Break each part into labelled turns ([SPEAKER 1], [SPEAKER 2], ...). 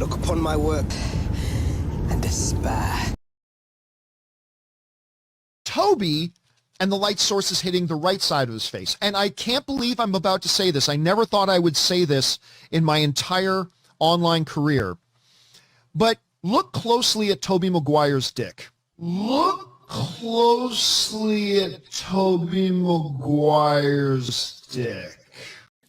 [SPEAKER 1] look upon my work and despair.
[SPEAKER 2] Toby and the light source is hitting the right side of his face. And I can't believe I'm about to say this. I never thought I would say this in my entire online career. But look closely at Tobey Maguire's dick. Look closely at Tobey Maguire's dick.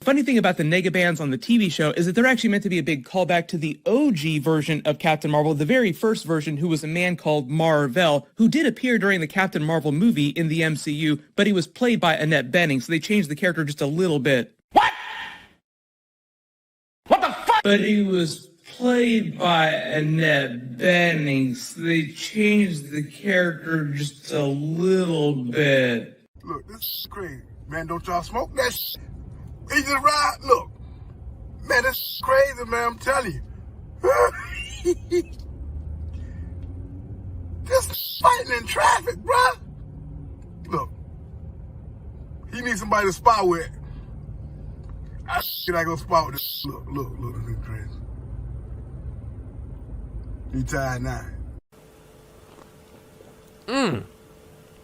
[SPEAKER 3] Funny thing about the negabands on the TV show is that they're actually meant to be a big callback to the OG version of Captain Marvel, the very first version, who was a man called Mar-Vell, who did appear during the Captain Marvel movie in the MCU, but he was played by Annette Bening, so they changed the character just a little bit.
[SPEAKER 4] What? What the fuck?
[SPEAKER 3] But he was played by Annette Bening, so they changed the character just a little bit.
[SPEAKER 5] Look, this is crazy. Man, don't y'all smoke that shit. Easy to ride. Look. Man, this is crazy, man. I'm telling you. Just fighting in traffic, bruh. Look. He needs somebody to spar with. I go spar with this. Look, this is crazy. He tired now.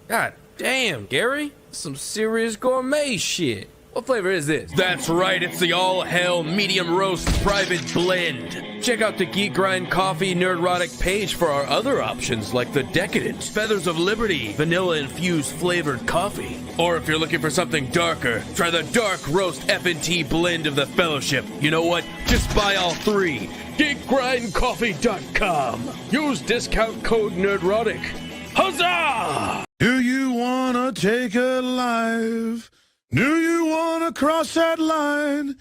[SPEAKER 6] God damn, Gary. Some serious gourmet shit. What flavor is this? That's right, it's the all-hell medium roast private blend. Check out the Geek Grind Coffee Nerdrotic page for our other options like the Decadent, Feathers of Liberty, vanilla-infused flavored coffee. Or if you're looking for something darker, try the Dark Roast F&T blend of the Fellowship. You know what? Just buy all three. GeekGrindCoffee.com. Use discount code Nerdrotic. Huzzah!
[SPEAKER 7] Do you wanna take a life? Do you wanna cross that line?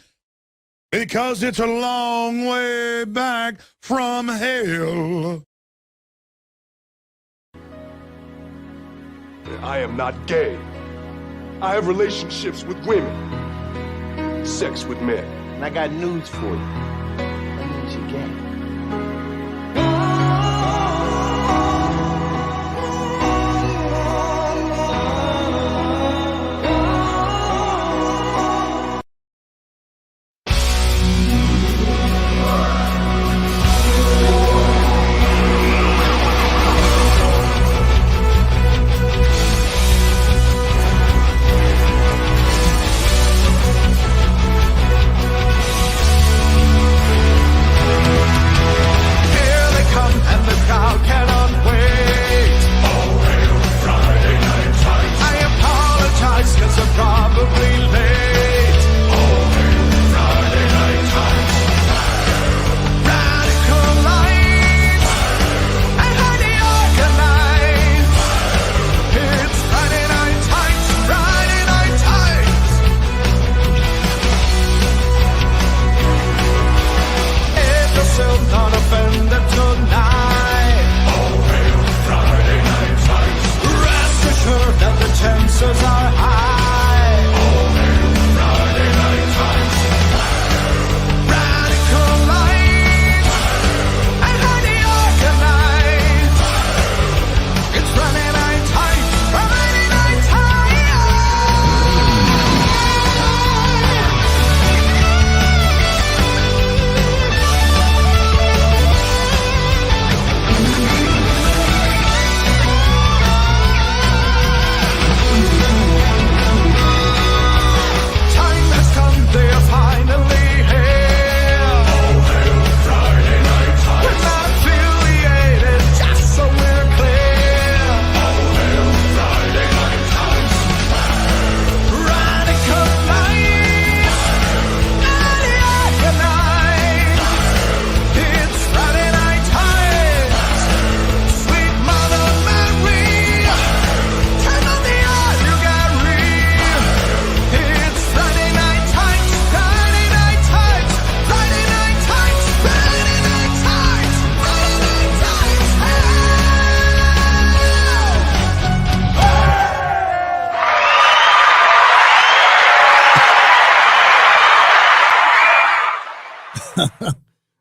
[SPEAKER 7] Because it's a long way back from hell.
[SPEAKER 8] I am not gay. I have relationships with women. Sex with men.
[SPEAKER 9] And I got news for you. That means you're gay.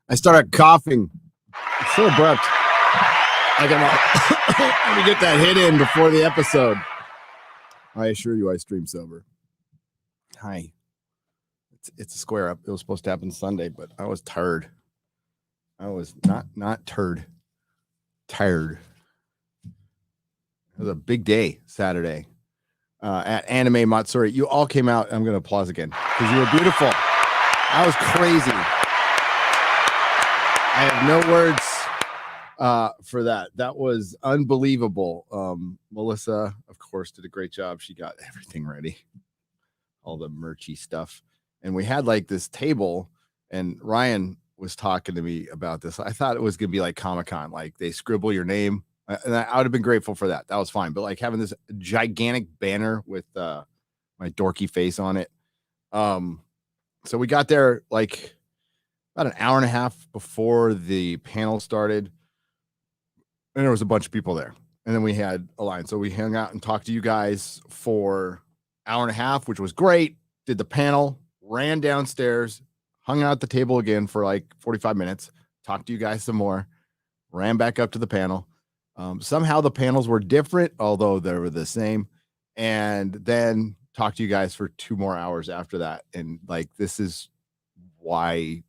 [SPEAKER 10] I started coughing. It's so abrupt. I gotta get that hit in before the episode. I assure you, I stream sober. Hi. It's a square up. It was supposed to happen Sunday, but I was tired. I was not tired. It was a big day Saturday at Anime Matsuri. You all came out. I'm going to applause again because you were beautiful. That was crazy. I have no words for that. That was unbelievable. Melissa, of course, did a great job. She got everything ready, all the merchy stuff. And we had like this table, and Ryan was talking to me about this. I thought it was going to be like Comic-Con, like they scribble your name. And I would have been grateful for that. That was fine. But like having this gigantic banner with my dorky face on it. So we got there like about an hour and a half before the panel started. And there was a bunch of people there. And then we had a line. So we hung out and talked to you guys for an hour and a half, which was great. Did the panel, ran downstairs, hung out at the table again for like 45 minutes, talked to you guys some more, ran back up to the panel. Somehow the panels were different, although they were the same. And then talked to you guys for 2 more hours after that. And like, this is why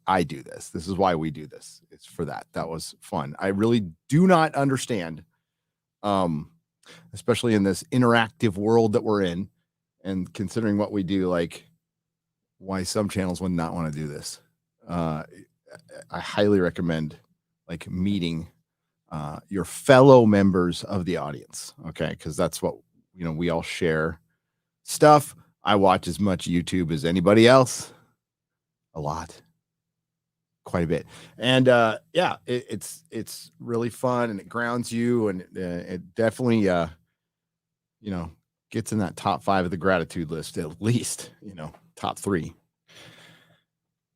[SPEAKER 10] I do this. This is why we do this. It's for that. That was fun. I really do not understand, especially in this interactive world that we're in, and considering what we do, like why some channels would not want to do this. I highly recommend like meeting your fellow members of the audience. Okay. Because that's what, we all share stuff. I watch as much YouTube as anybody else. A lot. Quite a bit. And it's really fun, and it grounds you, and it definitely gets in that top 5 of the gratitude list, at least, top 3.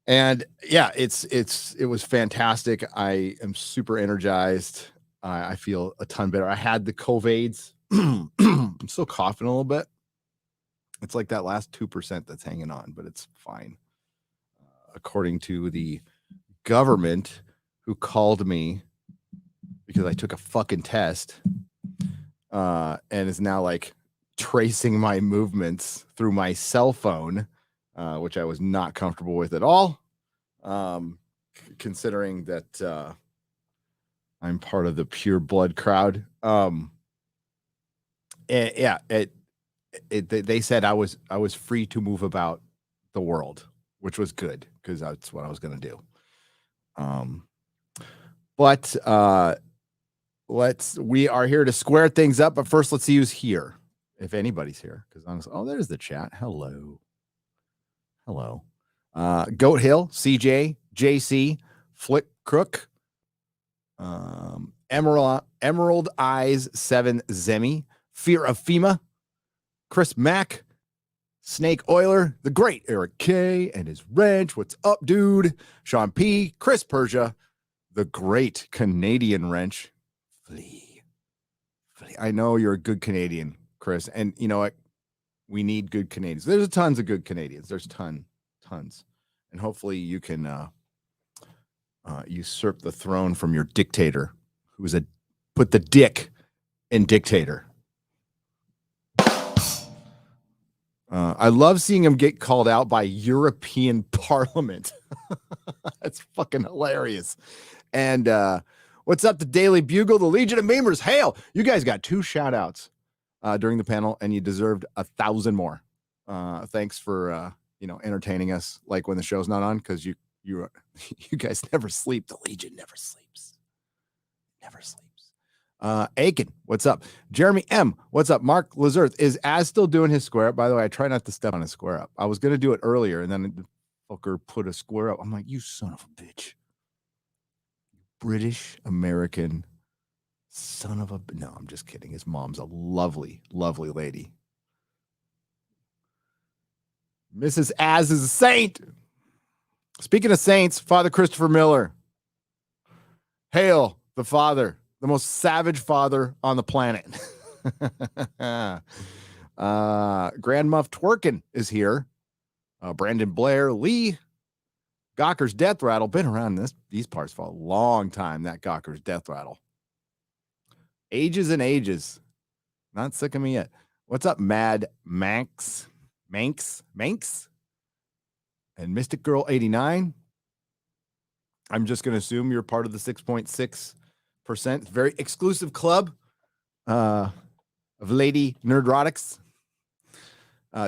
[SPEAKER 10] And yeah, it was fantastic. I am super energized. I feel a ton better. I had the COVIDs. I'm still coughing a little bit. It's like that last 2% that's hanging on, but it's fine. According to the government, who called me because I took a fucking test, and is now like tracing my movements through my cell phone, which I was not comfortable with at all, considering that I'm part of the pure blood crowd. They said I was free to move about the world, which was good because that's what I was going to do. But we are here to square things up. But first, let's see who's here, if anybody's here. Because there's the chat. Hello. Goat Hill, CJ, JC, Flick Crook, Emerald Eyes 7 Zemi, Fear of FEMA, Chris Mack, Snake Oiler, the great Eric K and his wrench. What's up, dude? Sean P, Chris Persia, the great Canadian wrench. Flea. I know you're a good Canadian, Chris. And you know what? We need good Canadians. There's tons of good Canadians. There's tons. And hopefully you can usurp the throne from your dictator, who was put the dick in dictator. I love seeing him get called out by European Parliament. That's fucking hilarious. And what's up, the Daily Bugle, the Legion of Memers? Hail! You guys got 2 shout outs during the panel, and you deserved 1,000 more. Thanks for entertaining us, like when the show's not on, because you guys never sleep. The Legion never sleeps. Aiken, what's up? Jeremy M, what's up? Mark Lazarth, is Az still doing his square up? By the way, I try not to step on a square up. I was going to do it earlier, and then the fucker put a square up. I'm like, you son of a bitch. British American son of a... No, I'm just kidding. His mom's a lovely, lovely lady. Mrs. Az is a saint. Speaking of saints, Father Christopher Miller. Hail the father. The most savage father on the planet. Grand Muff Twerkin is here. Brandon Blair, Lee, Gawker's Death Rattle. Been around these parts for a long time, that Gawker's Death Rattle. Ages and ages. Not sick of me yet. What's up, Mad Manx? And Mystic Girl 89. I'm just going to assume you're part of the 6.6%. Very exclusive club of lady nerdrotics.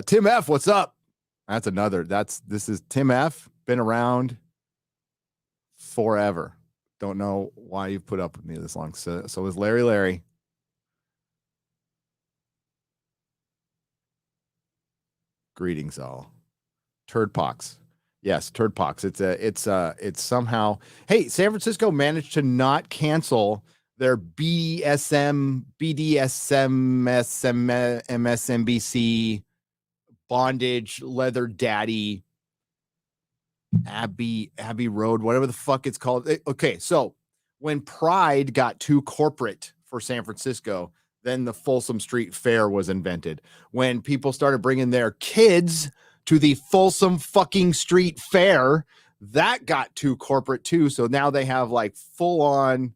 [SPEAKER 10] Tim F, what's up? This is Tim F. Been around forever. Don't know why you've put up with me this long. So is Larry. Greetings all. Turdpox. Yes, Turdpox. It's somehow. Hey, San Francisco managed to not cancel their MSNBC bondage leather daddy Abbey Road, whatever the fuck it's called. Okay, so when Pride got too corporate for San Francisco, then the Folsom Street Fair was invented. When people started bringing their kids to the Folsom fucking Street Fair, that got too corporate too. So now they have like full on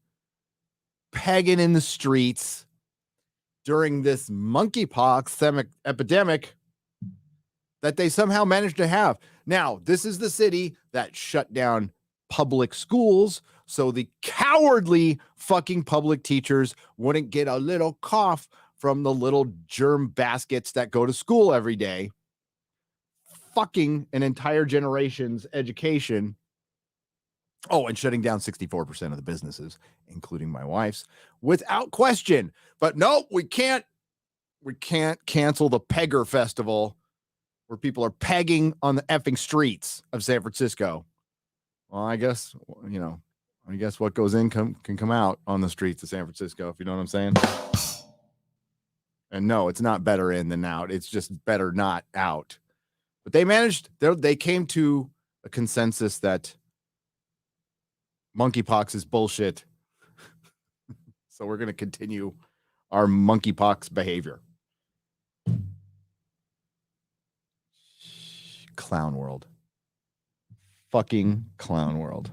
[SPEAKER 10] pegging in the streets during this monkeypox epidemic that they somehow managed to have. Now, this is the city that shut down public schools so the cowardly fucking public teachers wouldn't get a little cough from the little germ baskets that go to school every day, fucking an entire generation's education. Oh, and shutting down 64% of the businesses, including my wife's, without question. But no, we can't cancel the Pegger Festival where people are pegging on the effing streets of San Francisco. Well, I guess what goes in can come out on the streets of San Francisco, if you know what I'm saying. And no, it's not better in than out. It's just better not out. But they came to a consensus that monkeypox is bullshit. So we're going to continue our monkeypox behavior. Clown world. Fucking clown world.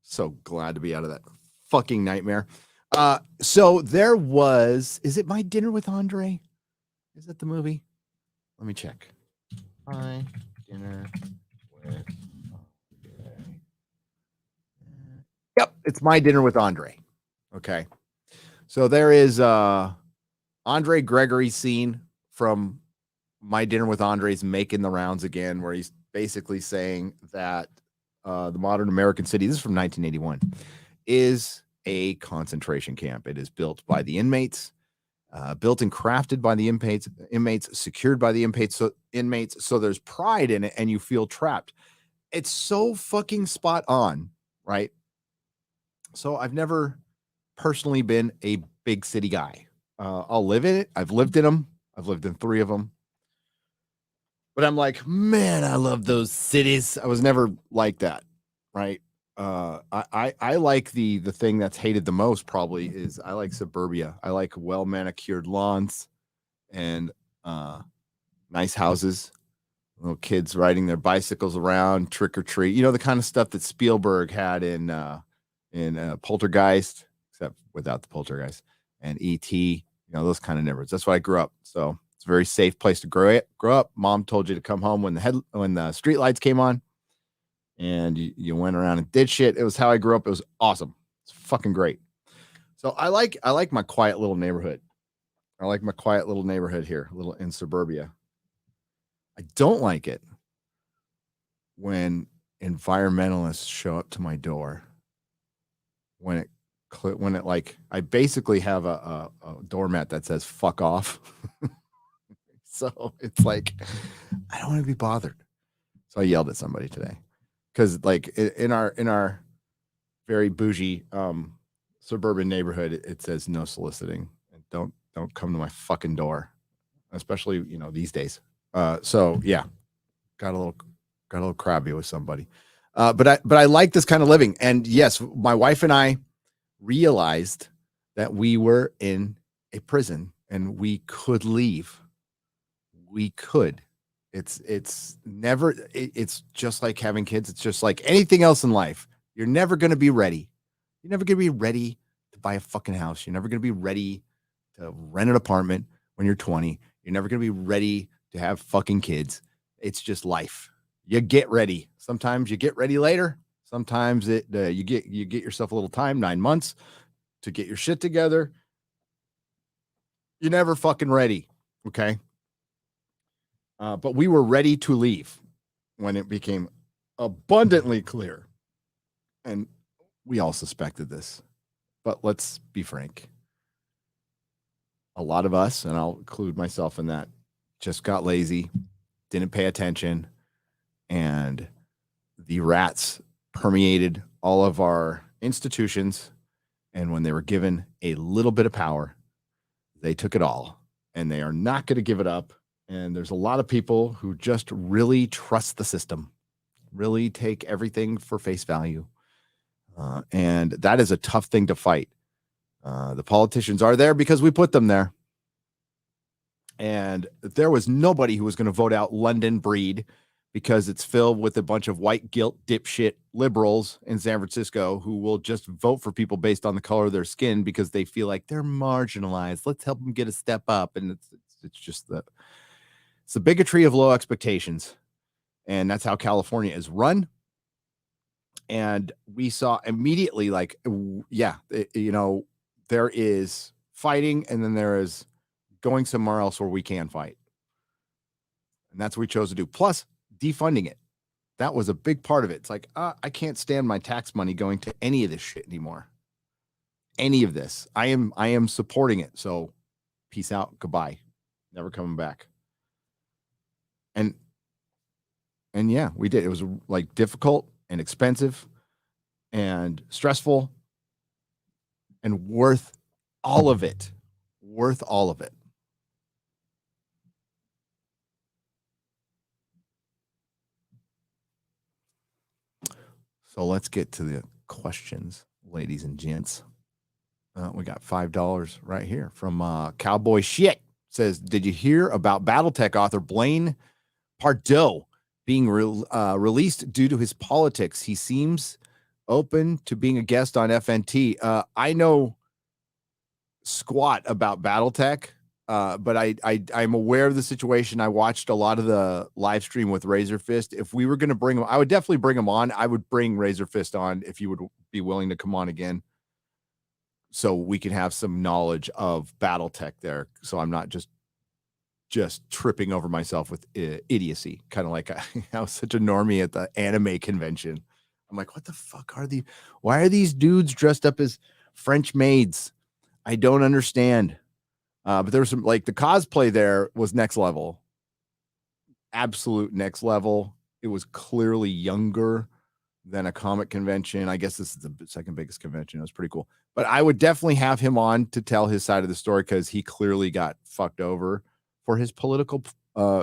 [SPEAKER 10] So glad to be out of that fucking nightmare. So there was, is it My Dinner with Andre? Is that the movie? Let me check. My Dinner with Andre. Yep, it's My Dinner with Andre. Okay. So there is Andre Gregory scene from My Dinner with Andre's making the rounds again, where he's basically saying that the modern American city, this is from 1981, is a concentration camp. It is built by the inmates, built and crafted by the inmates, secured by the inmates. So there's pride in it and you feel trapped. It's so fucking spot on, right? So I've never personally been a big city guy. I'll live in it. I've lived in them. I've lived in 3 of them. But I'm like, man, I love those cities. I was never like that, right? I like the thing that's hated the most probably is I like suburbia. I like well manicured lawns and nice houses, little kids riding their bicycles around, trick or treat. You know, the kind of stuff that Spielberg had in Poltergeist, except without the Poltergeist, and E.T. You know, those kind of neighborhoods. That's why I grew up. So it's a very safe place to grow up. Mom told you to come home when the street lights came on, and you went around and did shit. It was how I grew up. It was awesome. It's fucking great. So I like my quiet little neighborhood. I like my quiet little neighborhood here, a little in suburbia. I don't like it when environmentalists show up to my door. When it like, I basically have a doormat that says fuck off. So it's like, I don't want to be bothered. So I yelled at somebody today because like in our very bougie suburban neighborhood, it says no soliciting and don't come to my fucking door, especially, these days. So yeah, got a little crabby with somebody. But I like this kind of living. And yes, my wife and I realized that we were in a prison and we could leave. We could. It's just like having kids. It's just like anything else in life. You're never going to be ready. You're never going to be ready to buy a fucking house. You're never going to be ready to rent an apartment when you're 20. You're never going to be ready to have fucking kids. It's just life. you get ready. Sometimes you get ready later. Sometimes you get yourself a little time, 9 months, to get your shit together. You're never fucking ready. Okay. But we were ready to leave when it became abundantly clear. And we all suspected this. But let's be frank. A lot of us, and I'll include myself in that, just got lazy, didn't pay attention, and the rats permeated all of our institutions. And when they were given a little bit of power, they took it all, and they are not going to give it up. And there's a lot of people who just really trust the system, really take everything for face value. And that is a tough thing to fight. The politicians are there because we put them there. And there was nobody who was going to vote out London Breed because it's filled with a bunch of white guilt dipshit liberals in San Francisco who will just vote for people based on the color of their skin because they feel like they're marginalized. Let's help them get a step up. And it's just it's the bigotry of low expectations. And that's how California is run. And we saw immediately, like, there is fighting, and then there is going somewhere else where we can fight. And that's what we chose to do. Plus, defunding it. That was a big part of it. It's like, I can't stand my tax money going to any of this shit anymore. Any of this. I am supporting it. So peace out. Goodbye. Never coming back. And yeah, we did. It was like difficult and expensive and stressful and worth all of it. Worth all of it. So let's get to the questions, ladies and gents. We got $5 right here from Cowboy Shit. Says, did you hear about BattleTech author Blaine Pardoe being released due to his politics? He seems open to being a guest on FNT. I know squat about BattleTech, but I'm aware of the situation. I watched a lot of the live stream with Razor Fist. If we were going to bring him, I would definitely bring him on. I would bring Razor Fist on if you would be willing to come on again, so we can have some knowledge of BattleTech there. So I'm not just tripping over myself with idiocy, kind of like I was such a normie at the anime convention. I'm like, what the fuck are these? Why are these dudes dressed up as French maids? I don't understand. But there was some, like, the cosplay there was next level. Absolute next level. It was clearly younger than a comic convention. I guess this is the second biggest convention. It was pretty cool. But I would definitely have him on to tell his side of the story, because he clearly got fucked over for his political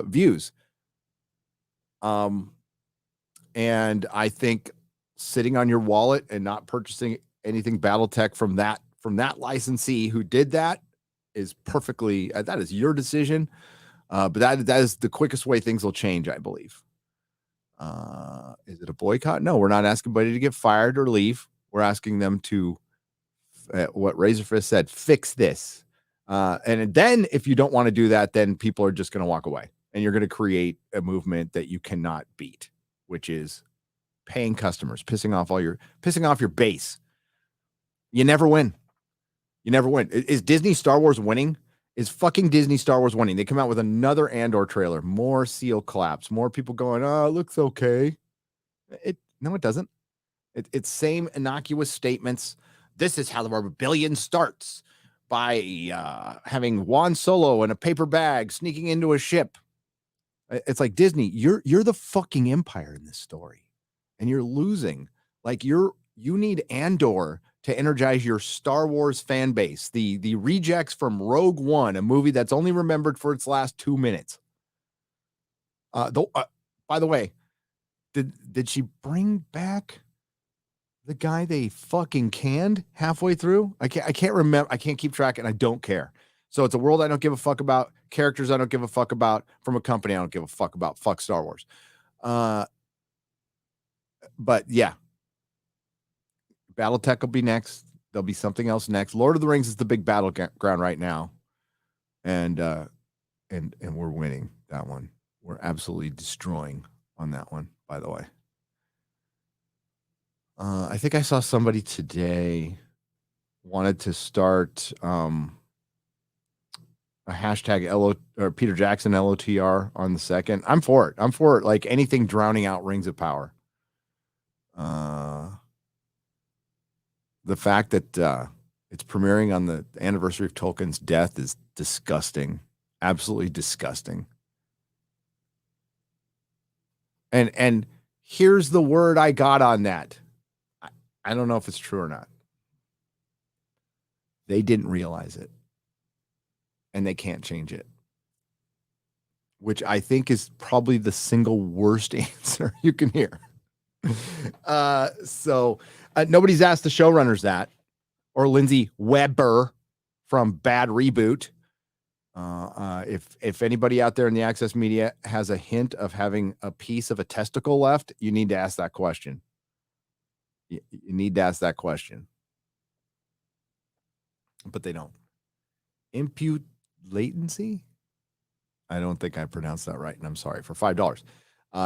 [SPEAKER 10] views. And I think sitting on your wallet and not purchasing anything BattleTech from that licensee who did that is perfectly, that is your decision. But that is the quickest way things will change, I believe. Is it a boycott? No, we're not asking anybody to get fired or leave. We're asking them to, what Razorfist said, fix this. And then if you don't want to do that, then people are just going to walk away, and you're going to create a movement that you cannot beat, which is paying customers, pissing off your base. You never win. You never win. Is Disney Star Wars winning? Is fucking Disney Star Wars winning? They come out with another Andor trailer, more seal claps, more people going, oh, it looks okay. No, it doesn't. It's same innocuous statements. This is how the rebellion starts, by having Juan Solo in a paper bag sneaking into a ship. It's like, Disney, you're the fucking empire in this story, and you're losing. Like, you need Andor to energize your Star Wars fan base. The rejects from Rogue One, a movie that's only remembered for its last 2 minutes. By the way, did she bring back the guy they fucking canned halfway through? I can't remember. I can't keep track, and I don't care. So it's a world I don't give a fuck about, characters I don't give a fuck about, from a company I don't give a fuck about. Fuck Star Wars. But yeah, BattleTech will be next. There'll be something else next. Lord of the Rings is the big battleground right now, and we're winning that one. We're absolutely destroying on that one. by the way. I think I saw somebody today wanted to start a hashtag LO or Peter Jackson LOTR on the 2nd. I'm for it. I'm for it. Like anything drowning out Rings of Power. The fact that it's premiering on the anniversary of Tolkien's death is disgusting. Absolutely disgusting. And here's the word I got on that. I don't know if it's true or not. They didn't realize it. And they can't change it. Which I think is probably the single worst answer you can hear. So nobody's asked the showrunners that. Or Lindsay Weber from Bad Reboot. If anybody out there in the Access Media has a hint of having a piece of a testicle left, you need to ask that question. You need to ask that question. But they don't. Impute latency? I don't think I pronounced that right, and I'm sorry. For $5.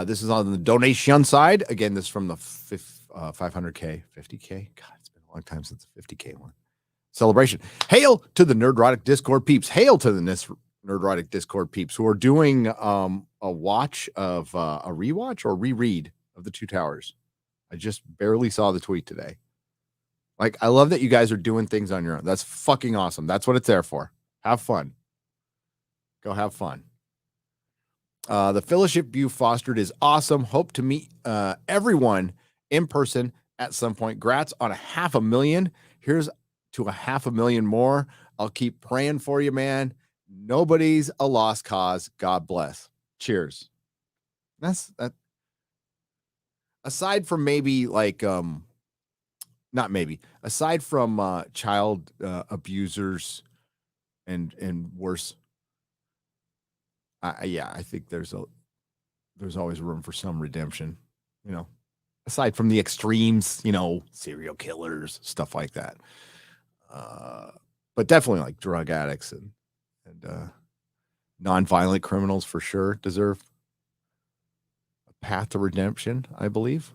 [SPEAKER 10] This is on the donation side. Again, this is from the 500K, 50K. God, it's been a long time since the 50K one. Celebration. Hail to the Nerdrotic Discord peeps. Hail to the Nerdrotic Discord peeps who are doing a watch of a rewatch or reread of The Two Towers. I just barely saw the tweet today. Like, I love that you guys are doing things on your own. That's fucking awesome. That's what it's there for. Have fun. Go have fun. The fellowship you fostered is awesome. Hope to meet everyone in person at some point. Grats on 500,000. Here's to 500,000 more. I'll keep praying for you, man. Nobody's a lost cause. God bless. Cheers. That's that. Aside from maybe like not maybe, aside from child abusers and worse, I think there's always room for some redemption, you know, aside from the extremes, you know, serial killers, stuff like that. But definitely like drug addicts and non-violent criminals for sure deserve a path to redemption, I believe.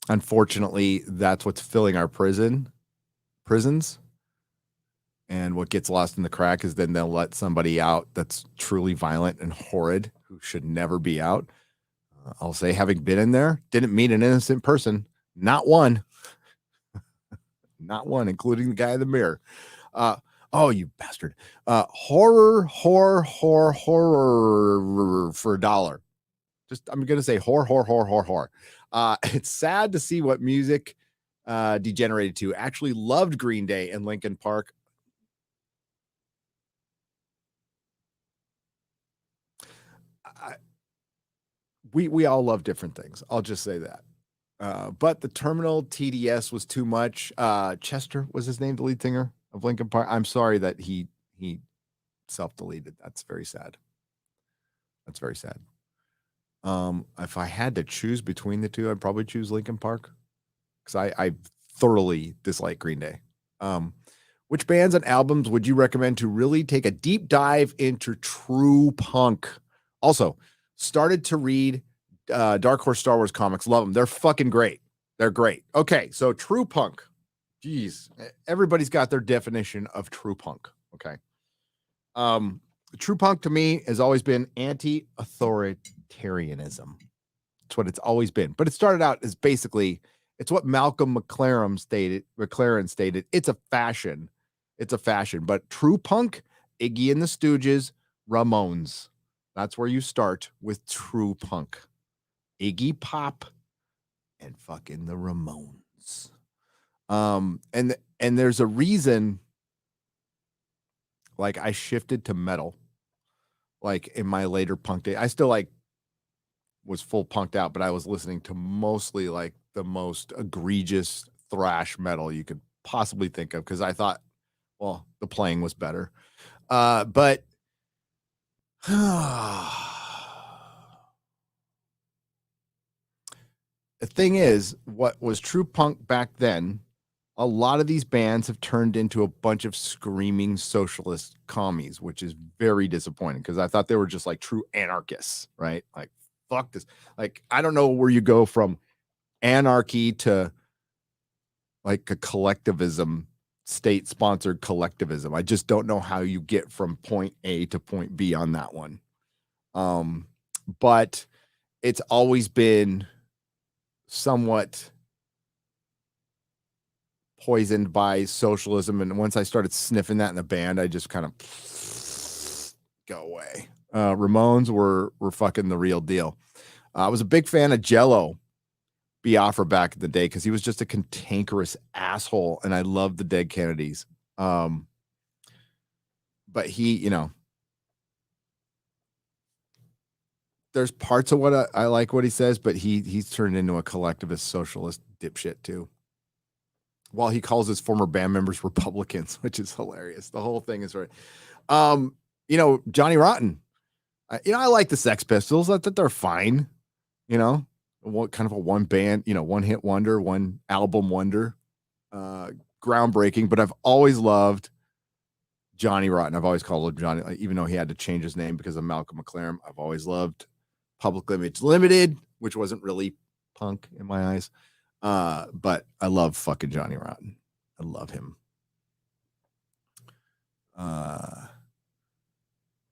[SPEAKER 10] Unfortunately, that's what's filling our prisons. And what gets lost in the crack is then they'll let somebody out that's truly violent and horrid who should never be out. I'll say, having been in there, didn't meet an innocent person. Not one. Not one, including the guy in the mirror. Oh, you bastard. Horror for $1. Just, I'm going to say horror. It's sad to see what music degenerated to. Actually loved Green Day and Linkin Park. We all love different things. I'll just say that. But the terminal TDS was too much. Chester was his name, the lead singer of Linkin Park. I'm sorry that he self-deleted. That's very sad. That's very sad. If I had to choose between the two, I'd probably choose Linkin Park because I thoroughly dislike Green Day. Which bands and albums would you recommend to really take a deep dive into true punk? Also, started to read Dark Horse Star Wars comics. Love them. They're fucking great. They're great. Okay, so true punk. Jeez, everybody's got their definition of true punk. Okay. True punk to me has always been anti-authoritarianism. That's what it's always been. But it started out as basically, it's what Malcolm McLaren stated. It's a fashion. It's a fashion. But true punk, Iggy and the Stooges, Ramones. That's where you start with true punk. Iggy Pop and fucking the Ramones. And there's a reason, like, I shifted to metal, like in my later punk day. I still like was full punked out, but I was listening to mostly like the most egregious thrash metal you could possibly think of because I thought, well, the playing was better. But the thing is, what was true punk back then a lot of these bands have turned into a bunch of screaming socialist commies, which is very disappointing because I thought they were just like true anarchists, right? Like, fuck this. Like, I don't know where you go from anarchy to like a collectivism, state-sponsored collectivism. I just don't know how you get from point A to point B on that one. But it's always been somewhat poisoned by socialism, and once I started sniffing that in the band, I just kind of go away. Ramones were fucking the real deal. I was a big fan of Jello Biafra back in the day because he was just a cantankerous asshole, and I loved the Dead Kennedys. But he, you know, there's parts of what I like what he says, but he's turned into a collectivist socialist dipshit too. While he calls his former band members Republicans, which is hilarious. The whole thing is right. You know, Johnny Rotten. I like the Sex Pistols. I thought they're fine. You know, what kind of a one band, you know, one hit wonder, one album wonder, groundbreaking. But I've always loved Johnny Rotten. I've always called him Johnny, even though he had to change his name because of Malcolm McLaren. I've always loved Public Image Limited, which wasn't really punk in my eyes. But I love fucking Johnny Rotten. I love him.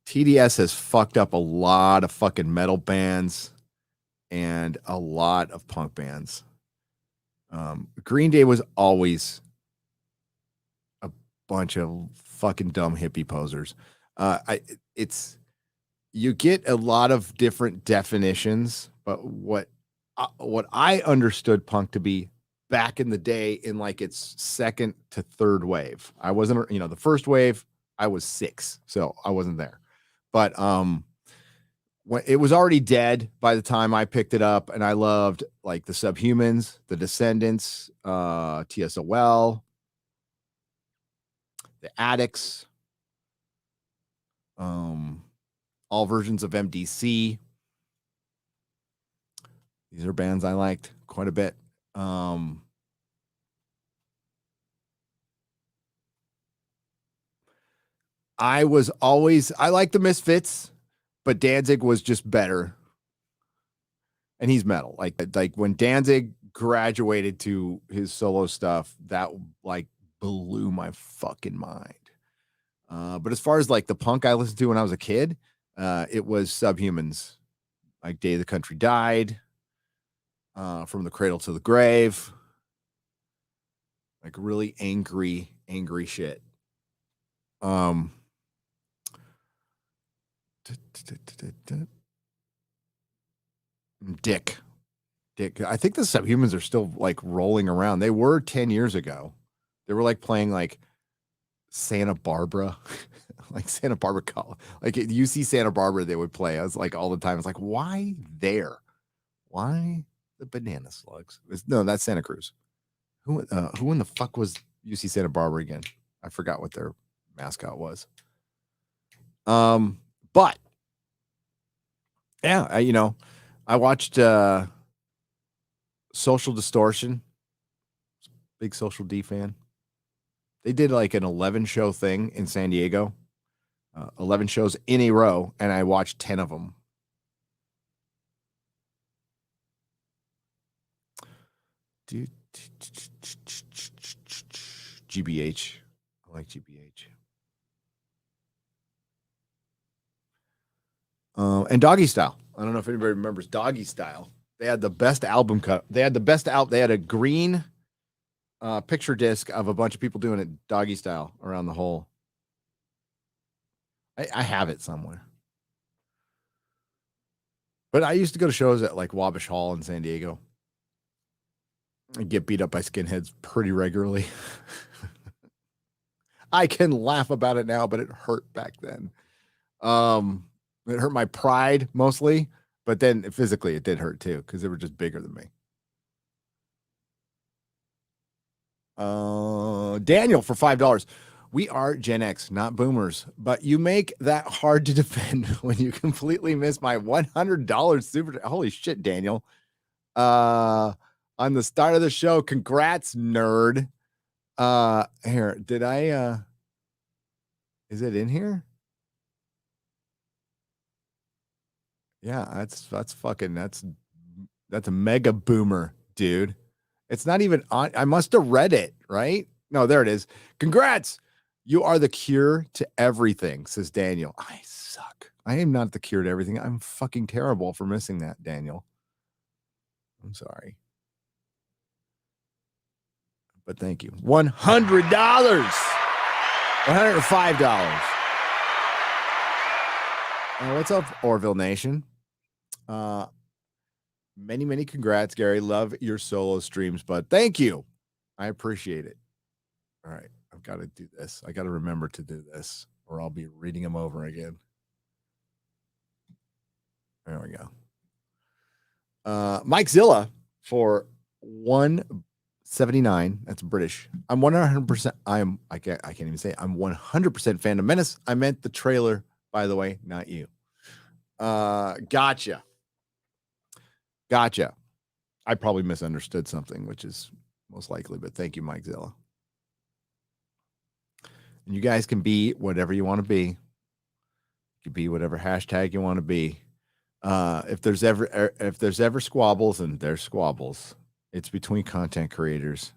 [SPEAKER 10] TDS has fucked up a lot of fucking metal bands and a lot of punk bands. Green Day was always a bunch of fucking dumb hippie posers. You get a lot of different definitions, but what I understood punk to be back in the day in like its second to third wave. I wasn't, you know, the first wave, I was 6, so I wasn't there. But when it was already dead by the time I picked it up, and I loved like the Subhumans, the Descendants, TSOL, the Addicts, all versions of MDC. These are bands I liked quite a bit. I liked the Misfits, but Danzig was just better. And he's metal. Like when Danzig graduated to his solo stuff, that like blew my fucking mind. But as far as like the punk I listened to when I was a kid, it was Subhumans, like Day the Country Died, From the Cradle to the Grave, like really angry shit. Dick. I think the Subhumans are still like rolling around. They were 10 years ago. They were like playing like Santa Barbara, like Santa Barbara College. Like at UC Santa Barbara, they would play. I was like all the time. It's like, why there? Why the Banana Slugs? No, that's Santa Cruz. Who in the fuck was UC Santa Barbara again? I forgot what their mascot was. But yeah, I watched Social Distortion. Big Social D fan. They did like an 11 show thing in San Diego, 11 shows in a row, and I watched 10 of them. GBH. I like GBH. And Doggy Style. I don't know if anybody remembers Doggy Style. They had the best album cut. They had a green picture disc of a bunch of people doing it Doggy Style around the hole. I have it somewhere. But I used to go to shows at like Wabash Hall in San Diego. I get beat up by skinheads pretty regularly. I can laugh about it now, but it hurt back then. It hurt my pride mostly, but then physically it did hurt too because they were just bigger than me. Daniel for $5. We are Gen X, not boomers, but you make that hard to defend when you completely miss my $100 super. Holy shit, Daniel. On the start of the show, congrats, nerd. Here, did I is it in here? Yeah, that's a mega boomer, dude. It's not even on. I must have read it, right? No, there it is. Congrats. You are the cure to everything, says Daniel. I suck. I am not the cure to everything. I'm fucking terrible for missing that, Daniel. I'm sorry. But thank you. $100. $105. What's up, Orville Nation? Many congrats, Gary. Love your solo streams, bud. Thank you. I appreciate it. All right. I've got to do this. I got to remember to do this, or I'll be reading them over again. There we go. Mike Zilla for 179. That's British. I'm 100%. I can't even say it. I'm 100% Phantom Menace. I meant the trailer, by the way, not you. Gotcha. I probably misunderstood something, which is most likely, but thank you, Mike Zilla. And you guys can be whatever you want to be. You can be whatever hashtag you want to be. If there's ever squabbles, and there's squabbles, it's between content creators,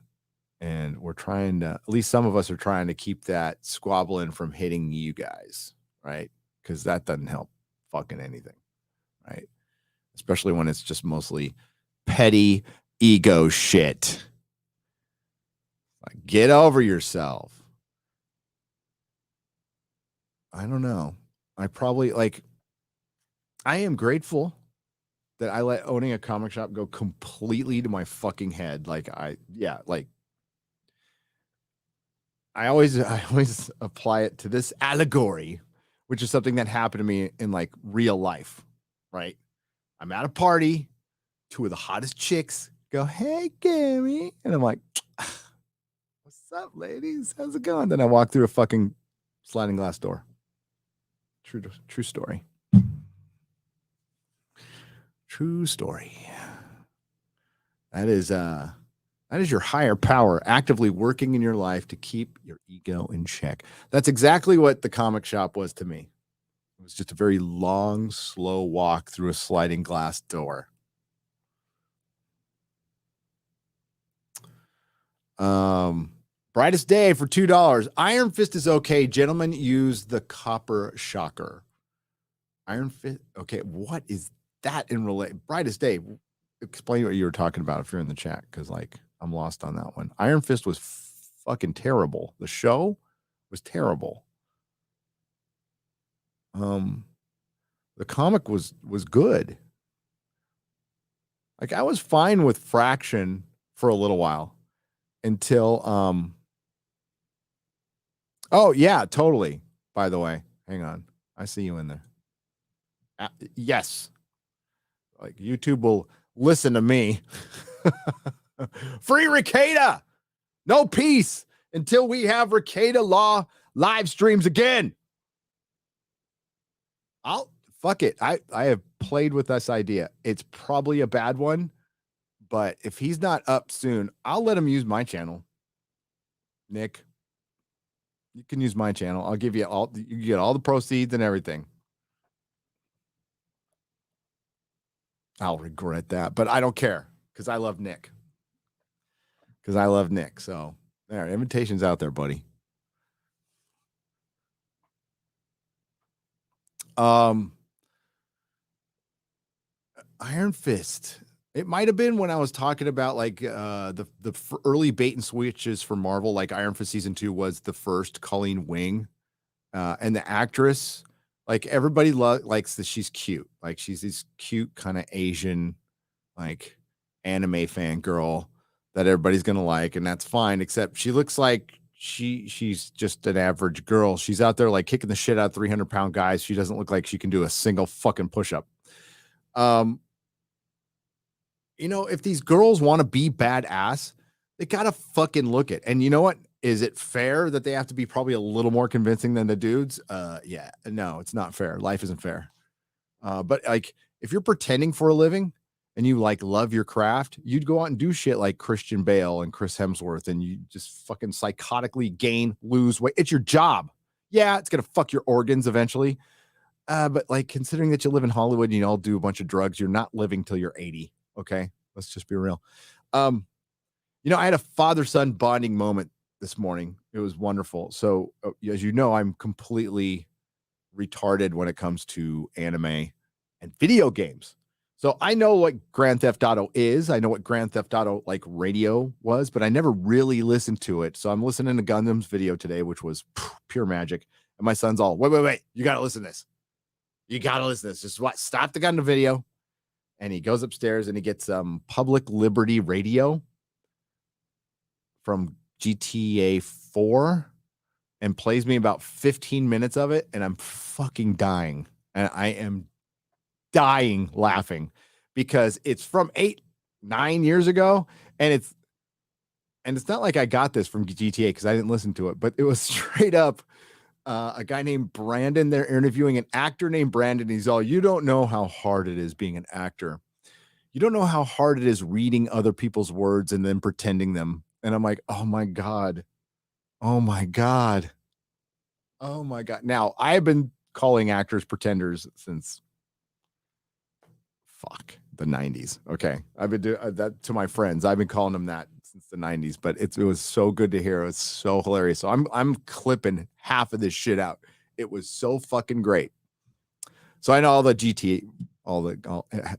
[SPEAKER 10] and we're trying to, at least some of us are trying to keep that squabbling from hitting you guys, right? Because that doesn't help fucking anything, right? Especially when it's just mostly petty ego shit. Like, get over yourself. I don't know. I am grateful that I let owning a comic shop go completely to my fucking head. I always apply it to this allegory, which is something that happened to me in like real life, right? I'm at a party, two of the hottest chicks go, "Hey, Gary," and I'm like, "What's up, ladies? How's it going?" Then I walk through a fucking sliding glass door. True story. True story. That is your higher power actively working in your life to keep your ego in check. That's exactly what the comic shop was to me. It was just a very long, slow walk through a sliding glass door. Brightest Day for $2. Iron Fist is okay. Gentlemen, use the copper shocker. Iron Fist. Okay, what is that in relate? Brightest Day. Explain what you were talking about if you're in the chat, because I'm lost on that one. Iron Fist was fucking terrible. The show was terrible. The comic was good. I was fine with Fraction for a little while until oh yeah, totally. By the way, hang on. I see you in there. Yes. YouTube will listen to me. Free Ricada. No peace until we have Ricada Law live streams again. Fuck it. I have played with this idea. It's probably a bad one, but if he's not up soon, I'll let him use my channel. Nick, you can use my channel. I'll give you you get all the proceeds and everything. I'll regret that, but I don't care because I love Nick. So there, invitation's out there, buddy. Iron Fist. It might have been when I was talking about the early bait and switches for Marvel, like Iron Fist season 2 was the first. Colleen Wing, and the actress, everybody likes that she's cute. She's this cute kind of Asian, anime fan girl that everybody's gonna like, and that's fine. Except she looks like she's just an average girl. She's out there kicking the shit out of 300-pound guys. She doesn't look like she can do a single fucking push-up. If these girls want to be badass, they gotta fucking look it. And you know what? Is it fair that they have to be probably a little more convincing than the dudes? Yeah, no, it's not fair. Life isn't fair. But if you're pretending for a living and you like love your craft, you'd go out and do shit like Christian Bale and Chris Hemsworth, and you just fucking psychotically lose weight. It's your job. Yeah, it's gonna fuck your organs eventually. But like considering that you live in Hollywood and you all do a bunch of drugs, you're not living till you're 80. Okay, let's just be real. I had a father-son bonding moment this morning. It was wonderful. So as you know, I'm completely retarded when it comes to anime and video games. So I know what Grand Theft Auto is. I know what Grand Theft Auto like radio was, but I never really listened to it. So I'm listening to Gundam's video today, which was pure magic. And my son's all, wait. You got to listen to this. You got to listen to this. Just stop the Gundam video. And he goes upstairs and he gets Public Liberty Radio from GTA 4 and plays me about 15 minutes of it. And I'm fucking dying. And I am dying laughing because it's from 8-9 years ago. And it's not like I got this from GTA because I didn't listen to it, but it was straight up a guy named Brandon. They're interviewing an actor named Brandon. He's all, you don't know how hard it is being an actor. You don't know how hard it is reading other people's words and then pretending them. And I'm like, oh my God. Oh my God. Oh my God. Now, I've been calling actors pretenders since the 90s. Okay. I've been doing that to my friends. I've been calling them that since the 90s, but it was so good to hear. It was so hilarious. So I'm clipping half of this shit out. It was so fucking great. So I know all the GT,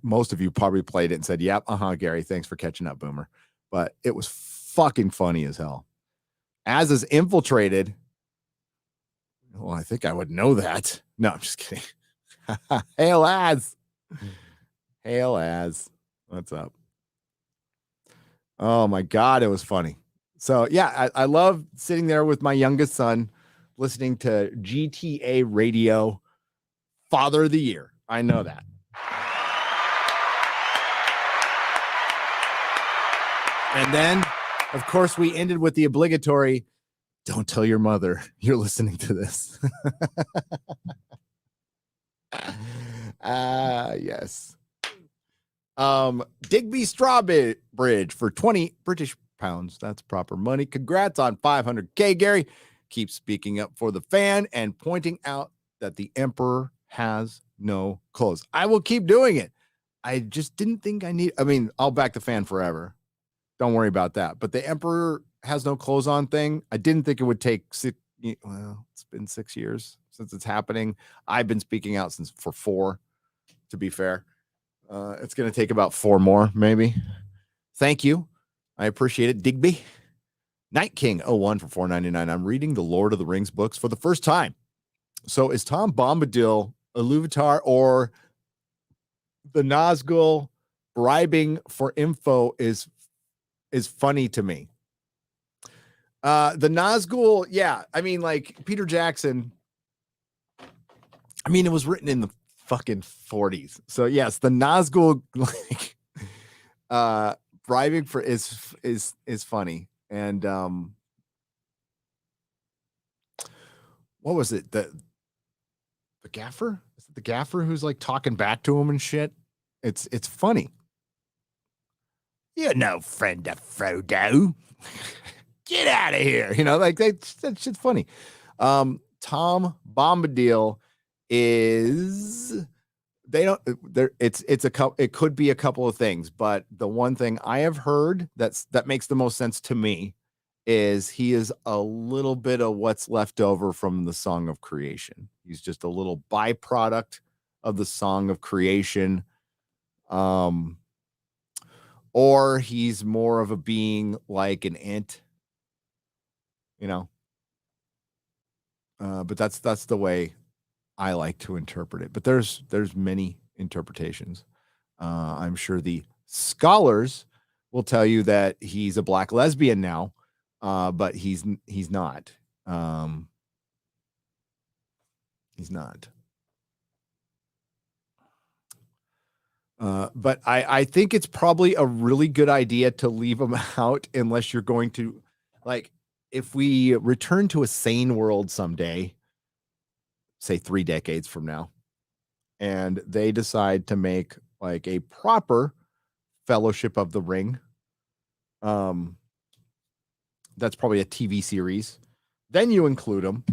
[SPEAKER 10] most of you probably played it and said, yep, Gary, thanks for catching up, Boomer. But it was fucking funny as hell. As is Infiltrated. Well, I think I would know that. No, I'm just kidding. Hail Az. Hail Az. What's up? Oh my God, it was funny. So yeah, I love sitting there with my youngest son, listening to GTA Radio, Father of the Year. I know that. And then, of course, we ended with the obligatory, don't tell your mother you're listening to this. Yes. Digby Strawbridge for 20 British pounds. That's proper money. Congrats on 500K, Gary. Keep speaking up for the fan and pointing out that the Emperor has no clothes. I will keep doing it. I just didn't think I'll back the fan forever. Don't worry about that. But the Emperor has no clothes on thing, I didn't think it would take it's been 6 years since it's happening. I've been speaking out for 4, to be fair. It's going to take about 4 more, maybe. Thank you. I appreciate it. Digby. Night King 01 for $4.99. I'm reading the Lord of the Rings books for the first time. So is Tom Bombadil a Iluvatar or the Nazgul bribing for info is funny to me. The Nazgul, yeah. I mean, like Peter Jackson. I mean, it was written in the fucking 40s. So yes, the Nazgul bribing for is funny. And what was it? The gaffer? Is it the gaffer who's like talking back to him and shit? It's funny. You're no friend of Frodo. Get out of here. Like that shit's funny. Tom Bombadil is it could be a couple of things, but the one thing I have heard that makes the most sense to me is he is a little bit of what's left over from the Song of Creation. He's just a little byproduct of the Song of Creation. Or he's more of a being like an ant, but that's the way I like to interpret it. But there's many interpretations. I'm sure the scholars will tell you that he's a black lesbian now, but he's not. He's not. But I think it's probably a really good idea to leave them out unless you're going to, like, if we return to a sane world someday, say 3 decades from now, and they decide to make like a proper
[SPEAKER 2] Fellowship of the Ring. That's probably a TV series. Then you include them,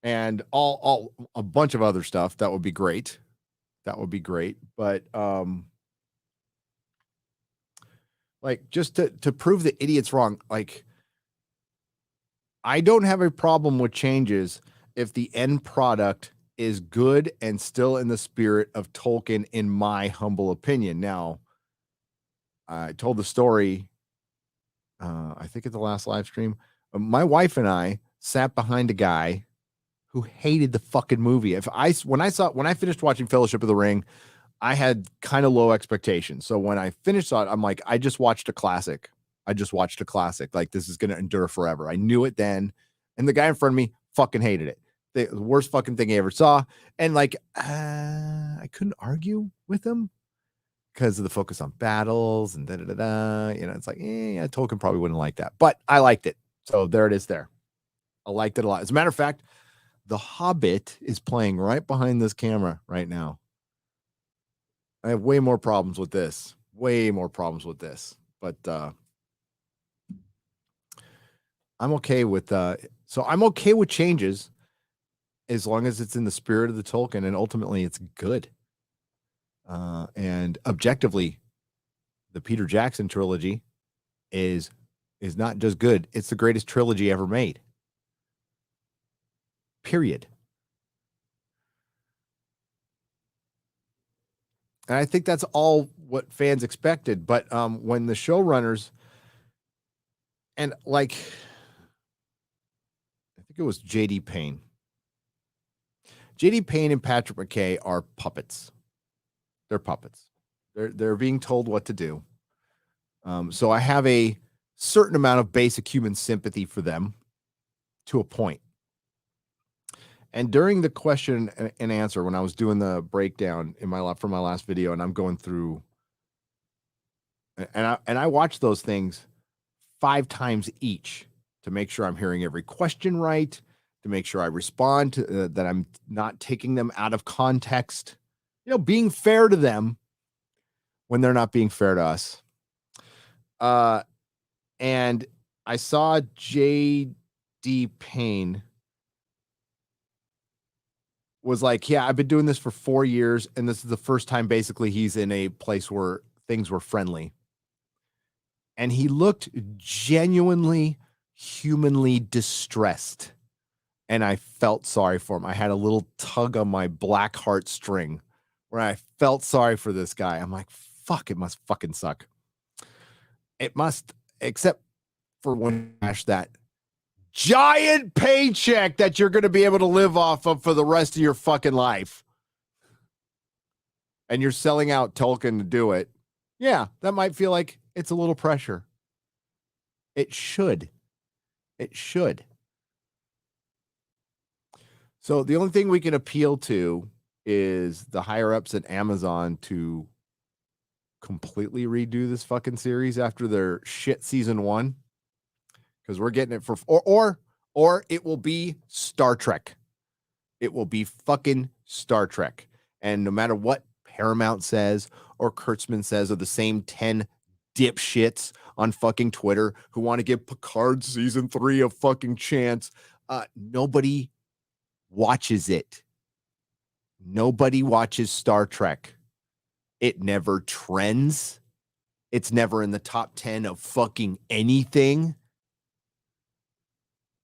[SPEAKER 2] and all a bunch of other stuff. That would be great. That would be great. But like, just to prove the idiots wrong, like, I don't have a problem with changes if the end product is good and still in the spirit of Tolkien, in my humble opinion. Now, I told the story, I think at the last live stream. My wife and I sat behind a guy who hated the fucking movie. When I finished watching Fellowship of the Ring, I had kind of low expectations. So when I finished it, I'm like, I just watched a classic. Like, this is going to endure forever. I knew it then. And the guy in front of me fucking hated it. The worst fucking thing he ever saw. And like, I couldn't argue with him because of the focus on battles and da-da-da-da. You know, it's like, yeah, Tolkien probably wouldn't like that. But I liked it. So there it is there. I liked it a lot. As a matter of fact, The Hobbit is playing right behind this camera right now. I have way more problems with this. But I'm okay with I'm okay with changes as long as it's in the spirit of the Tolkien and ultimately it's good. And objectively, the Peter Jackson trilogy is not just good, it's the greatest trilogy ever made. Period. And I think that's all what fans expected. But when the showrunners, and like, I think it was J.D. Payne. J.D. Payne and Patrick McKay are puppets. They're puppets. They're being told what to do. So I have a certain amount of basic human sympathy for them to a point. And during the question and answer, when I was doing the breakdown for my last video, and I'm going through, and I watched those things 5 times each to make sure I'm hearing every question right, to make sure I respond to that I'm not taking them out of context, you know, being fair to them when they're not being fair to us. And I saw J.D. Payne was like, yeah, I've been doing this for 4 years, and this is the first time basically he's in a place where things were friendly. And he looked genuinely, humanly distressed. And I felt sorry for him. I had a little tug on my black heartstring where I felt sorry for this guy. I'm like, fuck, it must fucking suck. It must, except for when that giant paycheck that you're going to be able to live off of for the rest of your fucking life. And you're selling out Tolkien to do it. Yeah, that might feel like it's a little pressure. It should. So the only thing we can appeal to is the higher ups at Amazon to completely redo this fucking series after their shit season 1. Because we're getting it for, or it will be Star Trek. It will be fucking Star Trek. And no matter what Paramount says or Kurtzman says, or the same 10 dipshits on fucking Twitter who want to give Picard season 3 a fucking chance, nobody watches it. Nobody watches Star Trek. It never trends. It's never in the top 10 of fucking anything.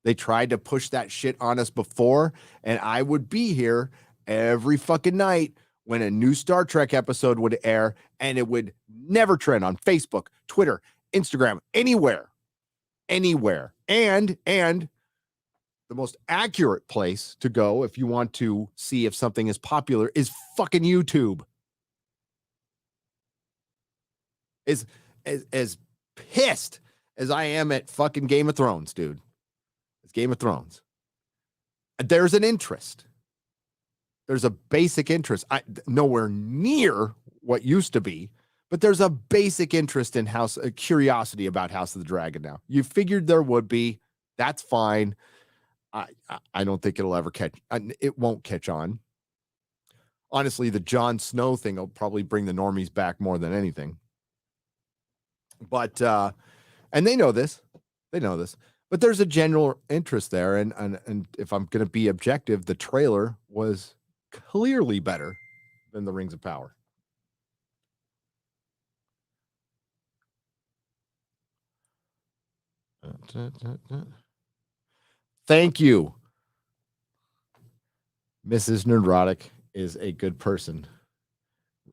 [SPEAKER 2] They tried to push that shit on us before, and I would be here every fucking night when a new Star Trek episode would air, and it would never trend on Facebook, Twitter, Instagram, anywhere. And the most accurate place to go if you want to see if something is popular is fucking YouTube. As pissed as I am at fucking Game of Thrones, dude. It's Game of Thrones. There's an interest. There's a basic interest. Nowhere near what used to be, but there's a basic interest in curiosity about House of the Dragon now. You figured there would be. That's fine. I don't think it'll ever it won't catch on. Honestly, the Jon Snow thing will probably bring the normies back more than anything. But and they know this. They know this. But there's a general interest there, and if I'm going to be objective, the trailer was clearly better than the Rings of Power. Thank you. Mrs. Nerdrotic is a good person,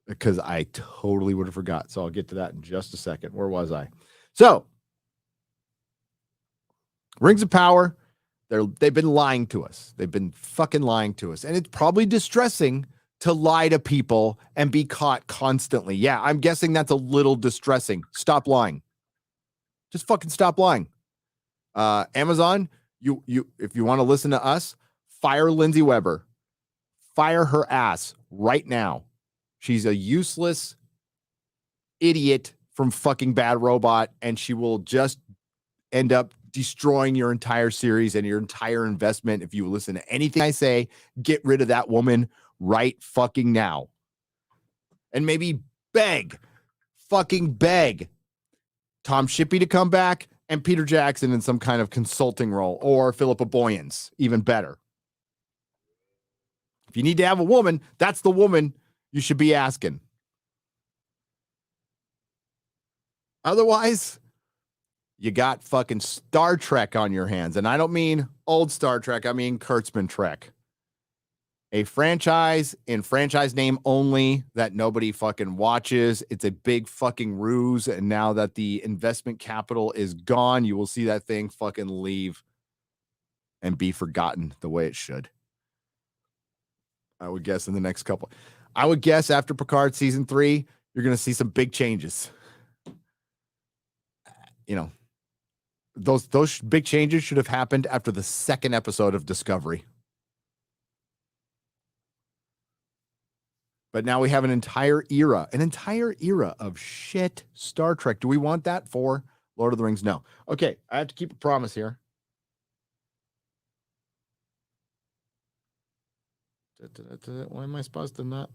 [SPEAKER 2] because I totally would have forgot. So I'll get to that in just a second. Where was I? So, Rings of Power, they've been lying to us. They've been fucking lying to us. And it's probably distressing to lie to people and be caught constantly. Yeah, I'm guessing that's a little distressing. Stop lying. Just fucking stop lying. Amazon, you if you want to listen to us, fire Lindsay Weber. Fire her ass right now. She's a useless idiot from fucking Bad Robot, and she will just end up destroying your entire series and your entire investment. If you listen to anything I say, get rid of that woman right fucking now. And maybe fucking beg Tom Shippey to come back and Peter Jackson in some kind of consulting role, or Philippa Boyens, even better. If you need to have a woman, that's the woman you should be asking. Otherwise, you got fucking Star Trek on your hands. And I don't mean old Star Trek. I mean Kurtzman Trek. A franchise in franchise name only that nobody fucking watches. It's a big fucking ruse. And now that the investment capital is gone, you will see that thing fucking leave and be forgotten the way it should. I would guess in the next couple. I would guess after Picard season 3, you're going to see some big changes. You know, those big changes should have happened after the second episode of Discovery. But now we have an entire era of shit Star Trek. Do we want that for Lord of the Rings? No. Okay, I have to keep a promise here. Why am I supposed to not?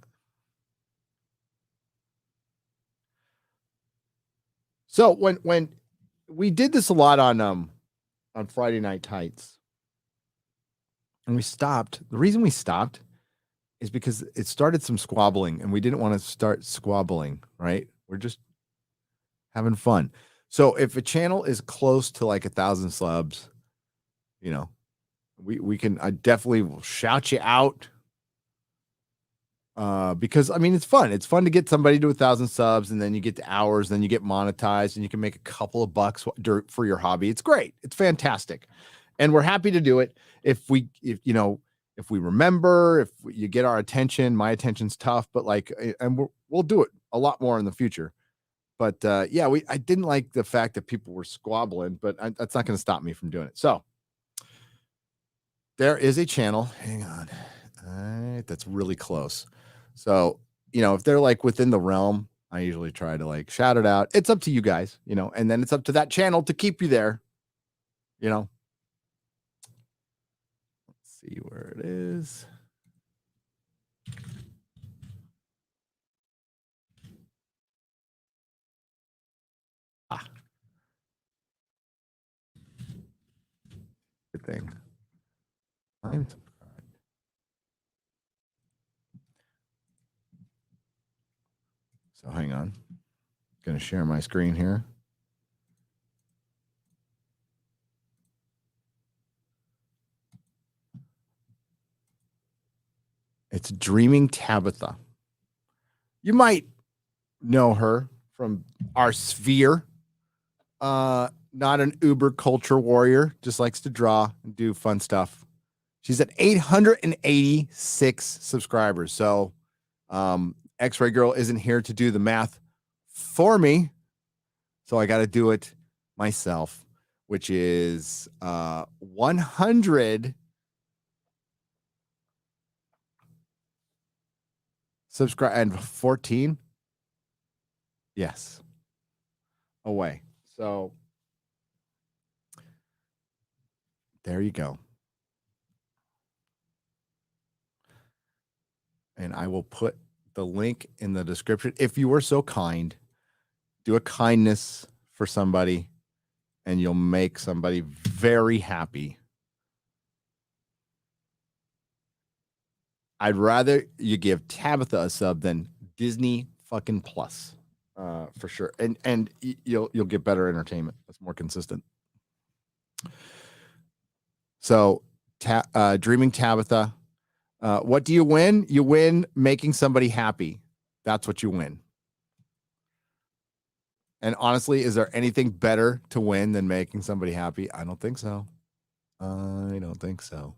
[SPEAKER 2] So when we did this a lot on Friday Night Tights, and we stopped. The reason we stopped is because it started some squabbling, and we didn't want to start squabbling, right? We're just having fun. So if a channel is close to like 1,000 subs, you know, we can, I definitely will shout you out. Because I mean, it's fun. It's fun to get somebody to 1,000 subs, and then you get the hours, then you get monetized, and you can make a couple of bucks for your hobby. It's great. It's fantastic. And we're happy to do it. If we remember, if you get our attention. My attention's tough, but like, and we'll do it a lot more in the future. But yeah, I didn't like the fact that people were squabbling, but that's not going to stop me from doing it. So there is a channel. Hang on. All right, that's really close. So, you know, if they're like within the realm, I usually try to like shout it out. It's up to you guys, you know, and then it's up to that channel to keep you there, you know. Let's see where it is. Good thing. So hang on. Going to share my screen here. It's Dreaming Tabitha. You might know her from our sphere. Not an uber culture warrior, just likes to draw and do fun stuff. She's at 886 subscribers. So X-Ray Girl isn't here to do the math for me. So I got to do it myself, which is 100 subscribe and 14. Yes. Away. So there you go.
[SPEAKER 10] and I will put the link in the description. If you were so kind, do a kindness for somebody and you'll make somebody very happy. I'd rather you give Tabitha a sub than Disney fucking Plus, for sure. And you'll get better entertainment. That's more consistent. So, Dreaming Tabitha, what do you win? You win making somebody happy. That's what you win. And honestly, is there anything better to win than making somebody happy? I don't think so. I don't think so.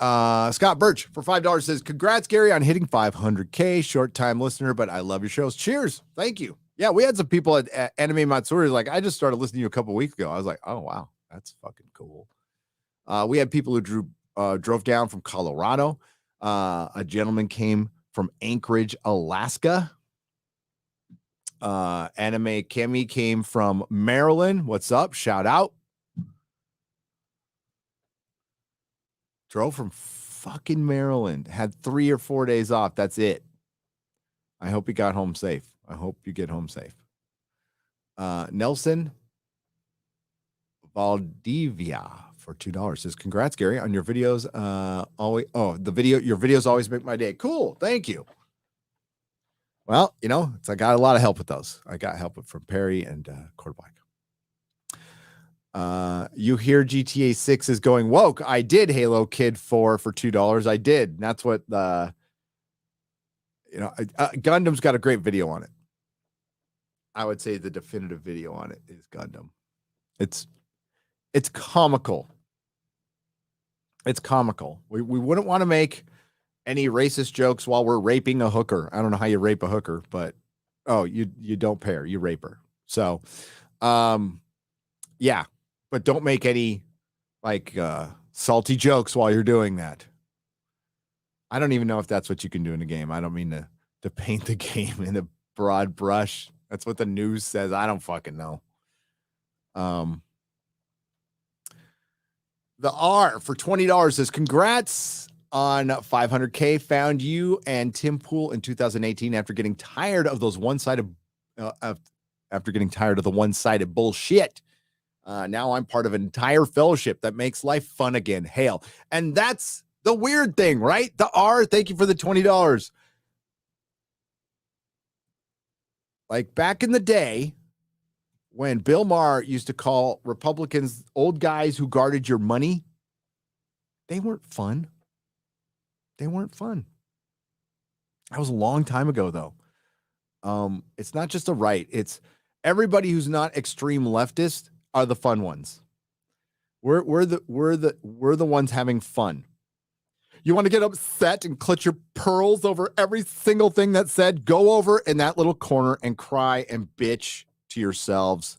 [SPEAKER 10] Scott Birch for $5 says, congrats, Gary, on hitting 500K. Short time listener, but I love your shows. Cheers. Thank you. Yeah, we had some people at Anime Matsuri like, I just started listening to you a couple weeks ago. I was like, oh, wow, that's fucking cool. We had people who drove down from Colorado. A gentleman came from Anchorage, Alaska. Anime Kemi came from Maryland. What's up? Shout out. Drove from fucking Maryland. Had 3 or 4 days off. That's it. I hope he got home safe. I hope you get home safe. Nelson Valdivia for $2 says, congrats, Gary, on your videos. Your videos always make my day. Cool. Thank you. Well, I got a lot of help with those. I got help from Perry and Cord Black. You hear GTA 6 is going woke. I did Halo Kid 4 for $2. I did. And that's what Gundam's got a great video on it. I would say the definitive video on it is Gundam. It's comical. It's comical. We wouldn't want to make any racist jokes while we're raping a hooker. I don't know how you rape a hooker, but you don't pair, you rape her. So, yeah, but don't make any salty jokes while you're doing that. I don't even know if that's what you can do in a game. I don't mean to paint the game in a broad brush. That's what the news says. I don't fucking know. The R for $20 says, congrats on 500K. Found you and Tim Pool in 2018 after getting tired of those one-sided bullshit. Now I'm part of an entire fellowship that makes life fun again. Hail. And that's the weird thing, right? The R, thank you for the $20. Like back in the day when Bill Maher used to call Republicans old guys who guarded your money, they weren't fun. They weren't fun. That was a long time ago, though. It's not just the right. It's everybody who's not extreme leftist are the fun ones. We're the ones having fun. You want to get upset and clutch your pearls over every single thing that's said? Go over in that little corner and cry and bitch to yourselves.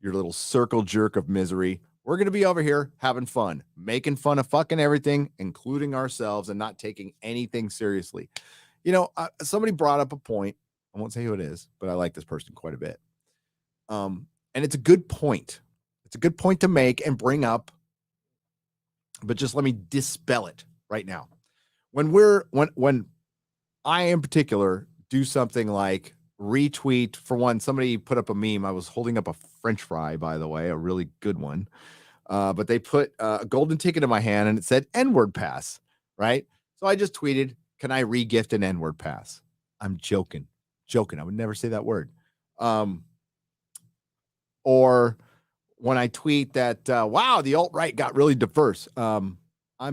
[SPEAKER 10] Your little circle jerk of misery. We're going to be over here having fun, making fun of fucking everything, including ourselves, and not taking anything seriously. Somebody brought up a point. I won't say who it is, but I like this person quite a bit. And it's a good point. It's a good point to make and bring up, but just let me dispel it right now. When I in particular do something like retweet, for one, somebody put up a meme. I was holding up a French fry, by the way, a really good one. But they put a golden ticket in my hand and it said N-word pass, right? So I just tweeted, can I re-gift an N-word pass? I'm joking. I would never say that word. Or when I tweet that, wow, the alt-right got really diverse. I'm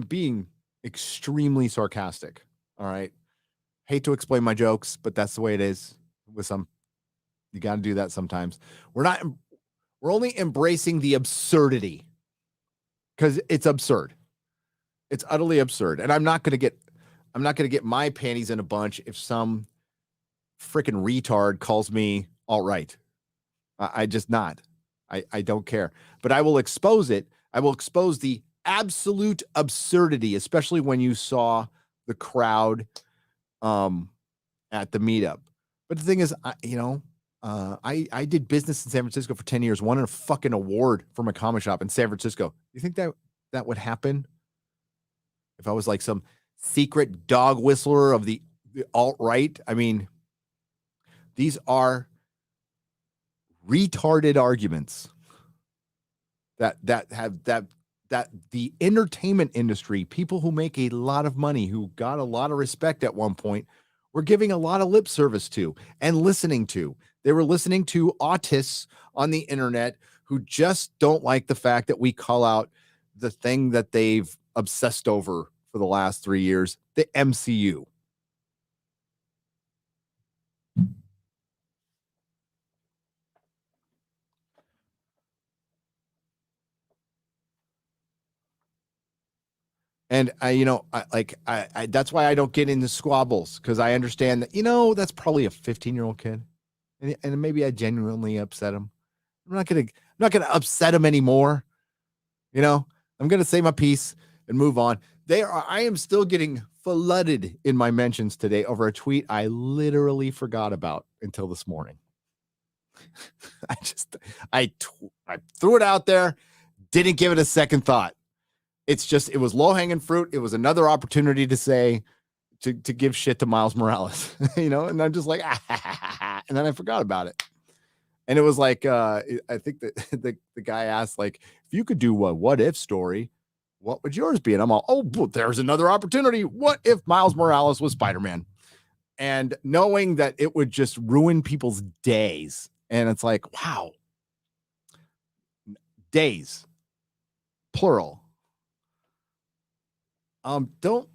[SPEAKER 10] being extremely sarcastic. All right. Hate to explain my jokes, but that's the way it is with some. You got to do that sometimes. We're only embracing the absurdity because it's absurd. It's utterly absurd. And I'm not going to get my panties in a bunch if some freaking retard calls me alt-right. I just not. I don't care. But I will expose it. I will expose the absolute absurdity, especially when you saw the crowd at the meetup. But the thing is, I did business in San Francisco for 10 years, won a fucking award from a comic shop in San Francisco. You think that would happen if I was like some secret dog whistler of the alt-right. I mean, these are retarded arguments that the entertainment industry, people who make a lot of money, who got a lot of respect at one point, were giving a lot of lip service to and listening to. They were listening to autists on the internet who just don't like the fact that we call out the thing that they've obsessed over for the last 3 years, the MCU. And that's why I don't get into squabbles, because I understand that, that's probably a 15-year-old kid. And maybe I genuinely upset him. I'm not gonna upset him anymore. I'm gonna say my piece and move on. I am still getting flooded in my mentions today over a tweet I literally forgot about until this morning. I threw it out there, didn't give it a second thought. It was low-hanging fruit. It was another opportunity to say, to give shit to Miles Morales, and I'm just like, and then I forgot about it. And it was like, I think that the guy asked, like, if you could do a what if story, what would yours be? And I'm all, oh, there's another opportunity. What if Miles Morales was Spider-Man? And knowing that it would just ruin people's days. And it's like, wow. Days. Plural. Don't,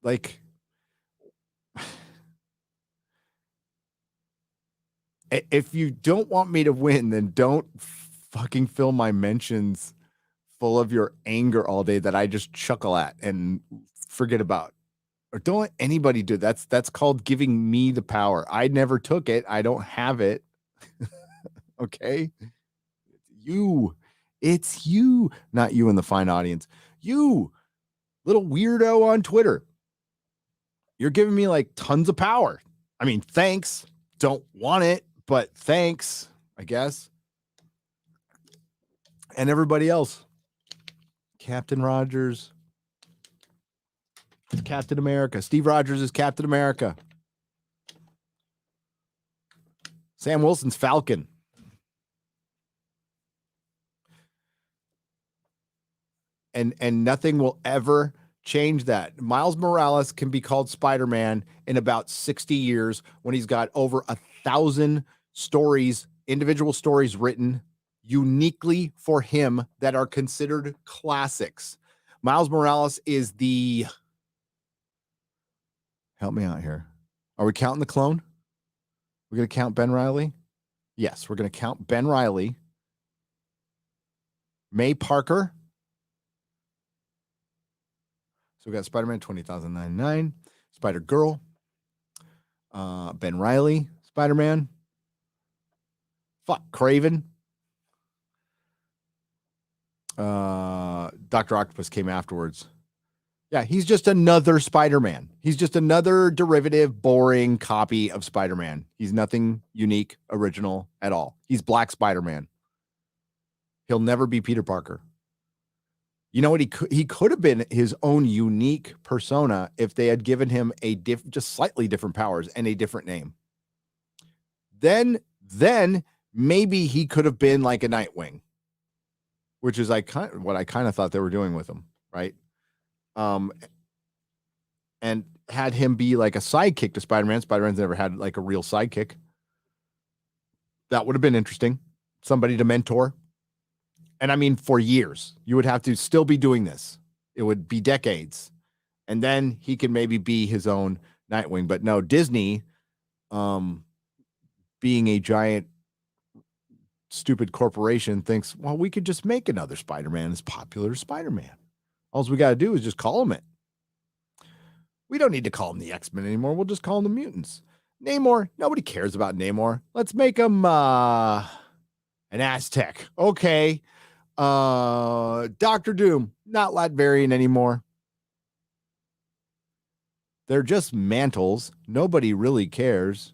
[SPEAKER 10] like, if you don't want me to win, then don't fucking fill my mentions full of your anger all day that I just chuckle at and forget about. Or don't let anybody do that. That's called giving me the power. I never took it. I don't have it. Okay? It's you, not you in the fine audience. You, little weirdo on Twitter. You're giving me like tons of power. I mean, thanks. Don't want it, but thanks, I guess. And everybody else. Captain Rogers. Captain America. Steve Rogers is Captain America. Sam Wilson's Falcon. And nothing will ever change that. Miles Morales can be called Spider-Man in about 60 years when he's got over 1,000 stories, individual stories written uniquely for him that are considered classics. Miles Morales is the... Help me out here. Are we counting the clone? We're going to count Ben Reilly? Yes, we're going to count Ben Reilly. May Parker. So we got Spider-Man 20,099, Spider-Girl, Ben Reilly, Spider-Man, Craven. Dr. Octopus came afterwards. Yeah, he's just another Spider-Man. He's just another derivative, boring copy of Spider-Man. He's nothing unique, original at all. He's Black Spider-Man. He'll never be Peter Parker. You know what? He could have been his own unique persona if they had given him just slightly different powers and a different name. Then maybe he could have been like a Nightwing, which is what I kind of thought they were doing with him, right? And had him be like a sidekick to Spider-Man. Spider-Man's never had like a real sidekick. That would have been interesting. Somebody to mentor. And I mean, for years, you would have to still be doing this. It would be decades. And then he can maybe be his own Nightwing. But no, Disney, being a giant, stupid corporation, thinks, well, we could just make another Spider-Man as popular as Spider-Man. All we got to do is just call him it. We don't need to call him the X-Men anymore. We'll just call him the mutants. Namor, nobody cares about Namor. Let's make him an Aztec. Okay. Doctor Doom, not Latverian anymore. They're just mantles. Nobody really cares.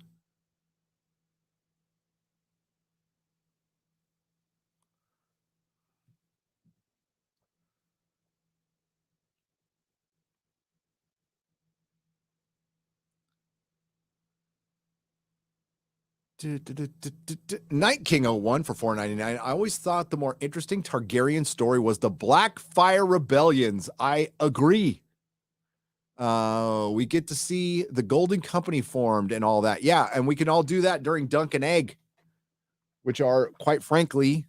[SPEAKER 10] Night King 01 for $4.99. I always thought the more interesting Targaryen story was the Blackfire Rebellions. I agree. We get to see the Golden Company formed and all that. Yeah, and we can all do that during Dunk and Egg, which are, quite frankly,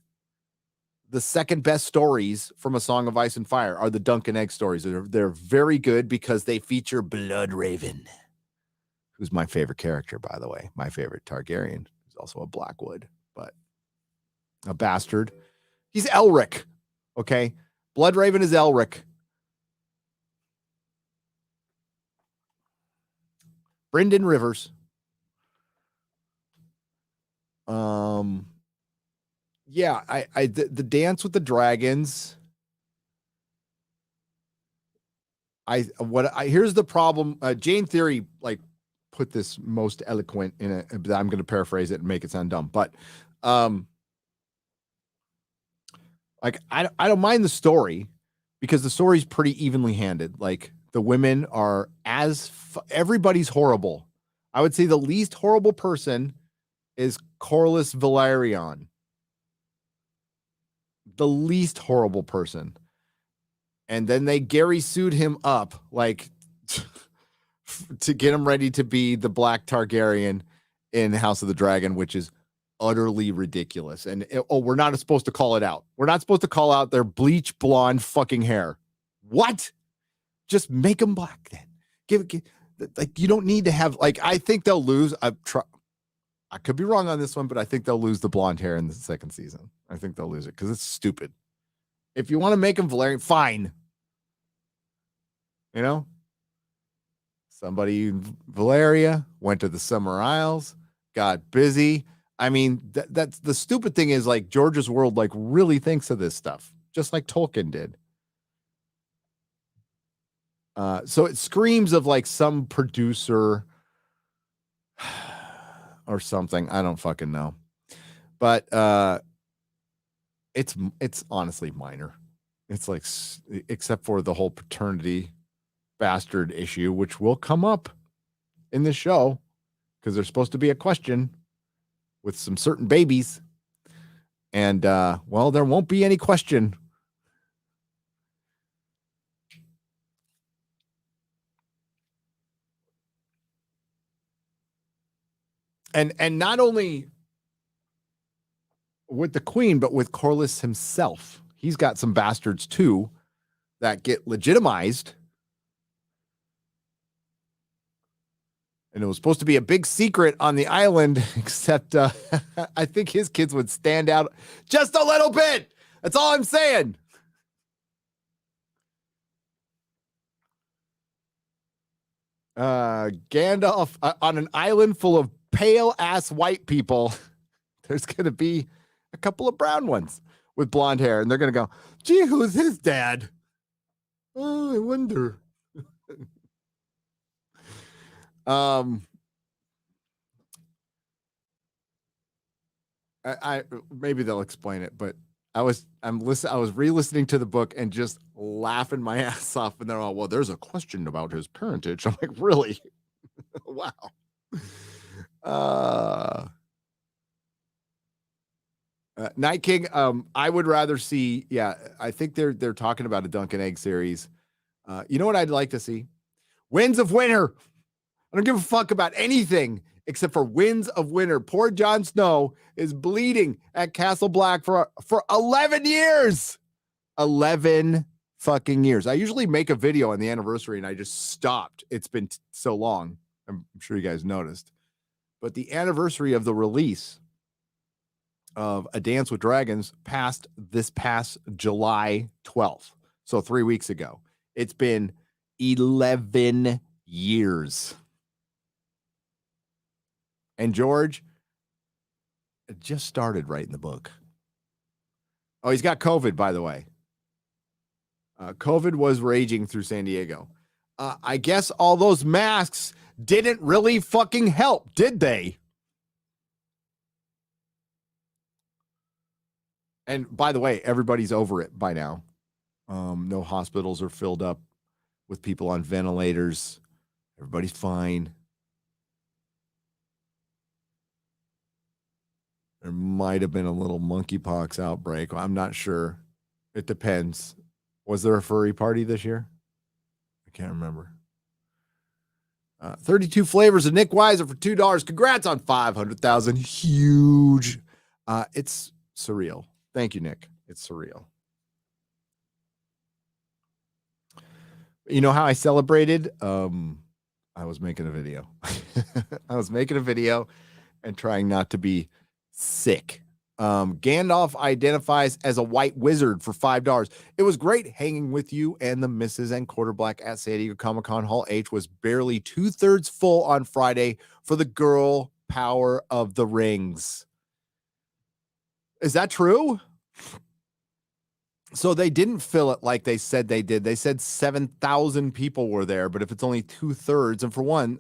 [SPEAKER 10] the second best stories from A Song of Ice and Fire are the Dunk and Egg stories. They're very good because they feature Blood Raven, who's my favorite character, by the way. My favorite Targaryen. He's also a Blackwood, but a bastard. He's Elric, okay? Blood Raven is Elric. Brynden Rivers. Yeah, the Dance with the Dragons. Here's the problem. Jane Theory put this most eloquent in it. I'm going to paraphrase it and make it sound dumb, but I don't mind the story because the story's pretty evenly handed. Like the women are everybody's horrible. I would say the least horrible person is Corlys Velaryon. The least horrible person. And then they Gary sued him up to get him ready to be the Black Targaryen in House of the Dragon, which is utterly ridiculous. And we're not supposed to call it out. We're not supposed to call out their bleach blonde fucking hair. What? Just make them black then. You don't need to have I think they'll lose. I could be wrong on this one, but I think they'll lose the blonde hair in the second season. I think they'll lose it because it's stupid. If you want to make them Valerian, fine. You know? Somebody in Valeria went to the Summer Isles, got busy. I mean, that's the stupid thing is George's World really thinks of this stuff, just like Tolkien did. So it screams of some producer or something. I don't fucking know. But it's honestly minor. It's except for the whole paternity bastard issue, which will come up in this show because there's supposed to be a question with some certain babies. And there won't be any question. And not only with the queen, but with Corlys himself. He's got some bastards too that get legitimized. And it was supposed to be a big secret on the island, except I think his kids would stand out just a little bit. That's all I'm saying. Gandalf on an island full of pale ass white people. There's going to be a couple of brown ones with blonde hair, and they're going to go, gee, who's his dad? Oh, I wonder. I maybe they'll explain it, but I was re-listening to the book and just laughing my ass off, and they're all, well, there's a question about his parentage. I'm like, really? Wow. Night King, I would rather see, I think they're talking about a Dunk and Egg series. You know what I'd like to see? Winds of Winter. I don't give a fuck about anything except for Winds of Winter. Poor Jon Snow is bleeding at Castle Black for 11 years. 11 fucking years. I usually make a video on the anniversary and I just stopped. It's been so long. I'm sure you guys noticed. But the anniversary of the release of A Dance with Dragons passed this past July 12th. So 3 weeks ago. It's been 11 years. And George just started writing the book. Oh, he's got COVID, by the way. COVID was raging through San Diego. I guess all those masks didn't really fucking help, did they? And by the way, everybody's over it by now. No hospitals are filled up with people on ventilators. Everybody's fine. There might have been a little monkeypox outbreak. I'm not sure. It depends. Was there a furry party this year? I can't remember. 32 flavors of Nick Weiser for $2. Congrats on 500,000. Huge. It's surreal. Thank you, Nick. It's surreal. You know how I celebrated? I was making a video. I was making a video and trying not to be sick. Gandalf identifies as a white wizard for $5. It was great hanging with you and the Mrs. and Quarter Black at San Diego Comic-Con. Hall H was barely 2/3 full on Friday for the girl power of the rings. Is that true? So they didn't fill it like they said they did. They said 7,000 people were there, but if it's only 2/3, and for one,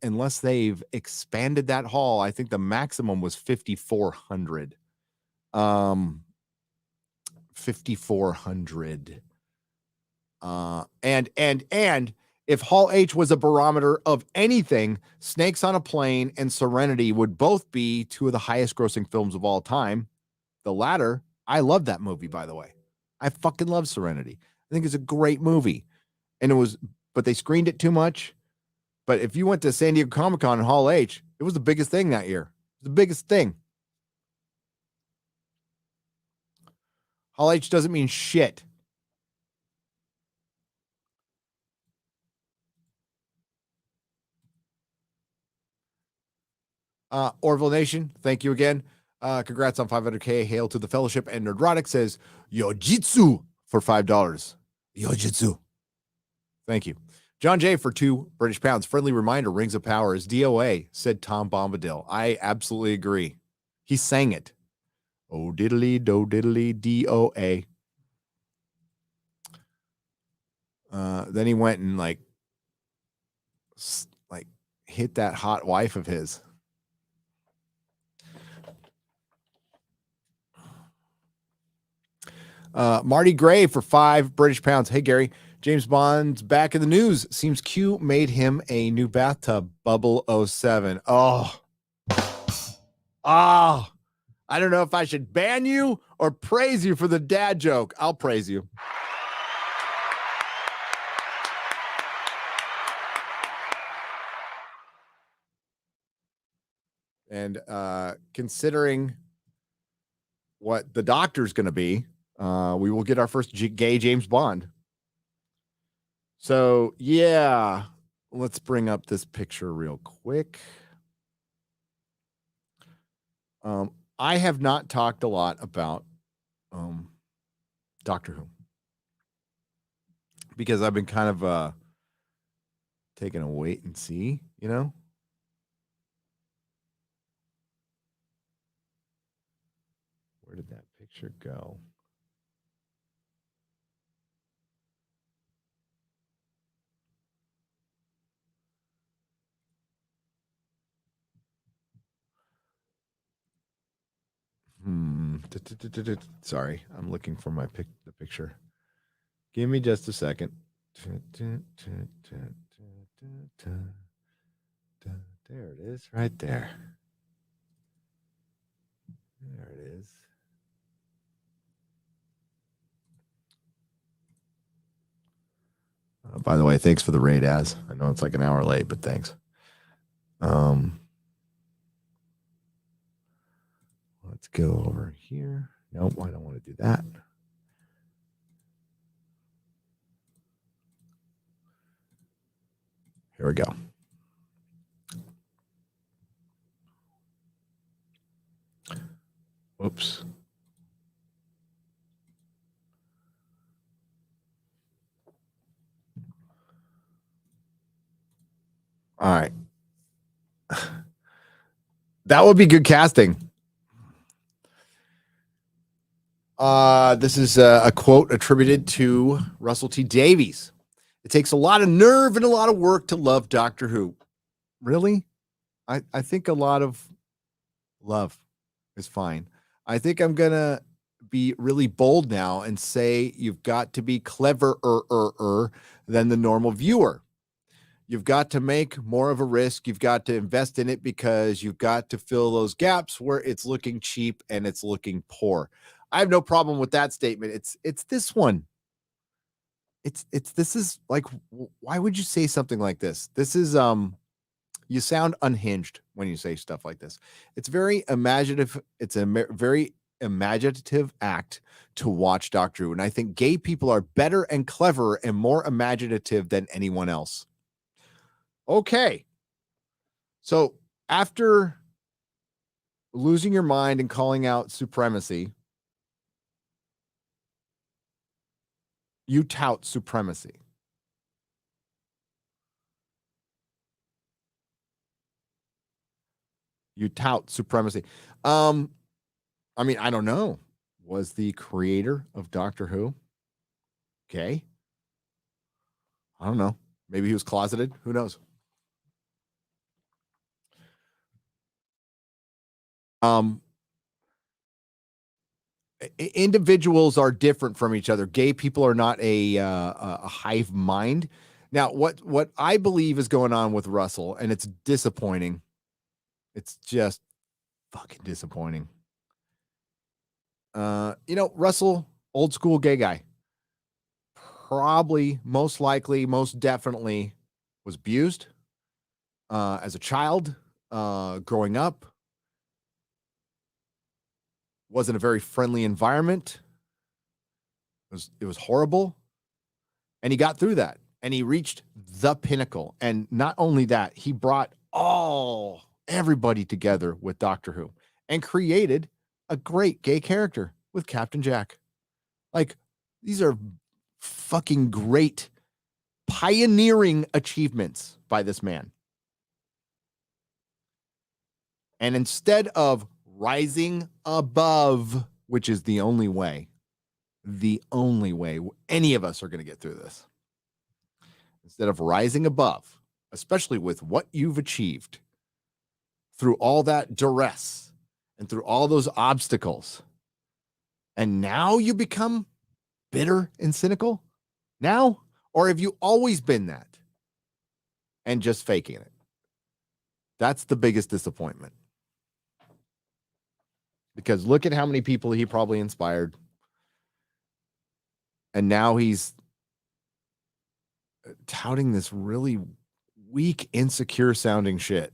[SPEAKER 10] unless they've expanded that hall, I think the maximum was 5,400. 5,400. And if Hall H was a barometer of anything, Snakes on a Plane and Serenity would both be two of the highest grossing films of all time. The latter, I love that movie, by the way. I fucking love Serenity. I think it's a great movie. But they screened it too much. But if you went to San Diego Comic-Con in Hall H, it was the biggest thing that year. The biggest thing. Hall H doesn't mean shit. Orville Nation, thank you again. Congrats on 500K. Hail to the Fellowship. And Nerdrotic says, Yojitsu for $5. Yojitsu. Thank you. John J. for £2 Friendly reminder, Rings of Power is DOA, said Tom Bombadil. I absolutely agree. He sang it. Oh, diddly, do diddly, DOA. Then he went and like hit that hot wife of his. Marty Gray for £5. Hey, Gary. James Bond's back in the news. Seems Q made him a new bathtub. Bubble 07. Oh. I don't know if I should ban you or praise you for the dad joke. I'll praise you. And considering what the doctor's going to be, we will get our first gay James Bond. So, yeah, let's bring up this picture real quick. I have not talked a lot about Doctor Who because I've been kind of taking a wait and see, you know? Where did that picture go? Sorry, I'm looking for the picture. Give me just a second. There it is, right there. There it is. By the way, thanks for the raid, Az. I know it's like an hour late, but thanks. Let's go over here. Nope, I don't want to do that. Here we go. Whoops. All right. That would be good casting. This is a quote attributed to Russell T. Davies. It takes a lot of nerve and a lot of work to love Doctor Who. Really? I think a lot of love is fine. I think I'm going to be really bold now and say you've got to be cleverer than the normal viewer. You've got to make more of a risk. You've got to invest in it because you've got to fill those gaps where it's looking cheap and it's looking poor. I have no problem with that statement. It's this one. This is like, why would you say something like this? This is you sound unhinged when you say stuff like this. It's very imaginative. It's a very imaginative act to watch Doctor Who, and I think gay people are better and cleverer and more imaginative than anyone else. Okay. So after losing your mind and calling out supremacy, you tout supremacy. You tout supremacy. I mean, I don't know. Was the creator of Doctor Who gay? I don't know. Maybe he was closeted. Who knows? Individuals are different from each other. Gay people are not a hive mind. Now, what I believe is going on with Russell, and it's disappointing. It's just fucking disappointing. Russell, old school gay guy, probably, most likely, most definitely was abused as a child, growing up. Wasn't a very friendly environment. It was horrible. And he got through that. And he reached the pinnacle. And not only that, he brought everybody together with Doctor Who and created a great gay character with Captain Jack. Like, these are fucking great pioneering achievements by this man. And instead of rising above, which is the only way any of us are going to get through this. Instead of rising above, especially with what you've achieved through all that duress and through all those obstacles, and now you become bitter and cynical now? Or have you always been that and just faking it? That's the biggest disappointment. Because look at how many people he probably inspired. And now he's touting this really weak, insecure sounding shit.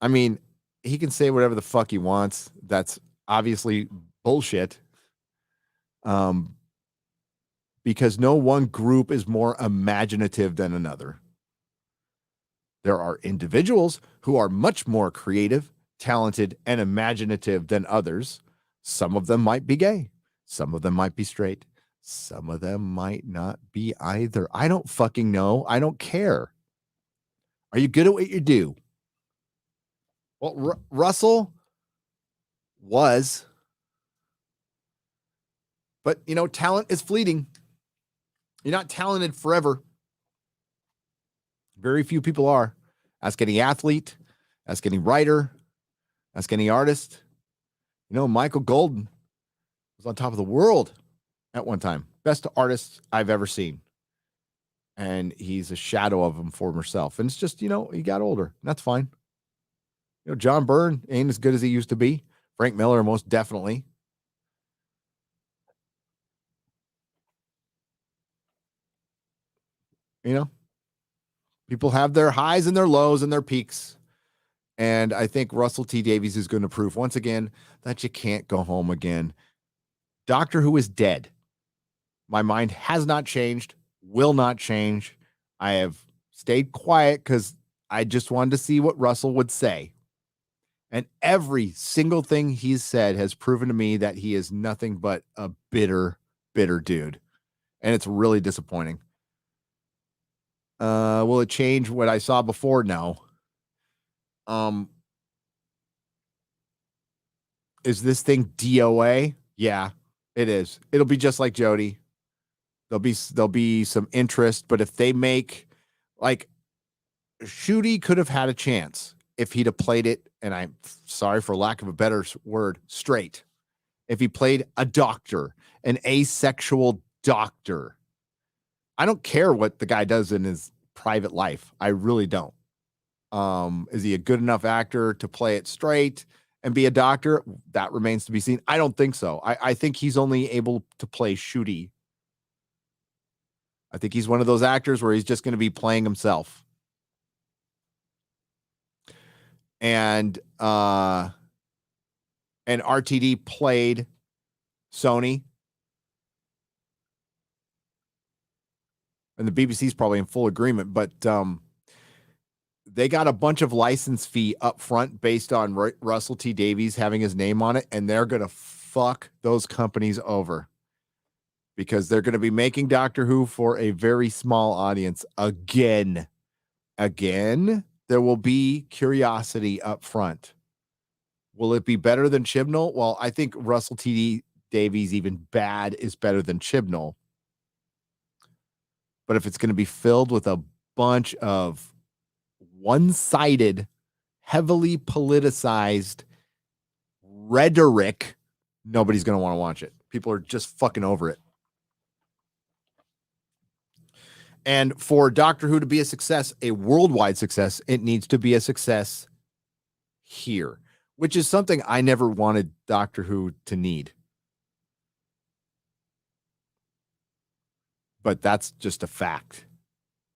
[SPEAKER 10] I mean, he can say whatever the fuck he wants. That's obviously bullshit. Because no one group is more imaginative than another. There are individuals who are much more creative, talented, and imaginative than others. Some of them might be gay. Some of them might be straight. Some of them might not be either. I don't fucking know. I don't care. Are you good at what you do? Well, Russell was. But, talent is fleeting. You're not talented forever. Very few people are. Ask any athlete, ask any writer, ask any artist. Michael Golden was on top of the world at one time. Best artist I've ever seen. And he's a shadow of him for himself. And it's just, he got older. That's fine. John Byrne ain't as good as he used to be. Frank Miller, most definitely. People have their highs and their lows and their peaks. And I think Russell T. Davies is going to prove once again that you can't go home again. Doctor Who is dead. My mind has not changed, will not change. I have stayed quiet because I just wanted to see what Russell would say. And every single thing he's said has proven to me that he is nothing but a bitter, bitter dude. And it's really disappointing. Will it change what I saw before? No. Is this thing DOA? Yeah, it is. It'll be just like Jodie. There'll be some interest, but if they make, like, Shooty could have had a chance if he'd have played it, and I'm sorry for lack of a better word, straight. If he played a doctor, an asexual doctor, I don't care what the guy does in his private life. I really don't. Is he a good enough actor to play it straight and be a doctor? That remains to be seen. I don't think so. I think he's only able to play shooty. I think he's one of those actors where he's just going to be playing himself. And RTD played Sony. And the BBC's probably in full agreement, but they got a bunch of license fee up front based on Russell T Davies having his name on it, and they're going to fuck those companies over because they're going to be making Doctor Who for a very small audience again. There will be curiosity up front. Will it be better than Chibnall? Well, I think Russell T Davies, even bad, is better than Chibnall. But if it's going to be filled with a bunch of one-sided, heavily politicized rhetoric, nobody's going to want to watch it. People are just fucking over it. And for Doctor Who to be a success, a worldwide success, it needs to be a success here, which is something I never wanted Doctor Who to need. But that's just a fact.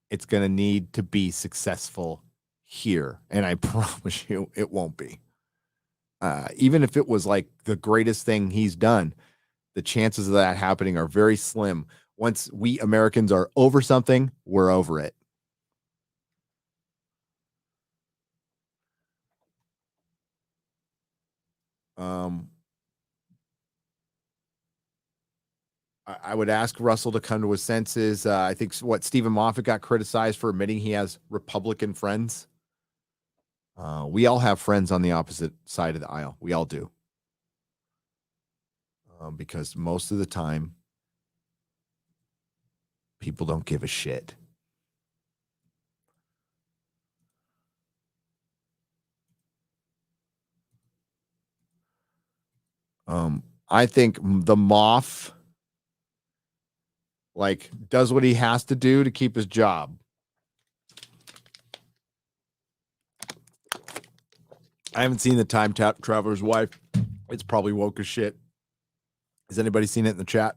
[SPEAKER 10] It's going to need to be successful here. And I promise you it won't be. Even if it was like the greatest thing he's done, the chances of that happening are very slim. Once we Americans are over something, we're over it. I would ask Russell to come to his senses. I think Stephen Moffat got criticized for admitting he has Republican friends. We all have friends on the opposite side of the aisle. We all do. Because most of the time, people don't give a shit. I think the Moff does what he has to do to keep his job. I haven't seen the Time Traveler's Wife. It's probably woke as shit. Has anybody seen it in the chat?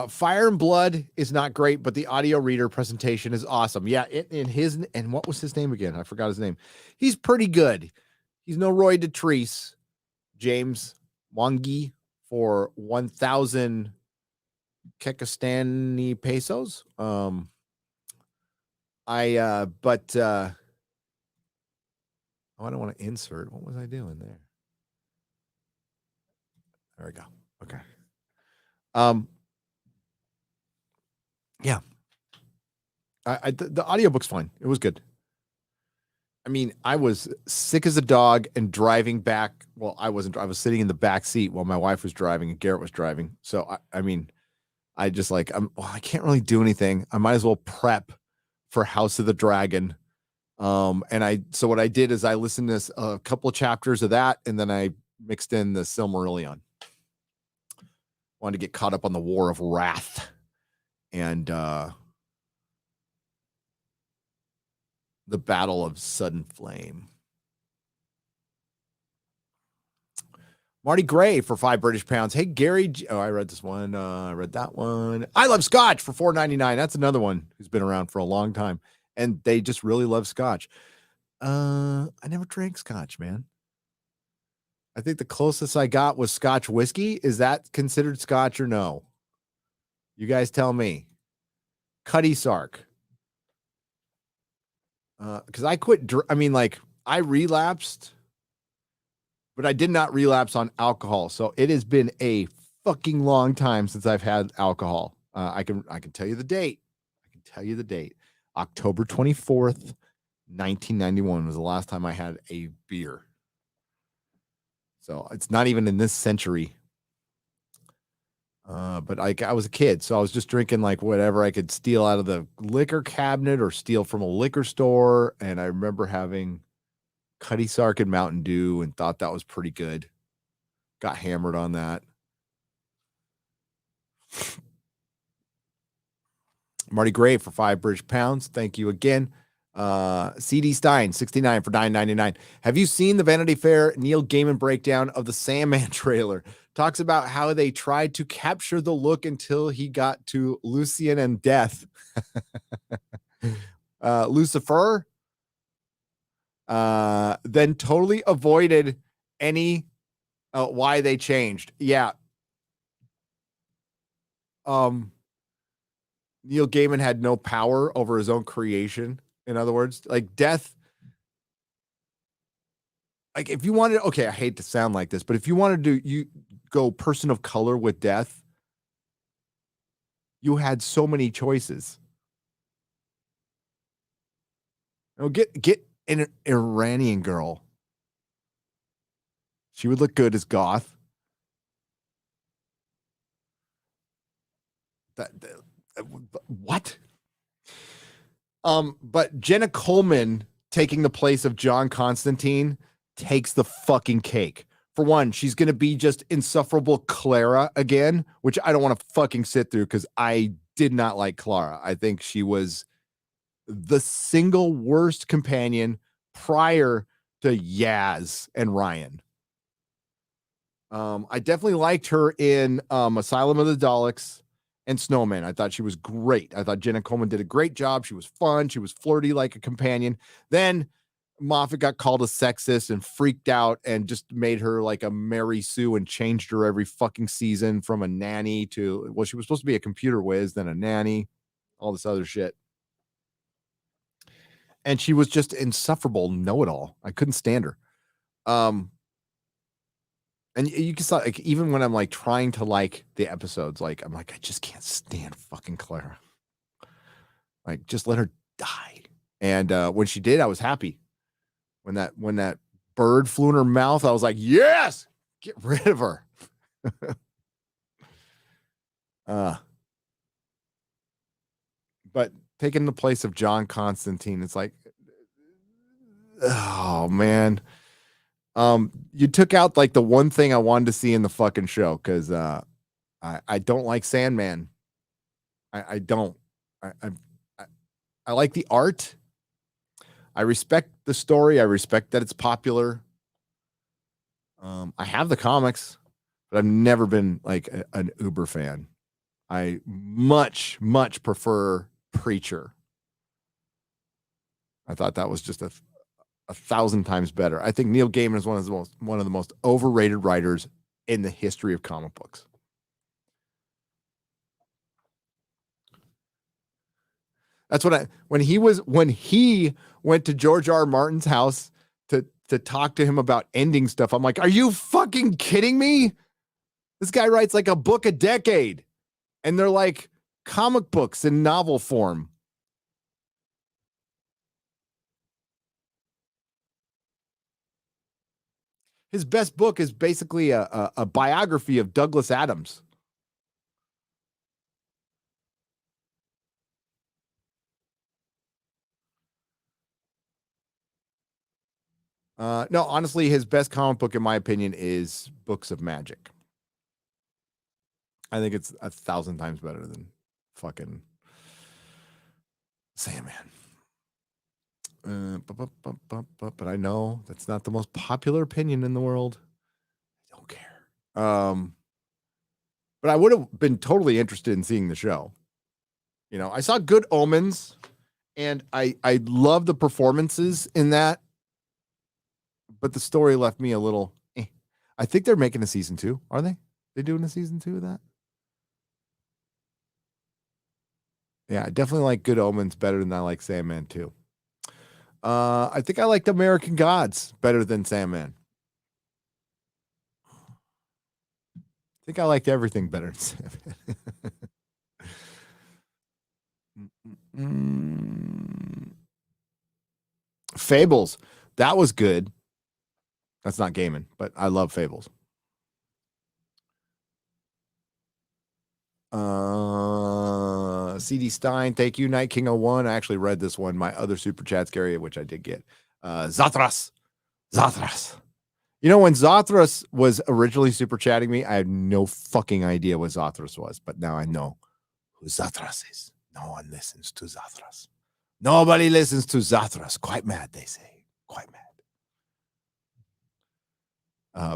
[SPEAKER 10] Fire and Blood is not great, but the audio reader presentation is awesome. Yeah, and what was his name again? I forgot his name. He's pretty good. He's no Roy Dotrice. James Wangi for 1,000 Kekistani pesos. I don't want to insert. What was I doing there? There we go. Okay. Yeah. The audiobook's fine. It was good. I mean, I was sick as a dog and driving back. Well, I wasn't. I was sitting in the back seat while my wife was driving and Garrett was driving. So, I just I can't really do anything. I might as well prep for House of the Dragon. So what I did is I listened to a couple of chapters of that, and then I mixed in the Silmarillion. Wanted to get caught up on the War of Wrath. And the Battle of Sudden Flame. Marty Gray for £5 Hey, Gary. I read this one. I read that one. I Love Scotch for $4.99. That's another one who's been around for a long time. And they just really love Scotch. I never drank Scotch, man. I think the closest I got was Scotch whiskey. Is that considered Scotch or no? You guys tell me. Cuddy Sark. Because I quit. I relapsed, but I did not relapse on alcohol. So it has been a fucking long time since I've had alcohol. I can tell you the date. October 24th, 1991 was the last time I had a beer. So it's not even in this century. But I was a kid, so I was just drinking whatever I could steal out of the liquor cabinet or steal from a liquor store. And I remember having Cuddy Sark and Mountain Dew and thought that was pretty good.
[SPEAKER 2] got hammered on that. Marty Gray for 5 British pounds. Thank you again. CD Stein, 69 for $9.99. Have you seen the Vanity Fair Neil Gaiman breakdown of the Sandman trailer? Talks about how they tried to capture the look until he got to Lucian and Death. Lucifer. Then totally avoided any why they changed. Yeah. Neil Gaiman had no power over his own creation. In other words, like Death, like if you wanted, okay, I hate to sound like this, but if you wanted to go person of color with Death, you had so many choices. Get an Iranian girl. She would look good as goth. What? But Jenna Coleman taking the place of John Constantine takes the fucking cake. For one, she's going to be just insufferable Clara again, which I don't want to fucking sit through because I did not like Clara. I think she was the single worst companion prior to Yaz and Ryan. I definitely liked her in Asylum of the Daleks and Snowman. I thought she was great. I thought Jenna Coleman did a great job. She was fun. She was flirty like a companion. Then Moffat got called a sexist and freaked out and just made her like a Mary Sue and changed her every fucking season from a nanny to, well, she was supposed to be a computer whiz, then a nanny, all this other shit. And she was just insufferable know-it-all. I couldn't stand her. And you can start, like, even when I'm like trying to like the episodes, like I'm like, I just can't stand fucking Clara. Like, just let her die. And when she did, I was happy. When that bird flew in her mouth, I was like, yes, get rid of her. But taking the place of John Constantine, it's like, oh man. You took out like the one thing I wanted to see in the fucking show because I don't like Sandman. I don't. I like the art. I respect the story. I respect that it's popular. I have the comics, but I've never been like an uber fan. I much prefer Preacher. I thought that was just a 1,000 times better. I think Neil Gaiman is one of the most overrated writers in the history of comic books. That's what when he went to George R. R. Martin's house to talk to him about ending stuff. I'm like, are you fucking kidding me? This guy writes like a book a decade, and they're like comic books in novel form. His best book is basically a biography of Douglas Adams. No, honestly, his best comic book, in my opinion, is Books of Magic. I think it's 1,000 times better than fucking Sandman. But I know that's not the most popular opinion in the world. I don't care. But I would have been totally interested in seeing the show. You know, I saw Good Omens, and I love the performances in that. But the story left me a little. I think they're making a season 2. Are they? They doing a season 2 of that? Yeah, I definitely like Good Omens better than I like Sandman 2. I think I liked American Gods better than Sandman. I think I liked everything better than Sandman. Fables. That was good. That's not Gaiman, but I love Fables. CD Stein, thank you. Night King 01. I actually read this one. My other super chats, Gary, which I did get. Zatras.
[SPEAKER 10] You know, when Zothras was originally super chatting me, I had no fucking idea what Zothras was, but now I know who Zothras is. No one listens to Zothras. Nobody listens to Zothras. Quite mad, they say. Quite mad.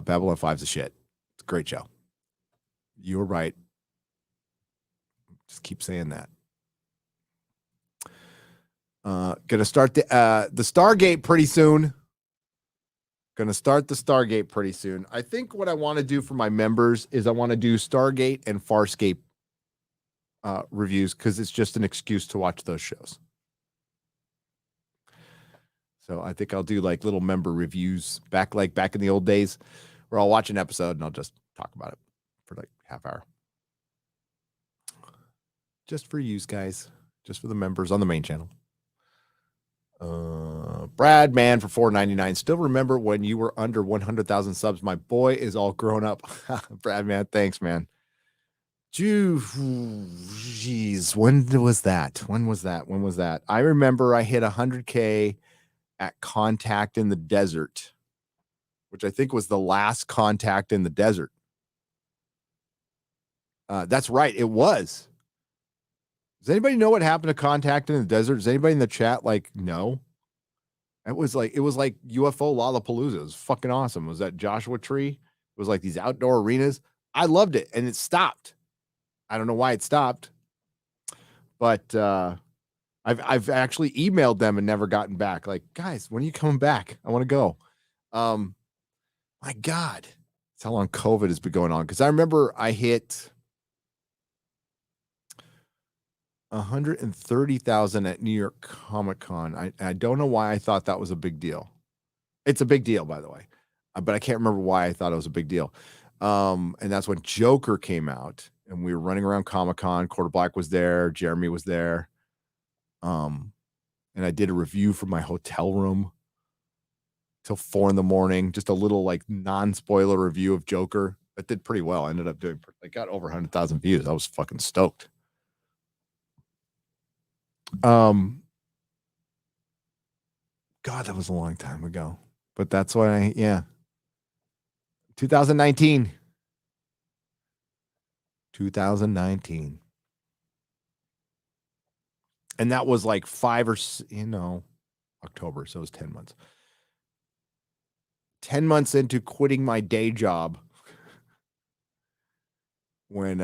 [SPEAKER 10] Babylon 5's a shit. It's a great show. You were right. Just keep saying that. Gonna start the Stargate pretty soon. I think what I want to do for my members is I want to do Stargate and Farscape reviews because it's just an excuse to watch those shows. So I think I'll do like little member reviews back in the old days where I'll watch an episode and I'll just talk about it for like half hour. Just for you guys, just for the members on the main channel. Brad man for $4.99. Still remember when you were under 100,000 subs? My boy is all grown up. Brad man, thanks man. Jeez, when was that? I remember I hit 100K at Contact in the Desert, which I think was the last Contact in the Desert. That's right, it was. Does anybody know what happened to Contact in the Desert? Does anybody in the chat know? It was like UFO Lollapalooza. It was fucking awesome. It was that Joshua Tree. It was like these outdoor arenas. I loved it, and it stopped. I don't know why it stopped, but I've actually emailed them and never gotten back. Like, guys, when are you coming back? I want to go. My God, that's how long COVID has been going on. Because I remember I hit 130,000 at New York Comic Con. I don't know why I thought that was a big deal. It's a big deal, by the way, but I can't remember why I thought it was a big deal. And that's when Joker came out, and we were running around Comic Con. Quarter Black was there, Jeremy was there, and I did a review from my hotel room till 4 a.m. Just a little like non-spoiler review of Joker. That did pretty well. I ended up doing, I got over 100,000 views. I was fucking stoked. God, that was a long time ago, but that's why 2019. And that was like October. So it was 10 months. 10 months into quitting my day job when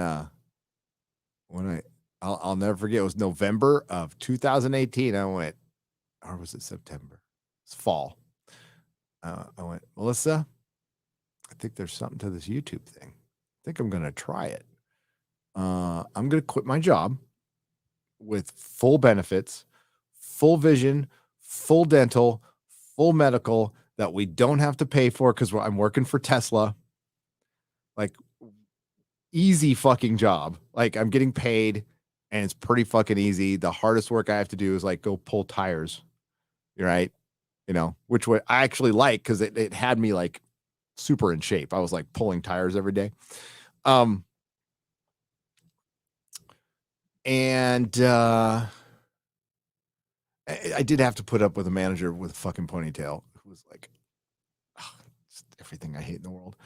[SPEAKER 10] I'll never forget, it was November of 2018. I went, or was it September? It's fall. I went, Melissa, I think there's something to this YouTube thing. I think I'm going to try it. I'm going to quit my job with full benefits, full vision, full dental, full medical that we don't have to pay for because I'm working for Tesla. Like, easy fucking job. Like, I'm getting paid and it's pretty fucking easy. The hardest work I have to do is like go pull tires. Right? Which way I actually like because it had me like super in shape. I was like pulling tires every day. And I did have to put up with a manager with a fucking ponytail who was like, everything I hate in the world.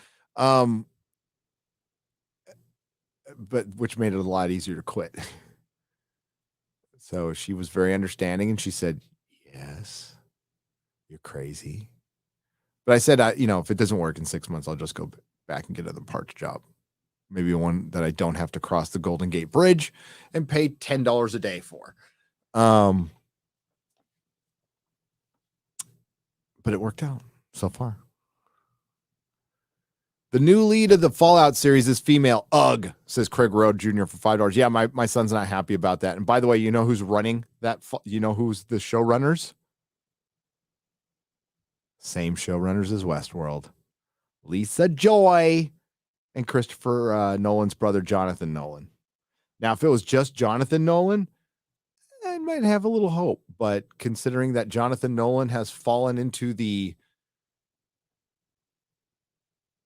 [SPEAKER 10] But which made it a lot easier to quit. So she was very understanding and she said, yes, you're crazy. But I said, if it doesn't work in 6 months, I'll just go back and get another parts job. Maybe one that I don't have to cross the Golden Gate Bridge and pay $10 a day for. But it worked out so far. The new lead of the Fallout series is female. Ugh, says Craig Road Jr. for $5. Yeah, my son's not happy about that. And by the way, you know who's running that? You know who's the showrunners? Same showrunners as Westworld. Lisa Joy and Christopher Nolan's brother, Jonathan Nolan. Now, if it was just Jonathan Nolan, I might have a little hope. But considering that Jonathan Nolan has fallen into the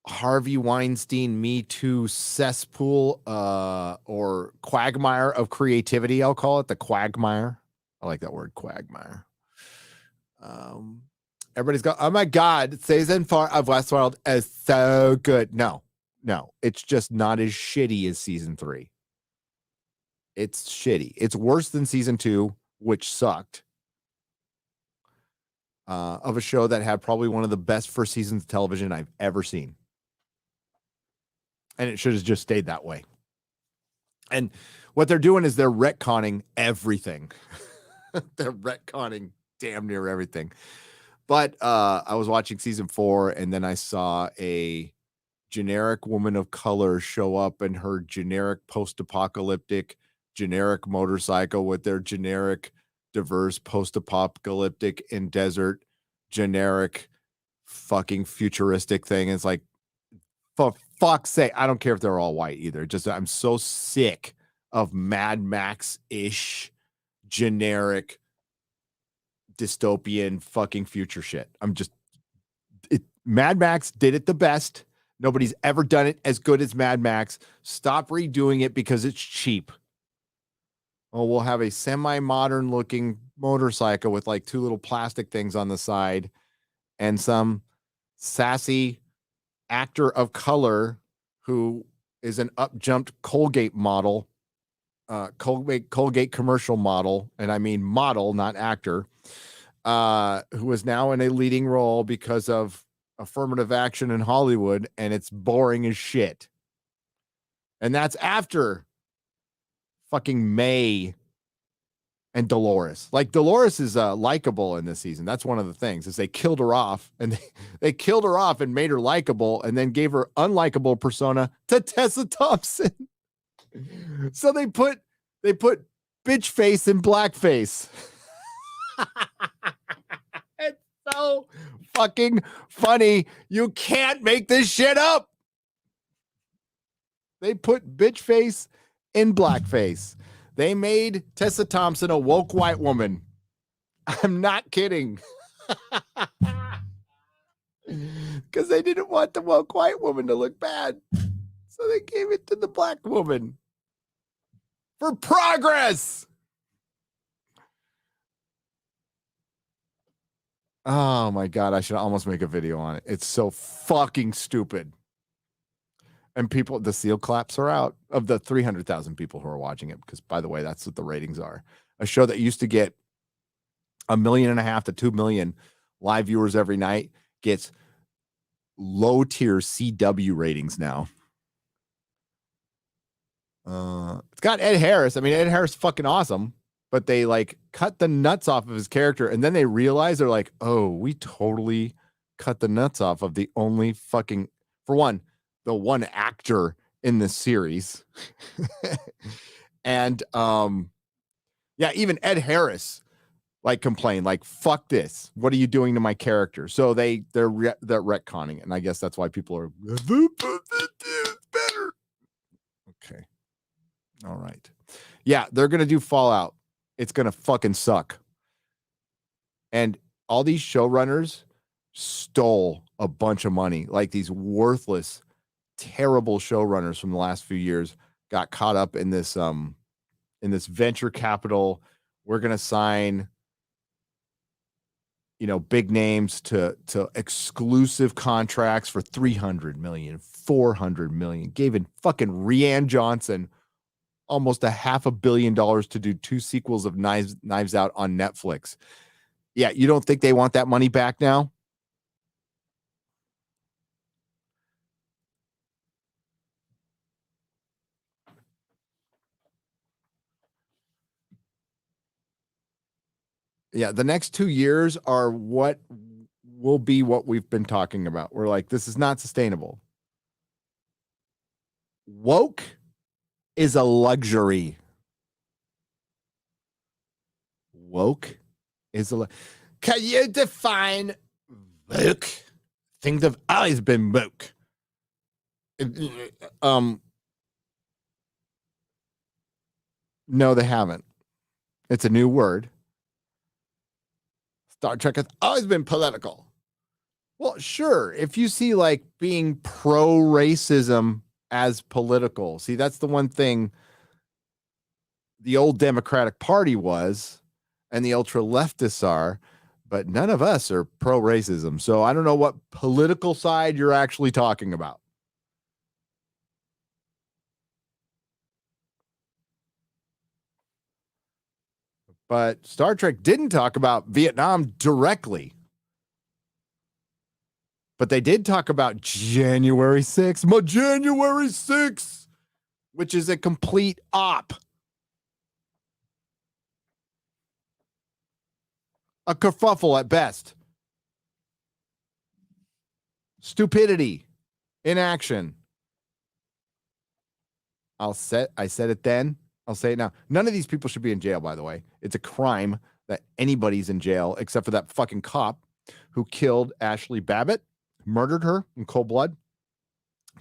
[SPEAKER 10] Harvey Weinstein Me Too cesspool or quagmire of creativity, I'll call it the quagmire. I like that word, quagmire. Everybody's going, oh my God, season 4 of Westworld is so good. No, it's just not as shitty as season 3. It's shitty. It's worse than season 2, which sucked. Of a show that had probably one of the best first seasons of television I've ever seen. And it should have just stayed that way. And what they're doing is they're retconning everything. They're retconning damn near everything. But I was watching season 4, and then I saw a generic woman of color show up in her generic post-apocalyptic generic motorcycle with their generic diverse post-apocalyptic and desert generic fucking futuristic thing. It's like, for fuck's sake, I don't care if they're all white either. Just I'm so sick of Mad Max-ish generic dystopian fucking future shit. Mad Max did it the best. Nobody's ever done it as good as Mad Max. Stop redoing it because it's cheap. Oh, we'll have a semi-modern looking motorcycle with like 2 little plastic things on the side and some sassy actor of color who is an up-jumped Colgate model, Colgate commercial model, and I mean model, not actor, who is now in a leading role because of affirmative action in Hollywood, and it's boring as shit. And that's after fucking May and Dolores. Like, Dolores is likable in this season. That's one of the things, is they killed her off, and they killed her off and made her likable, and then gave her unlikable persona to Tessa Thompson. So they put bitch face in blackface. It's so fucking funny. You can't make this shit up. They put bitch face in blackface. They made Tessa Thompson a woke white woman. I'm not kidding. Because they didn't want the woke white woman to look bad. So they gave it to the black woman. For progress. Oh my God, I should almost make a video on it. It's so fucking stupid. And people, the seal claps are out of the 300,000 people who are watching it, because, by the way, that's what the ratings are. A show that used to get 1.5 million to 2 million live viewers every night gets low tier CW ratings now. It's got Ed Harris. I mean, Ed Harris is fucking awesome, but they like cut the nuts off of his character, and then they realize, they're like, oh, we totally cut the nuts off of the only fucking, for one, the one actor in this series. And yeah, even Ed Harris like complained, like, fuck this, what are you doing to my character? So they're retconning it, and I guess that's why people are better. Okay, all right, yeah, they're gonna do Fallout. It's gonna fucking suck. And all these showrunners stole a bunch of money. Like, these worthless, terrible showrunners from the last few years got caught up in this venture capital. We're gonna sign, big names to exclusive contracts for 300 million, 400 million. Gave fucking Rianne Johnson almost $500 million to do 2 sequels of Knives Out on Netflix. Yeah, you don't think they want that money back now? Yeah, the next 2 years are what will be what we've been talking about. We're like, this is not sustainable. Woke is a luxury. Woke is can you define woke? Things have always been woke. No, they haven't. It's a new word. Star Trek has always been political. Well, sure. If you see like being pro-racism as political, see, that's the one thing the old Democratic Party was, and the ultra leftists are. but none of us are pro-racism. So I don't know what political side you're actually talking about. But Star Trek didn't talk about Vietnam directly. But they did talk about January 6th, January 6th, which is a complete op. A kerfuffle at best. Stupidity in action. I said it then. I'll say it now. None of these people should be in jail, by the way. It's a crime that anybody's in jail except for that fucking cop who killed Ashley Babbitt, murdered her in cold blood.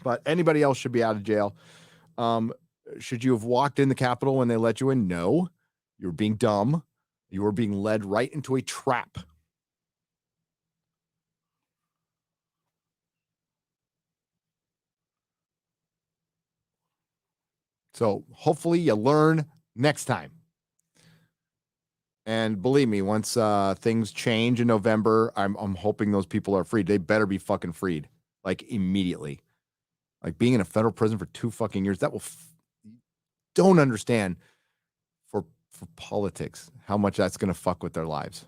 [SPEAKER 10] But anybody else should be out of jail. Should you have walked in the Capitol when they let you in? No. You were being dumb. You were being led right into a trap. So hopefully you learn next time. And believe me, once things change in November, I'm hoping those people are freed. They better be fucking freed, like immediately. Like being in a federal prison for 2 fucking years, that will don't understand for politics how much that's going to fuck with their lives.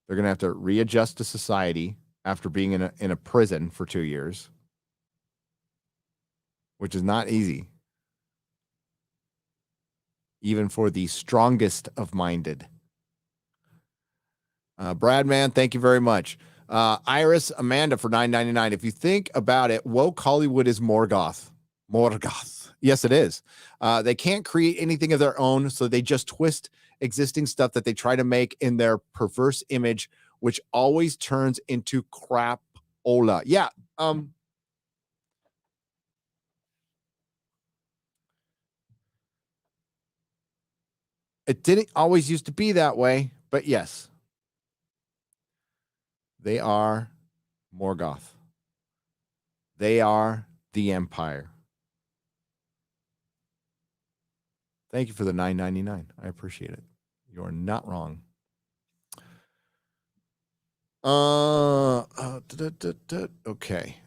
[SPEAKER 10] They're going to have to readjust to society after being in a prison for 2 years, which is not easy, even for the strongest of minded. Brad, man, thank you very much. Iris Amanda for $9.99. If you think about it, woke Hollywood is Morgoth. Yes, it is. They can't create anything of their own, so they just twist existing stuff that they try to make in their perverse image, which always turns into crapola. Yeah. It didn't always used to be that way, but yes. They are Morgoth. They are the Empire. Thank you for the $9.99. I appreciate it. You are not wrong. Okay.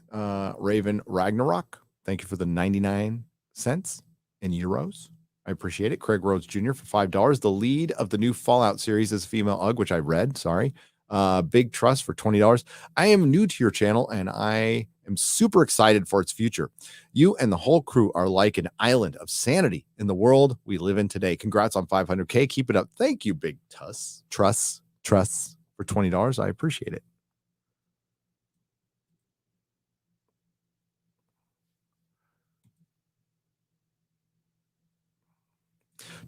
[SPEAKER 10] Raven Ragnarok. Thank you for the 99 cents in euros. I appreciate it. Craig Rhodes Jr. for $5. The lead of the new Fallout series is female UGG, which I read. Sorry. Big Trust for $20. I am new to your channel and I am super excited for its future. You and the whole crew are like an island of sanity in the world we live in today. Congrats on 500K. Keep it up. Thank you, Big Trust for $20. I appreciate it.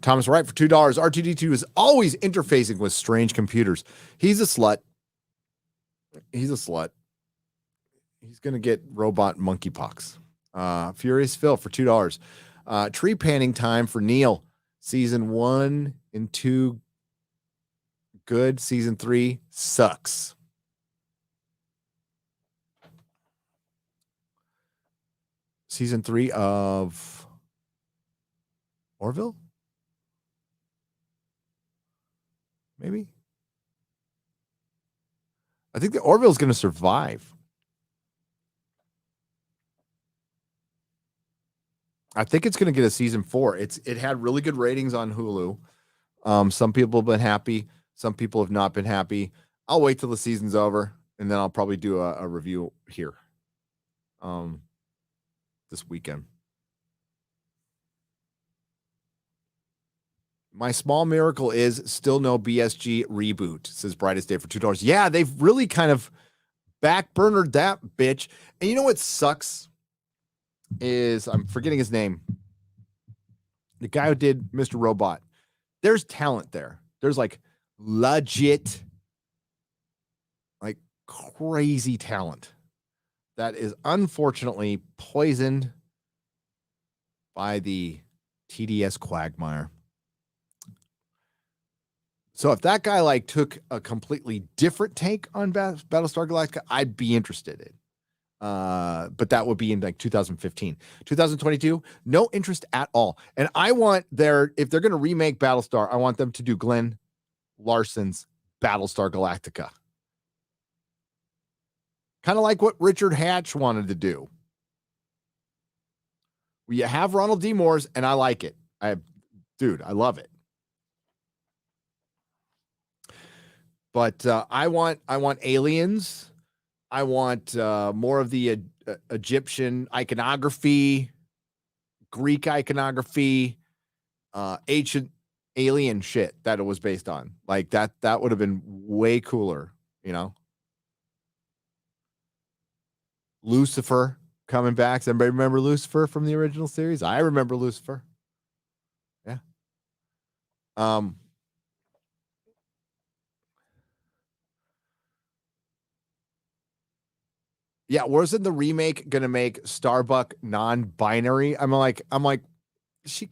[SPEAKER 10] Thomas Wright for $2. R2D2 is always interfacing with strange computers. He's a slut. He's going to get robot monkeypox. Furious Phil for $2. Tree panning time for Neil. Season 1 and 2 good. Season 3 sucks. Season 3 of Orville? Maybe. I think the Orville's going to survive. I think it's going to get a season 4. It had really good ratings on Hulu. Some people have been happy. Some people have not been happy. I'll wait till the season's over, and then I'll probably do a review here this weekend. My small miracle is still no BSG reboot, says Brightest Day for $2. Yeah, they've really kind of backburnered that bitch. And you know what sucks is I'm forgetting his name. The guy who did Mr. Robot. There's talent there. There's like legit, like crazy talent that is unfortunately poisoned by the TDS quagmire. So if that guy like took a completely different take on Battlestar Galactica, I'd be interested in.
[SPEAKER 2] but that would be in like 2015. 2022, no interest at all. And I want if they're going to remake Battlestar, I want them to do Glenn Larson's Battlestar Galactica. Kind of like what Richard Hatch wanted to do. You have Ronald D. Moore's, and I like it. I love it. But I want aliens. I want more of the Egyptian iconography, Greek iconography, ancient alien shit that it was based on. Like that would have been way cooler, you know. Lucifer coming back. Does anybody remember Lucifer from the original series? I remember Lucifer. Yeah. Yeah, wasn't the remake gonna make Starbuck non-binary? I'm like, she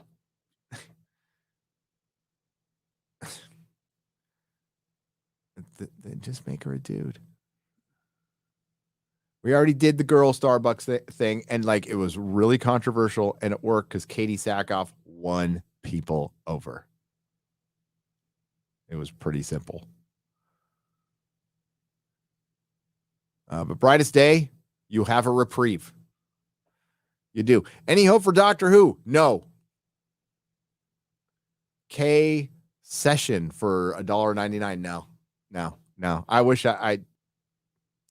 [SPEAKER 2] they just make her a dude. We already did the girl Starbucks thing, and like it was really controversial, and it worked because Katie Sackhoff won people over. It was pretty simple. But Brightest Day, you have a reprieve. You do. Any hope for Doctor Who? No. K Session for $1.99. No. I wish I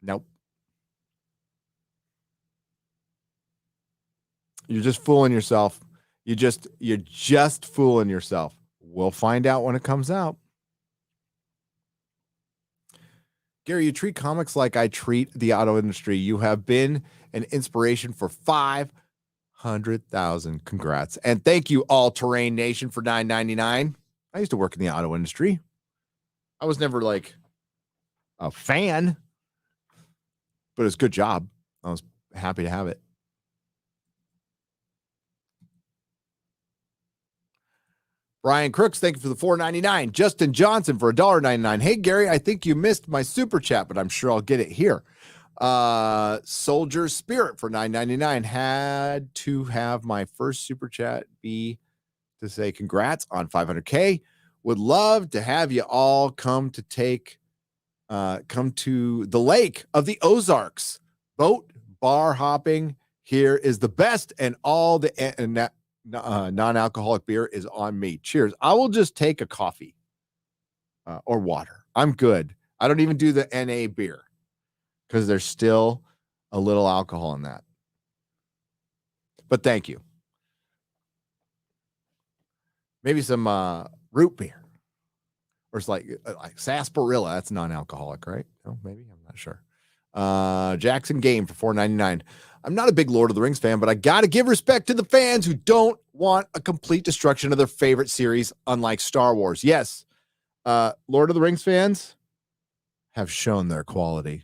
[SPEAKER 2] nope. You're just fooling yourself. You're just fooling yourself. We'll find out when it comes out. Gary, you treat comics like I treat the auto industry. You have been an inspiration for 500,000. Congrats. And thank you, All Terrain Nation, for $9.99. I used to work in the auto industry. I was never like a fan, but it's a good job. I was happy to have it. Brian Crooks, thank you for the $4.99. Justin Johnson for $1.99. Hey, Gary, I think you missed my super chat, but I'm sure I'll get it here. Soldier Spirit for $9.99. Had to have my first super chat be to say congrats on 500K. Would love to have you all come to the lake of the Ozarks. Boat bar hopping here is the best, and all the non-alcoholic beer is on me. Cheers. I will just take a coffee or water. I'm good. I don't even do the NA beer because there's still a little alcohol in that. But thank you. Maybe some root beer, or it's like sarsaparilla. That's non-alcoholic, right? No, maybe, I'm not sure. Jackson Game for $4.99. I'm not a big Lord of the Rings fan, but I got to give respect to the fans who don't want a complete destruction of their favorite series, unlike Star Wars. Yes, Lord of the Rings fans have shown their quality.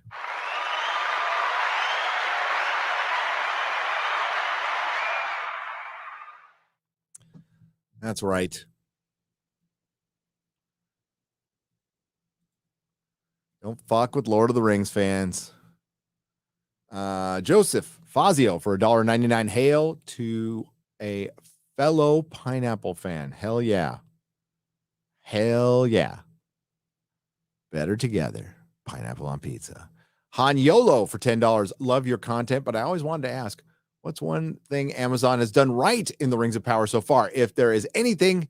[SPEAKER 2] That's right. Don't fuck with Lord of the Rings fans. Joseph Fazio for $1.99. Hail to a fellow pineapple fan. Hell yeah. Hell yeah. Better together. Pineapple on pizza. Han Yolo for $10. Love your content, but I always wanted to ask, what's one thing Amazon has done right in the Rings of Power so far? If there is anything,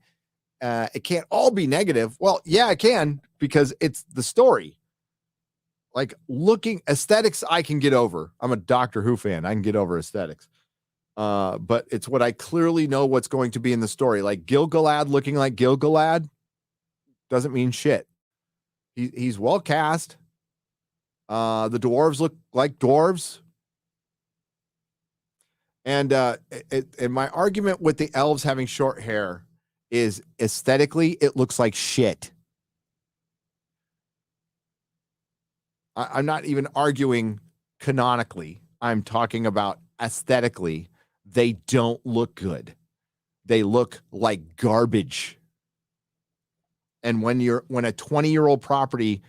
[SPEAKER 2] it can't all be negative. Well, yeah, it can, because it's the story. Like looking aesthetics, I can get over. I'm a Doctor Who fan. I can get over aesthetics. But it's what I clearly know what's going to be in the story. Like Gil-galad looking like Gil-galad doesn't mean shit. He's well cast. The dwarves look like dwarves. And my argument with the elves having short hair is aesthetically, it looks like shit. I'm not even arguing canonically. I'm talking about aesthetically. They don't look good. They look like garbage. And when a 20-year-old property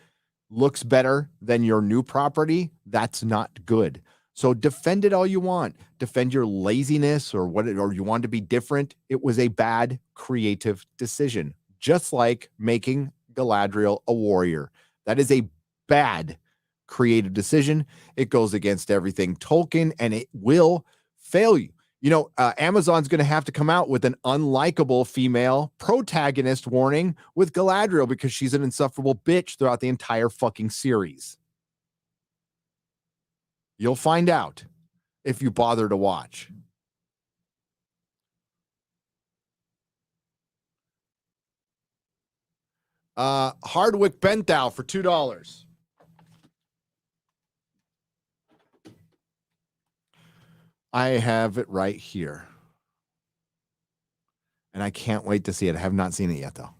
[SPEAKER 2] looks better than your new property, that's not good.
[SPEAKER 10] So defend it all you want. Defend your laziness or you want to be different. It was a bad creative decision, just like making Galadriel a warrior. That is a bad creative decision. It goes against everything Tolkien, and it will fail you. You know, Amazon's going to have to come out with an unlikable female protagonist warning with Galadriel because she's an insufferable bitch throughout the entire fucking series. You'll find out if you bother to watch. Hardwick Benthau for $2. I have it right here. And I can't wait to see it. I have not seen it yet, though.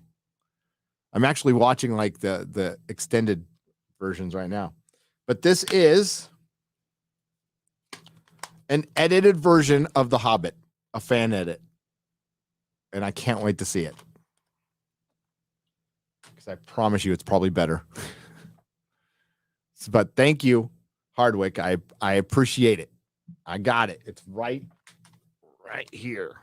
[SPEAKER 10] I'm actually watching like the extended versions right now. But this is an edited version of The Hobbit, a fan edit. And I can't wait to see it. Because I promise you it's probably better. But thank you, Hardwick. I appreciate it. I got it. It's right here.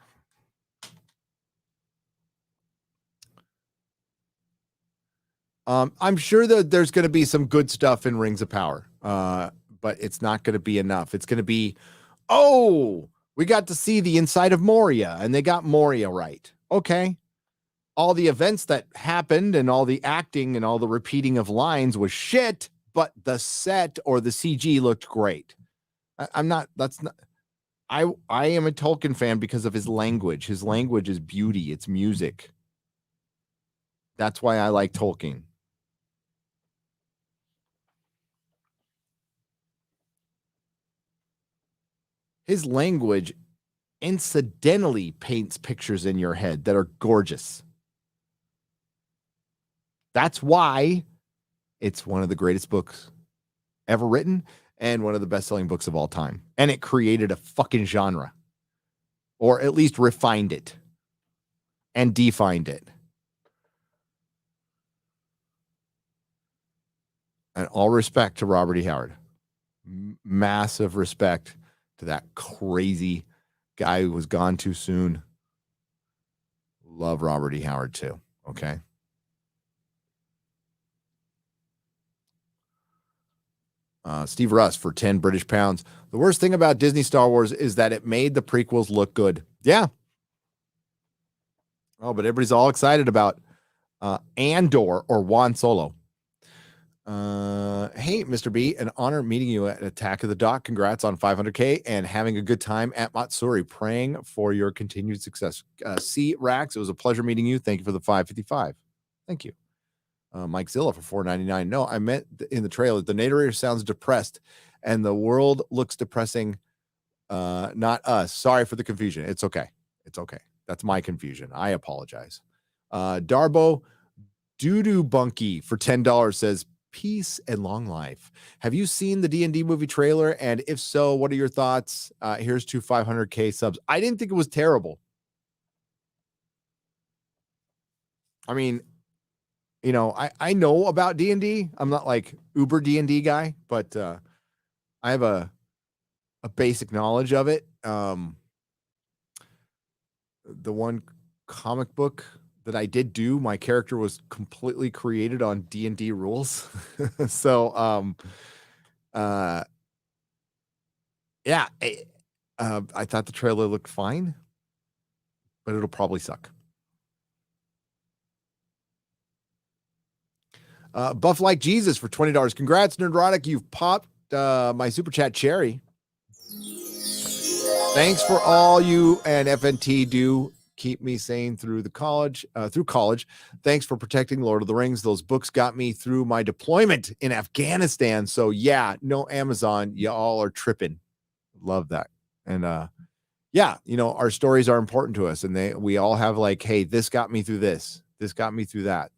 [SPEAKER 10] I'm sure that there's going to be some good stuff in Rings of Power, but it's not going to be enough. It's going to be, we got to see the inside of Moria, and they got Moria right. Okay. All the events that happened and all the acting and all the repeating of lines was shit, but the set or the CG looked great. I am a Tolkien fan because of his language. His language is beauty. It's music. That's why I like Tolkien. His language incidentally paints pictures in your head that are gorgeous. That's why it's one of the greatest books ever written and one of the best-selling books of all time. And it created a fucking genre. Or at least refined it and defined it. And all respect to Robert E. Howard. Massive respect to that crazy guy who was gone too soon. Love Robert E. Howard too. Okay. Steve Russ for 10 British pounds. The worst thing about Disney Star Wars is that it made the prequels look good. Yeah. Oh, but everybody's all excited about Andor or Juan Solo. Hey, Mr. B, an honor meeting you at Attack of the Dock. Congrats on 500K and having a good time at Matsuri. Praying for your continued success. C. Rax, it was a pleasure meeting you. Thank you for the 555. Thank you. Mike Zilla for $4.99. No, I meant in the trailer, the narrator sounds depressed and the world looks depressing. Not us. Sorry for the confusion. It's okay. It's okay. That's my confusion. I apologize. Darbo Doodoo Bunky for $10 says, peace and long life. Have you seen the D&D movie trailer? And if so, what are your thoughts? Here's to 500K subs. I didn't think it was terrible. I mean, you know, I know about D&D. I'm not like uber D&D guy, but I have a basic knowledge of it. The one comic book that I did do, my character was completely created on D&D rules. So, yeah, I thought the trailer looked fine, but it'll probably suck. Buff Like Jesus for $20. Congrats, Nerdrotic. You've popped my super chat cherry. Thanks for all you and FNT do. Keep me sane through college. Thanks for protecting Lord of the Rings. Those books got me through my deployment in Afghanistan. So yeah, no Amazon. Y'all are tripping. Love that. And yeah, you know, our stories are important to us, and we all have like, hey, this got me through this. This got me through that.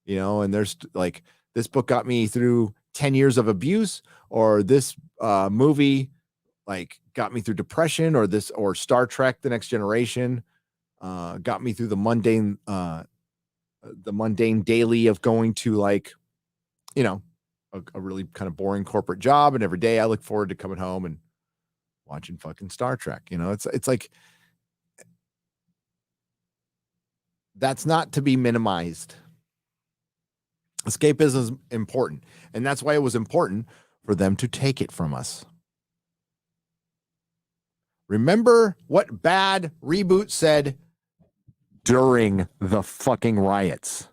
[SPEAKER 10] You know, and there's like, this book got me through 10 years of abuse, or this movie like got me through depression, or Star Trek: The Next Generation got me through the mundane daily of going to, like, you know, a really kind of boring corporate job, and every day I look forward to coming home and watching fucking Star Trek. You know, it's like that's not to be minimized. Escapism is important, and that's why it was important for them to take it from us. Remember what bad reboot said during the fucking riots?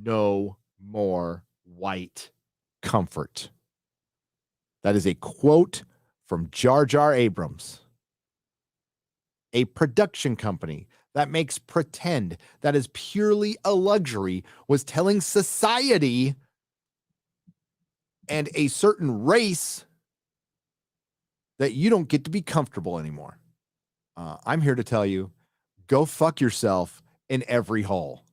[SPEAKER 10] No more white comfort. That is a quote from Jar Jar Abrams, a production company that makes pretend that is purely a luxury, was telling society and a certain race that you don't get to be comfortable anymore. I'm here to tell you, go fuck yourself in every hole.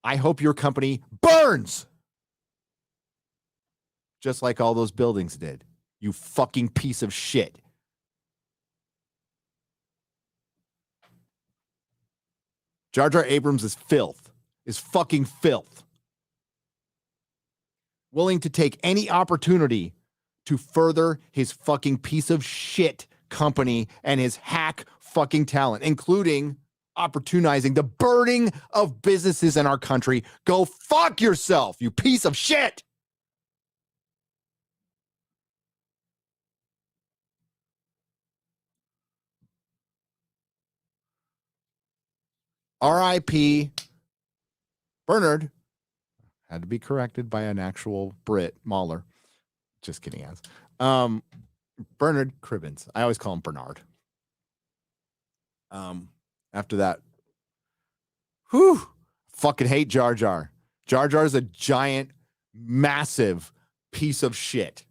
[SPEAKER 10] I hope your company burns, just like all those buildings did. You fucking piece of shit. Jar Jar Abrams is filth, is fucking filth. Willing to take any opportunity to further his fucking piece of shit company and his hack fucking talent, including opportunizing the burning of businesses in our country. Go fuck yourself, you piece of shit. R.I.P. Bernard. Had to be corrected by an actual Brit, Mahler. Just kidding, ass. Bernard Cribbins. I always call him Bernard. After that, fucking hate Jar Jar. Jar Jar's a giant, massive piece of shit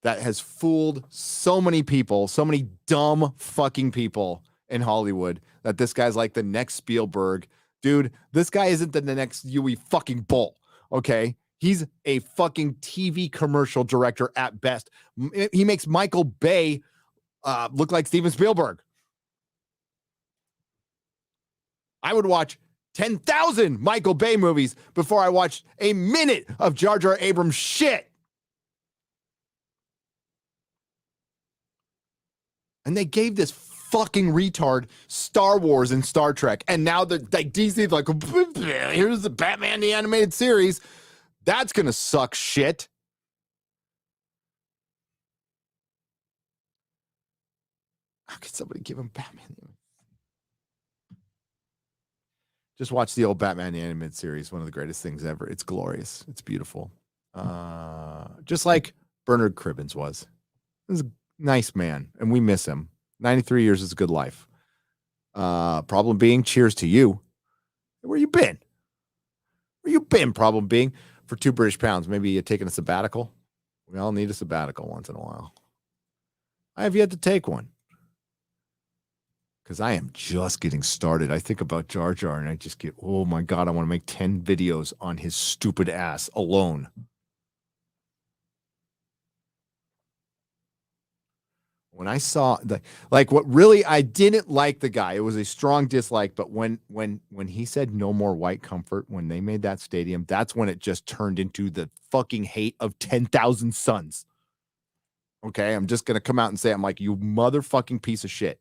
[SPEAKER 10] that has fooled so many people, so many dumb fucking people in Hollywood, that this guy's like the next Spielberg. Dude, this guy isn't the next Yui fucking Bolt, okay? He's a fucking TV commercial director at best. He makes Michael Bay look like Steven Spielberg. I would watch 10,000 Michael Bay movies before I watched a minute of Jar Jar Abrams shit. And they gave this fucking retard Star Wars and Star Trek, and now the like DC's like, here's the Batman the animated series. That's gonna suck shit. How could somebody give him Batman? Just watch the old Batman the animated series. One of the greatest things ever. It's glorious. It's beautiful. Just like Bernard Cribbins was. He was a nice man, and we miss him. 93 years is a good life. Problem being, cheers to you. Where you been? Where you been, problem being? For £2 British. Maybe you're taking a sabbatical. We all need a sabbatical once in a while. I have yet to take one, because I am just getting started. I think about Jar Jar and I just get, oh my God, I want to make 10 videos on his stupid ass alone. When I saw like what really, I didn't like the guy. It was a strong dislike, but when he said no more white comfort, when they made that stadium, that's when it just turned into the fucking hate of 10,000 suns. Okay, I'm just going to come out and say, I'm like, you motherfucking piece of shit.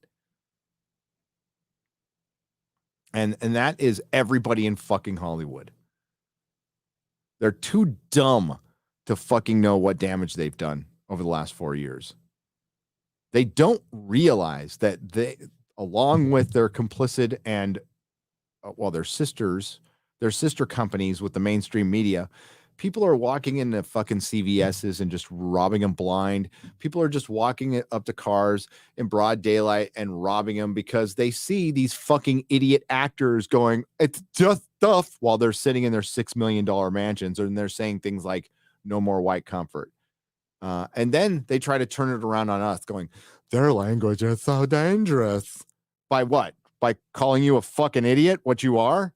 [SPEAKER 10] And that is everybody in fucking Hollywood. They're too dumb to fucking know what damage they've done over the last 4 years. They don't realize that they, along with their complicit and, their sister companies with the mainstream media, people are walking into fucking CVS's and just robbing them blind. People are just walking up to cars in broad daylight and robbing them because they see these fucking idiot actors going, it's just stuff, while they're sitting in their $6 million mansions, and they're saying things like, no more white comfort. And then they try to turn it around on us, going, their language is so dangerous. By what? By calling you a fucking idiot, what you are?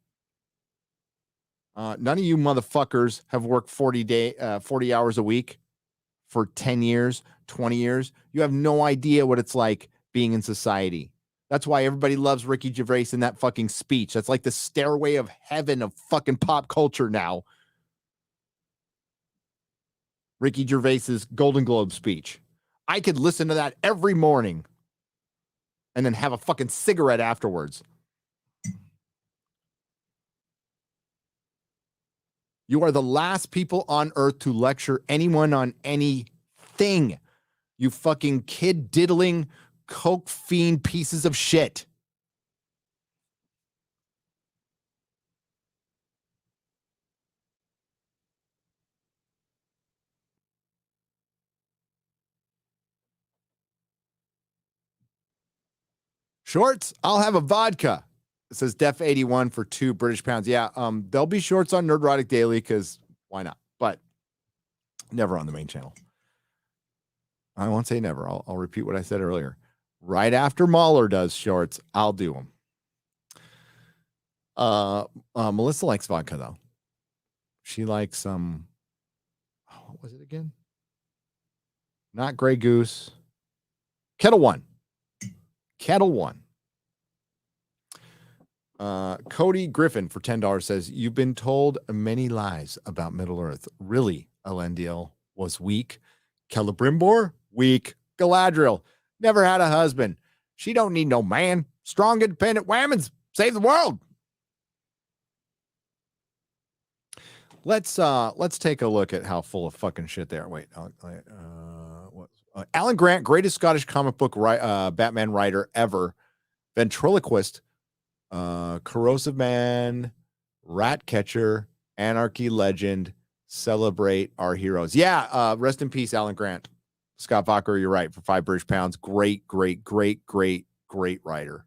[SPEAKER 10] None of you motherfuckers have worked 40 hours a week for 10 years, 20 years. You have no idea what it's like being in society. That's why everybody loves Ricky Gervais in that fucking speech. That's like the stairway of heaven of fucking pop culture now. Ricky Gervais's Golden Globe speech. I could listen to that every morning and then have a fucking cigarette afterwards. You are the last people on earth to lecture anyone on anything. You fucking kid diddling, coke fiend pieces of shit. Shorts, I'll have a vodka. It says Def 81 for £2 British. Yeah, there'll be shorts on Nerdrotic Daily because why not? But never on the main channel. I won't say never. I'll repeat what I said earlier. Right after Mahler does shorts, I'll do them. Melissa likes vodka though. She likes what was it again? Not Grey Goose. Kettle One. Cody Griffin for $10 says, you've been told many lies about Middle Earth. Really, Elendil was weak. Celebrimbor, weak. Galadriel, never had a husband. She don't need no man. Strong, independent women's save the world. Let's take a look at how full of fucking shit they are. Wait, Alan Grant, greatest Scottish comic book Batman writer ever. Ventriloquist, corrosive man, rat catcher, anarchy legend, celebrate our heroes. Yeah, rest in peace, Alan Grant. Scott Fokker, you're right, for £5 British. Great writer.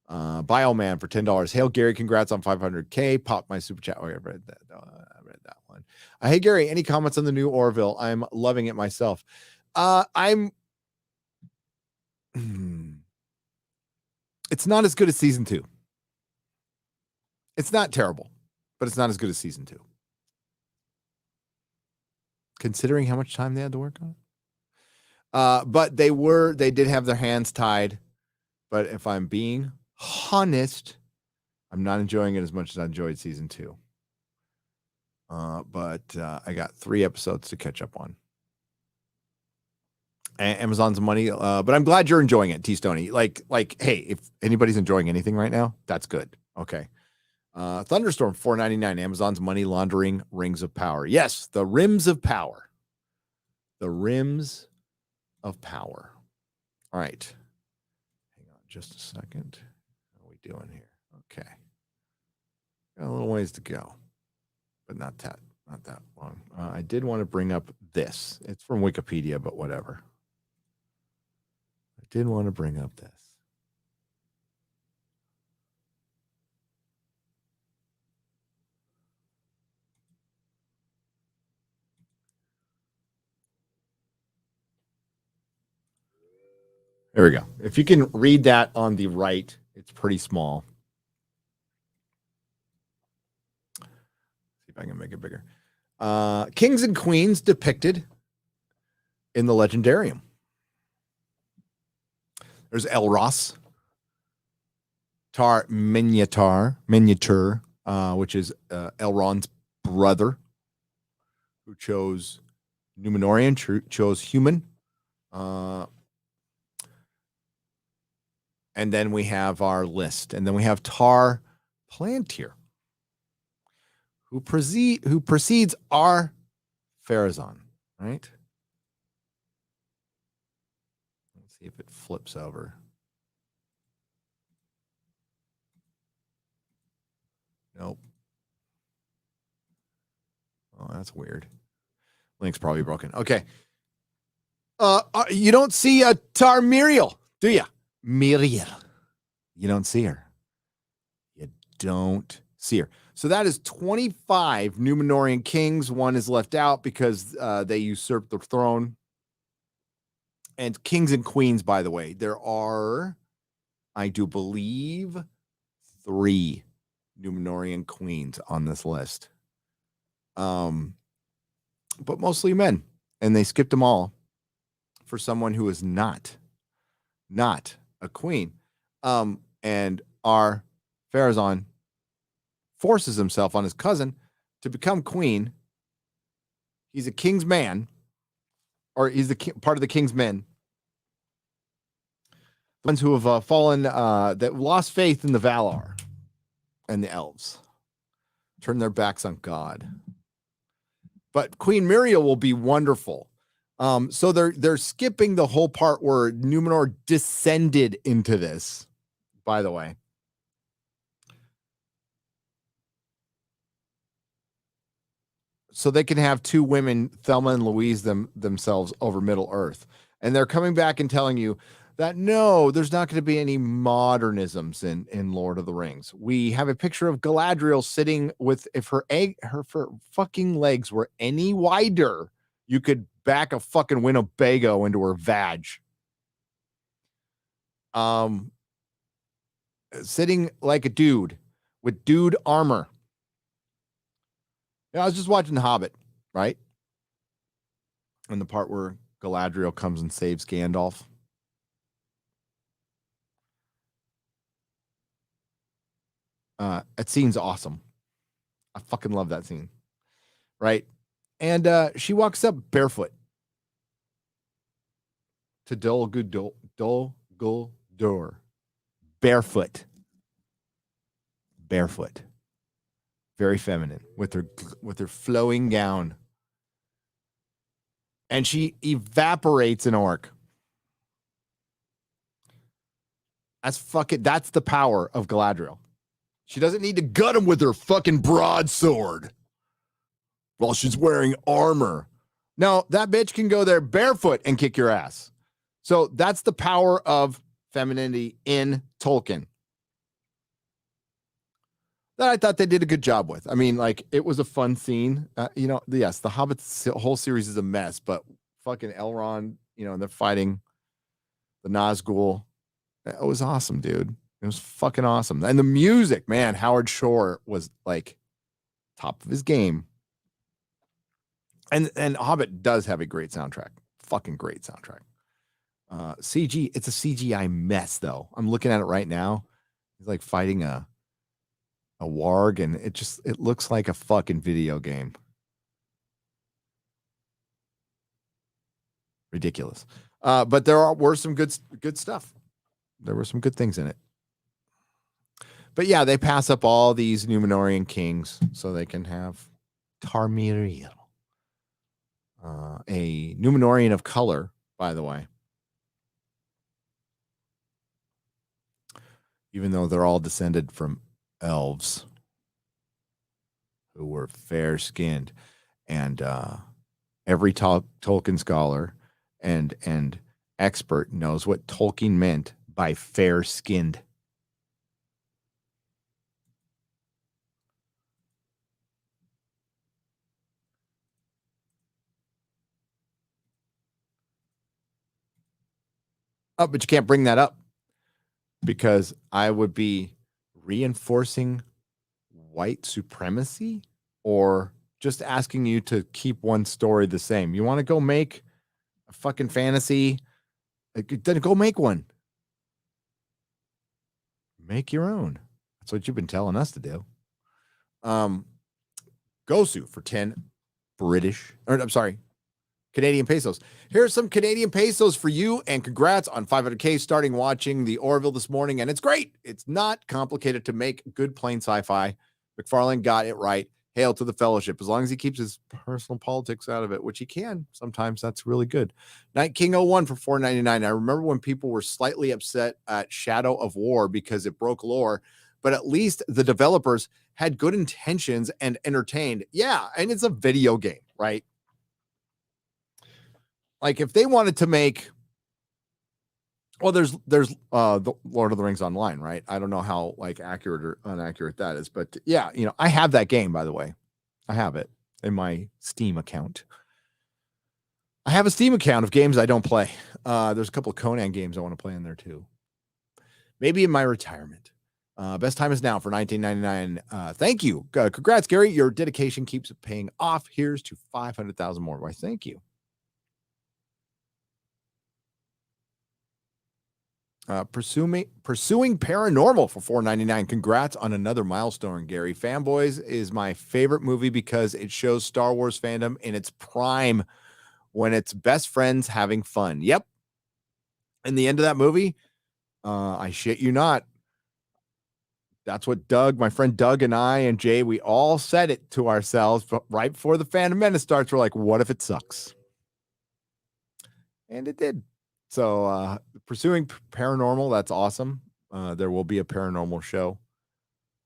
[SPEAKER 10] Bioman for $10. Hail Gary, congrats on 500K. Pop my super chat. Oh, I read that. One. Hey Gary, any comments on the new Orville? I'm loving it myself. It's not as good as season 2. It's not terrible, but it's not as good as season 2. Considering how much time they had to work on it. But they did have their hands tied. But if I'm being honest, I'm not enjoying it as much as I enjoyed season 2. But I got 3 episodes to catch up on. Amazon's money, but I'm glad you're enjoying it, T Stoney. Like, hey, if anybody's enjoying anything right now, that's good. Okay. Thunderstorm $4.99. Amazon's money laundering rings of power. Yes, the rims of power. The rims of power. All right. Hang on just a second. How are we doing here? Okay. Got a little ways to go, but not that long. I did want to bring up this. It's from Wikipedia, but whatever. I did want to bring up this. There we go. If you can read that on the right, it's pretty small. See if I can make it bigger. Kings and queens depicted in the Legendarium. There's Elros, Tar Miniatur, which is Elrond's brother, who chose Numenorian, chose human. And then we have our list. And then we have Tar Plantir, who precedes our Pharazôn, right? Let's see if it flips over. Nope. Oh, that's weird. Link's probably broken. Okay. You don't see a Tar Miriel, do you? Miriel. You don't see her. You don't see her. So that is 25 Numenorian kings. One is left out because they usurped the throne. And kings and queens, by the way, there are, I do believe, 3 Numenorian queens on this list. But mostly men. And they skipped them all for someone who is not a queen. And our Pharazôn forces himself on his cousin to become queen. He's a king's man, or he's the part of the king's men. The ones who have fallen, that lost faith in the Valar and the elves, turn their backs on God. But Queen Muriel will be wonderful. So they're skipping the whole part where Numenor descended into this, by the way. So they can have two women, Thelma and Louise, themselves over Middle Earth. And they're coming back and telling you that, no, there's not going to be any modernisms in Lord of the Rings. We have a picture of Galadriel sitting with, if her fucking legs were any wider, you could back a fucking Winnebago into her vag. Sitting like a dude with dude armor. Yeah, I was just watching The Hobbit, right? And the part where Galadriel comes and saves Gandalf. That scene's awesome. I fucking love that scene. Right? And she walks up barefoot to Dol Guldur. Barefoot. Very feminine with her flowing gown. And she evaporates an orc. That's the power of Galadriel. She doesn't need to gut him with her fucking broadsword while she's wearing armor. No, that bitch can go there barefoot and kick your ass. So that's the power of femininity in Tolkien that I thought they did a good job with. I mean, like, it was a fun scene. Yes, the Hobbit whole series is a mess, but fucking Elrond, and they're fighting the Nazgul. It was awesome, dude. It was fucking awesome. And the music, man, Howard Shore was like top of his game. And Hobbit does have a great soundtrack. Fucking great soundtrack. CG, it's a CGI mess, though. I'm looking at it right now. He's like fighting a warg, and it looks like a fucking video game. Ridiculous. But were some good stuff. There were some good things in it. But yeah, they pass up all these Numenorian kings so they can have Tarmiriel. A Numenorian of color, by the way. Even though they're all descended from elves who were fair-skinned. And every Tolkien scholar and expert knows what Tolkien meant by fair-skinned. Oh, but you can't bring that up because I would be reinforcing white supremacy or just asking you to keep one story the same. You want to go make a fucking fantasy? Then go make one. Make your own. That's what you've been telling us to do. Gosu for 10 Canadian pesos. Here's some Canadian pesos for you, and congrats on 500K starting watching the Orville this morning, and it's great. It's not complicated to make good plain sci-fi. McFarlane got it right. Hail to the fellowship. As long as he keeps his personal politics out of it, which he can sometimes, that's really good. Night King 01 for $4.99. I remember when people were slightly upset at Shadow of War because it broke lore, but at least the developers had good intentions and entertained. Yeah, and it's a video game, right? Like, if they wanted to make, well, there's the Lord of the Rings Online, right? I don't know how like accurate or inaccurate that is, but yeah, I have that game, by the way. I have it in my Steam account. I have a Steam account of games I don't play. There's a couple of Conan games I want to play in there too. Maybe in my retirement. Best time is now for $19.99. Thank you. Congrats, Gary. Your dedication keeps paying off. Here's to 500,000 more. Why, thank you. Pursuing Paranormal for $4.99. Congrats on another milestone, Gary. Fanboys is my favorite movie because it shows Star Wars fandom in its prime when it's best friends having fun. Yep. And the end of that movie, I shit you not. That's what Doug, my friend Doug and I and Jay, we all said it to ourselves, but right before the Phantom Menace starts, we're like, what if it sucks? And it did. So Pursuing Paranormal, that's awesome. There will be a paranormal show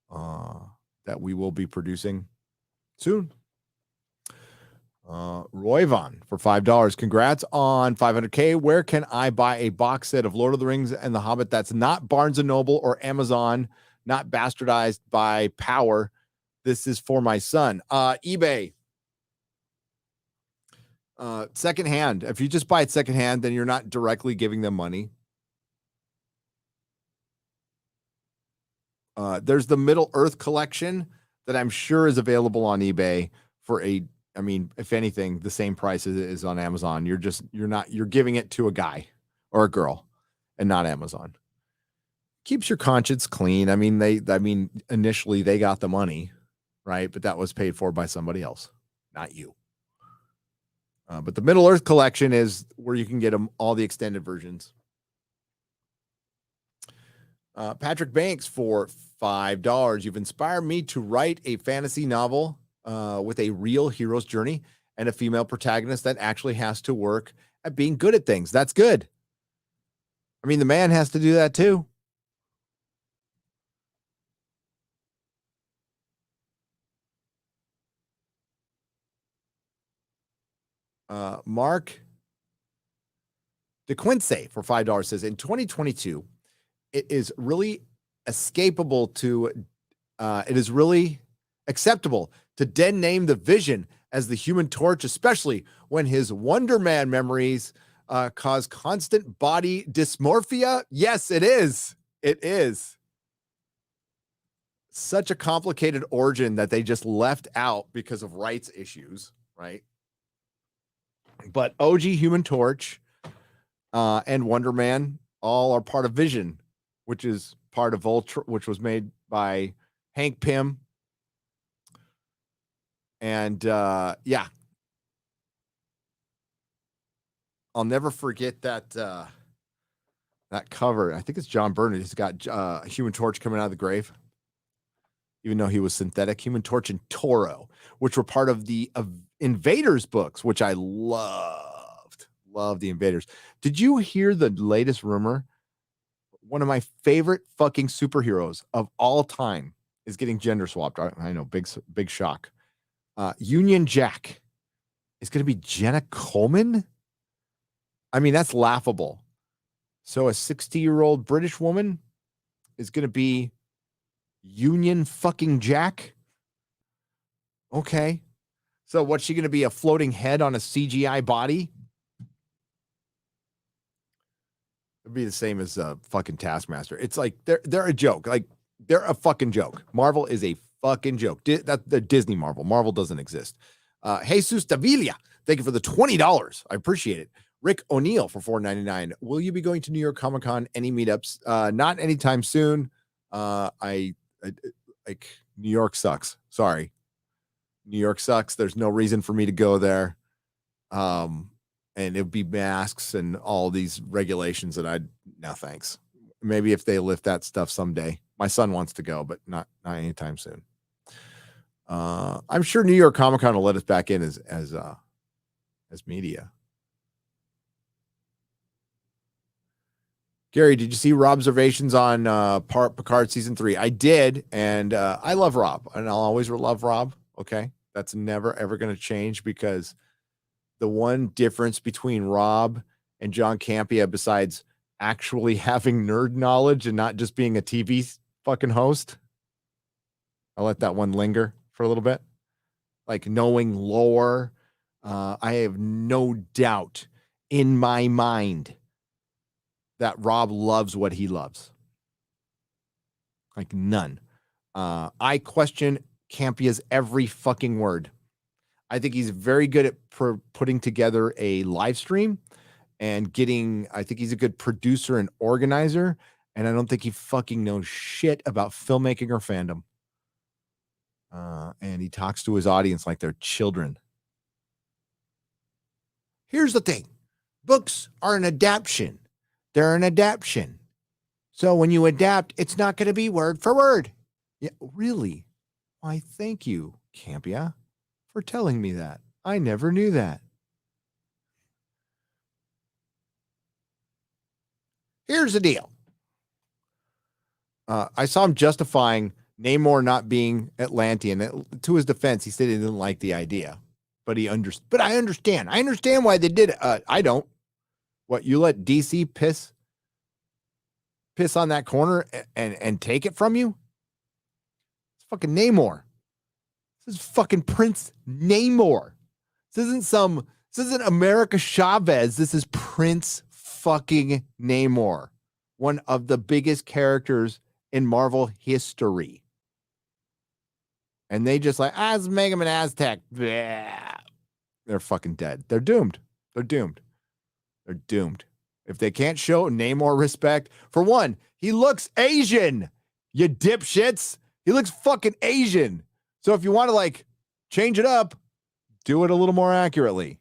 [SPEAKER 10] that we will be producing soon. Roy Vaughn for $5. Congrats on 500K. Where can I buy a box set of Lord of the Rings and The Hobbit that's not Barnes & Noble or Amazon, not bastardized by Power? This is for my son. eBay. Secondhand. If you just buy it secondhand, then you're not directly giving them money. There's the Middle Earth collection that I'm sure is available on eBay for if anything, the same price as it is on Amazon. You're giving it to a guy or a girl and not Amazon. Keeps your conscience clean. Initially they got the money, right? But that was paid for by somebody else, not you. But the Middle Earth collection is where you can get them all the extended versions. Patrick Banks for $5. You've inspired me to write a fantasy novel with a real hero's journey and a female protagonist that actually has to work at being good at things. That's good. The man has to do that too. Mark DeQuince for $5 says, in 2022, it is really acceptable to dead name the Vision as the Human Torch, especially when his Wonder Man memories cause constant body dysmorphia. Yes, it is. It is. Such a complicated origin that they just left out because of rights issues, right? But OG Human Torch and Wonder Man all are part of Vision, which is part of Ultra, which was made by Hank Pym. And yeah, I'll never forget that that cover. I think it's John Burnett. He's got Human Torch coming out of the grave, even though he was synthetic. Human Torch and Toro, which were part of the Invaders books, which I loved. Love the Invaders. Did you hear the latest rumor? One of my favorite fucking superheroes of all time is getting gender swapped. I know, big shock. Union Jack is going to be Jenna Coleman. That's laughable. So a 60-year-old British woman is going to be Union fucking Jack. Okay. So what's she going to be, a floating head on a CGI body? It'd be the same as fucking Taskmaster. It's like they're a joke. Like they're a fucking joke. Marvel is a fucking joke. The Disney Marvel. Marvel doesn't exist. Jesus Davila, thank you for the $20. I appreciate it. Rick O'Neill for $4.99. Will you be going to New York Comic Con? Any meetups? Not anytime soon. I New York sucks. Sorry. New York sucks. There's no reason for me to go there. And it'd be masks and all these regulations that no thanks. Maybe if they lift that stuff someday. My son wants to go, but not anytime soon. I'm sure New York Comic Con will let us back in as media. Gary, did you see Rob's observations on Picard season 3? I did, and I love Rob, and I'll always love Rob. Okay, that's never ever going to change, because the one difference between Rob and John Campea, besides actually having nerd knowledge and not just being a TV fucking host, I'll let that one linger for a little bit. Like knowing lore, I have no doubt in my mind that Rob loves what he loves. Like none. I question Campea's every fucking word. I think he's very good at putting together a live stream and getting, I think he's a good producer and organizer, and I don't think he fucking knows shit about filmmaking or fandom. And he talks to his audience like they're children. Here's the thing. Books are an adaptation. They're an adaptation. So when you adapt, it's not going to be word for word. Yeah, really? Why, thank you, Campia, for telling me that. I never knew that. Here's the deal. I saw him justifying Namor not being Atlantean. To his defense, he said he didn't like the idea, but But I understand. I understand why they did it. I don't. What, you let DC piss on that corner and take it from you? It's fucking Namor. This is fucking Prince Namor. This isn't America Chavez. This is Prince fucking Namor. One of the biggest characters in Marvel history. And they just like, let's make him an Aztec. Blah. They're fucking dead. They're doomed. They're doomed. They're doomed. If they can't show Namor respect, for one, he looks Asian, you dipshits. He looks fucking Asian. So if you want to like change it up, do it a little more accurately.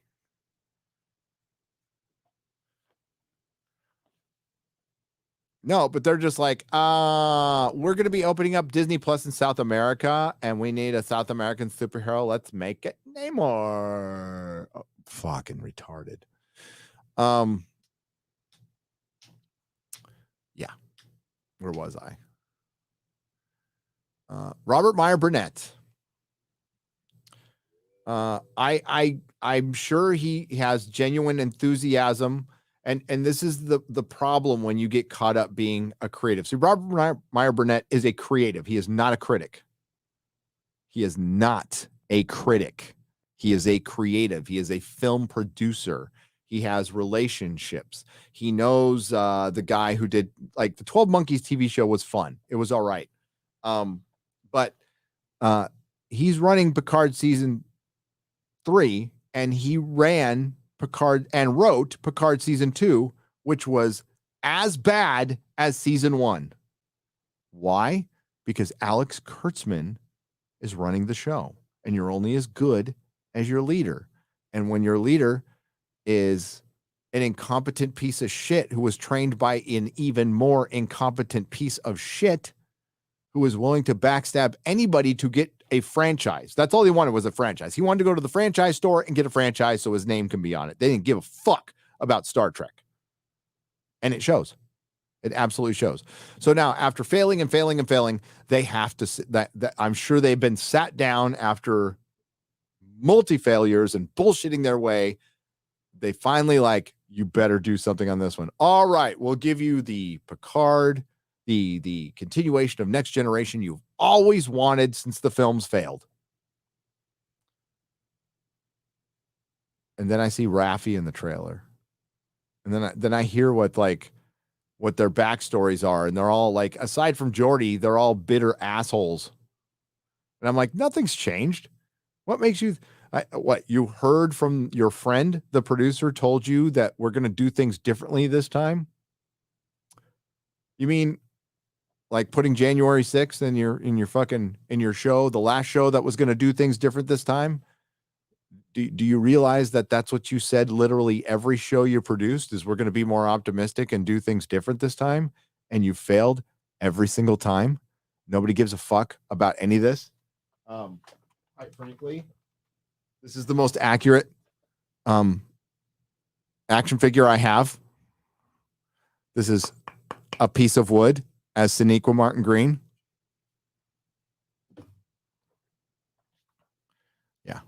[SPEAKER 10] No, but they're just like, we're going to be opening up Disney Plus in South America, and we need a South American superhero. Let's make it Namor. Oh, fucking retarded. Yeah. Where was I? Robert Meyer Burnett. I'm sure he has genuine enthusiasm. And this is the problem when you get caught up being a creative. See, Robert Meyer Burnett is a creative. He is not a critic. He is not a critic. He is a creative. He is a film producer. He has relationships. He knows the guy who did, like, the 12 Monkeys TV show was fun. It was all right. But he's running Picard season 3, and he ran Picard and wrote Picard season 2, which was as bad as season 1. Why? Because Alex Kurtzman is running the show, and you're only as good as your leader. And when your leader is an incompetent piece of shit who was trained by an even more incompetent piece of shit who is willing to backstab anybody to get a franchise. That's all he wanted, was a franchise. He wanted to go to the franchise store and get a franchise so his name can be on it. They didn't give a fuck about Star Trek. And it shows. It absolutely shows. So now, after failing and failing and failing, they have to, that I'm sure they've been sat down after multi-failures and bullshitting their way. They finally like, you better do something on this one. All right, we'll give you the Picard, the continuation of Next Generation you've always wanted since the films failed. And then I see Raffi in the trailer. And then I hear what their backstories are. And they're all like, aside from Geordi, they're all bitter assholes. And I'm like, nothing's changed. What makes you, what, you heard from your friend, the producer told you that we're going to do things differently this time? You mean like putting January 6th in your show, the last show that was going to do things different this time? Do you realize that that's what you said literally every show you produced is we're going to be more optimistic and do things different this time? And you failed every single time. Nobody gives a fuck about any of this. Quite frankly, this is the most accurate action figure I have. This is a piece of wood as Sonequa Martin Green. Yeah.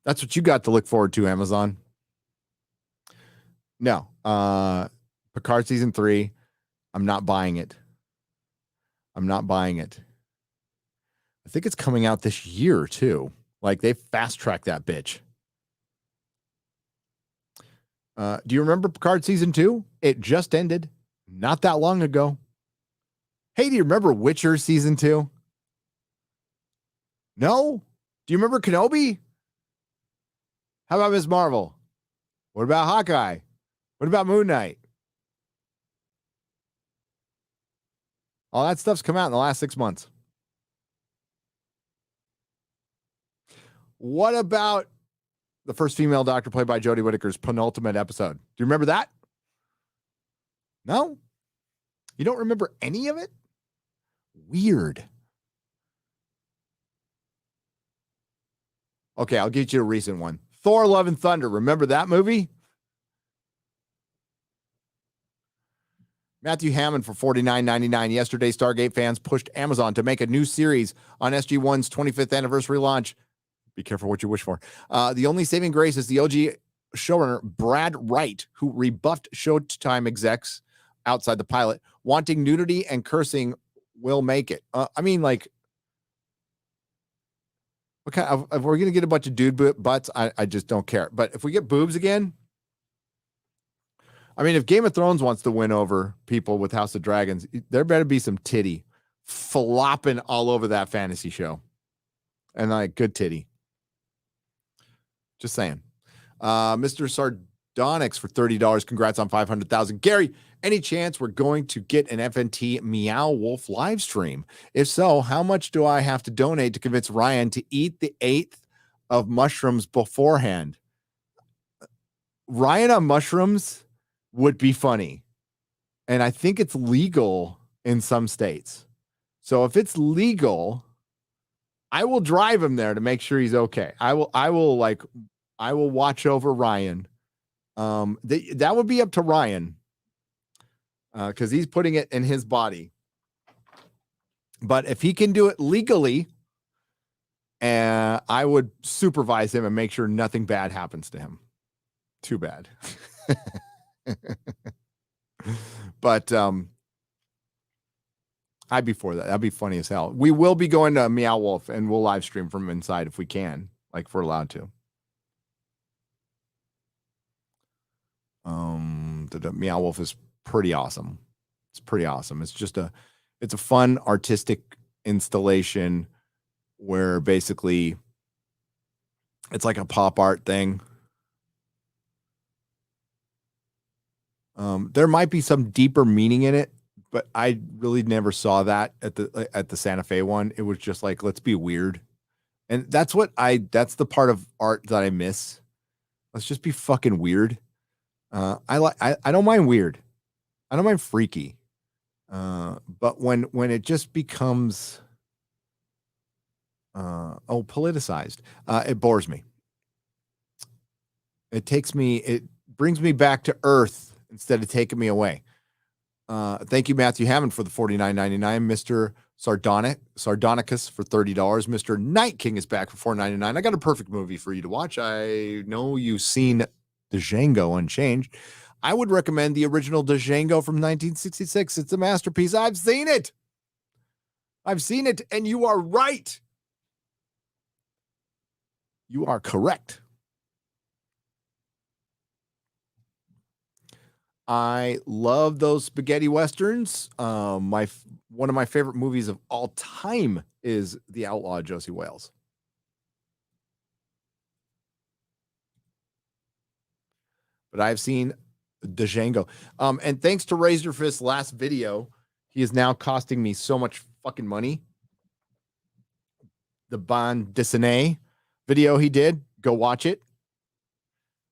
[SPEAKER 10] That's what you got to look forward to, Amazon. No. Picard season 3. I'm not buying it. I'm not buying it. I think it's coming out this year, too. Like, they fast-tracked that bitch. Do you remember Picard season 2? It just ended not that long ago. Hey, do you remember Witcher season 2? No? Do you remember Kenobi? How about Ms. Marvel? What about Hawkeye? What about Moon Knight? All that stuff's come out in the last 6 months. What about the first female Doctor played by Jodie Whittaker's penultimate episode? Do you remember that? No? You don't remember any of it? Weird. Okay, I'll get you a recent one. Thor: Love and Thunder. Remember that movie? Matthew Hammond for $49.99. Yesterday, Stargate fans pushed Amazon to make a new series on SG-1's 25th anniversary launch. Be careful what you wish for. The only saving grace is the OG showrunner, Brad Wright, who rebuffed Showtime execs outside the pilot, wanting nudity and cursing will make it. I mean, like, what kind of, if we're going to get a bunch of dude butts, I just don't care. But if we get boobs again, I mean, if Game of Thrones wants to win over people with House of Dragons, there better be some titty flopping all over that fantasy show. And like, good titty. Just saying. Mr. Sardonyx for $30. Congrats on 500,000. Gary, any chance we're going to get an FNT Meow Wolf live stream? If so, how much do I have to donate to convince Ryan to eat the 1/8 of mushrooms beforehand? Ryan on mushrooms would be funny. And I think it's legal in some states. So if it's legal, I will drive him there to make sure he's okay. I will watch over Ryan. That would be up to Ryan. Because he's putting it in his body. But if he can do it legally, I would supervise him and make sure nothing bad happens to him. Too bad. But I'd be for that. That'd be funny as hell. We will be going to Meow Wolf and we'll live stream from inside if we can, like if we're allowed to. The Meow Wolf is pretty awesome. It's pretty awesome. It's a fun artistic installation where basically it's like a pop art thing. There might be some deeper meaning in it, but I really never saw that at the Santa Fe one. It was just like, let's be weird. And that's the part of art that I miss. Let's just be fucking weird. I don't mind weird. I don't mind freaky. But when it just becomes politicized, it bores me. It brings me back to earth instead of taking me away. Thank you, Matthew Hammond, for the $49.99. Mr. Sardonicus for $30. Mr. Night King is back for $4.99. I got a perfect movie for you to watch. I know you've seen Django Unchained. I would recommend the original Django from 1966. It's a masterpiece. I've seen it. And you are right. You are correct. I love those spaghetti westerns. One of my favorite movies of all time is The Outlaw Josie Wales. But I've seen Django. And thanks to Razor Fist's last video, he is now costing me so much fucking money. The bande dessinée video he did, go watch it.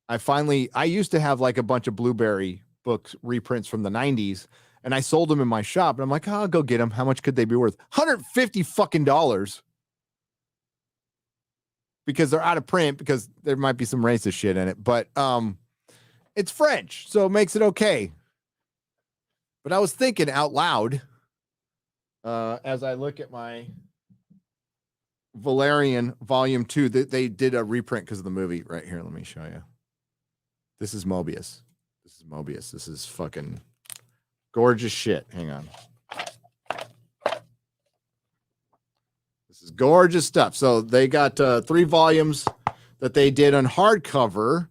[SPEAKER 10] I used to have like a bunch of Blueberry books reprints from the 90s, and I sold them in my shop, and I'm like, I'll go get them. How much could they be worth? $150 fucking dollars. Because they're out of print, because there might be some racist shit in it, but it's French, so it makes it okay. But I was thinking out loud as I look at my Valerian Volume 2, that they did a reprint because of the movie. Right here, let me show you. This is Mobius. This is fucking gorgeous shit. Hang on. This is gorgeous stuff. So they got 3 volumes that they did on hardcover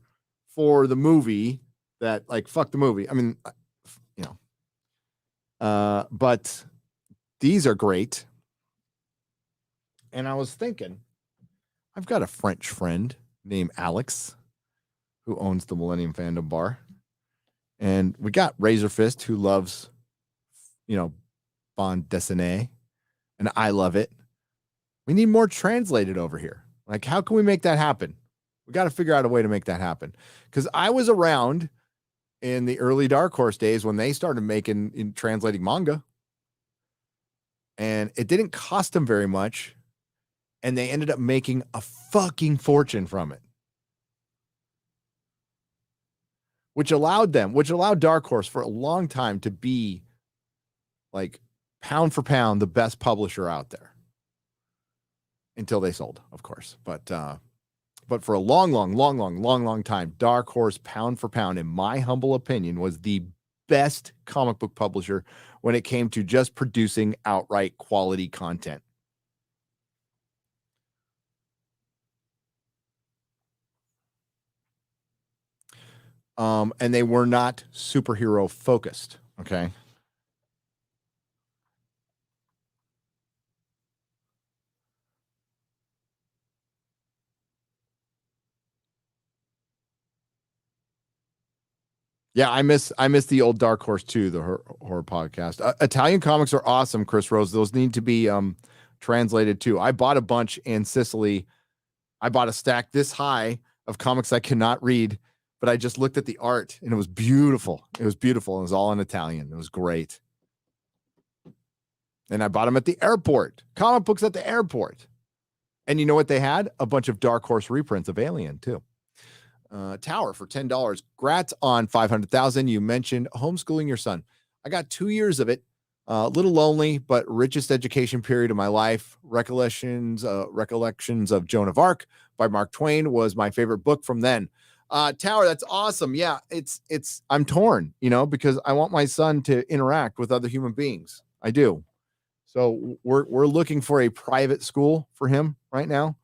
[SPEAKER 10] for the movie that, like, fuck the movie. I mean, you know. But these are great. And I was thinking, I've got a French friend named Alex who owns the Millennium Fandom Bar. And we got Razor Fist, who loves, bande dessinée, and I love it. We need more translated over here. Like, how can we make that happen? We got to figure out a way to make that happen. Because I was around in the early Dark Horse days when they started translating manga. And it didn't cost them very much. And they ended up making a fucking fortune from it. Which allowed Dark Horse for a long time to be like pound for pound the best publisher out there. Until they sold, of course. But for a long time, Dark Horse, pound for pound, in my humble opinion, was the best comic book publisher when it came to just producing outright quality content. And they were not superhero focused. Okay. Yeah, I miss the old Dark Horse too, the horror podcast. Italian comics are awesome, Chris Rose. Those need to be translated too. I bought a bunch in Sicily. I bought a stack this high of comics I cannot read, but I just looked at the art and it was beautiful. It was beautiful. It was all in Italian. It was great. And I bought them at the airport. Comic books at the airport. And you know what they had? A bunch of Dark Horse reprints of Alien too. Tower for $10. Grats on 500,000. You mentioned homeschooling your son. I got 2 years of it. A little lonely, but richest education period of my life. Recollections of Joan of Arc by Mark Twain was my favorite book from then. Tower, that's awesome. Yeah, I'm torn, because I want my son to interact with other human beings. I do. So we're looking for a private school for him right now.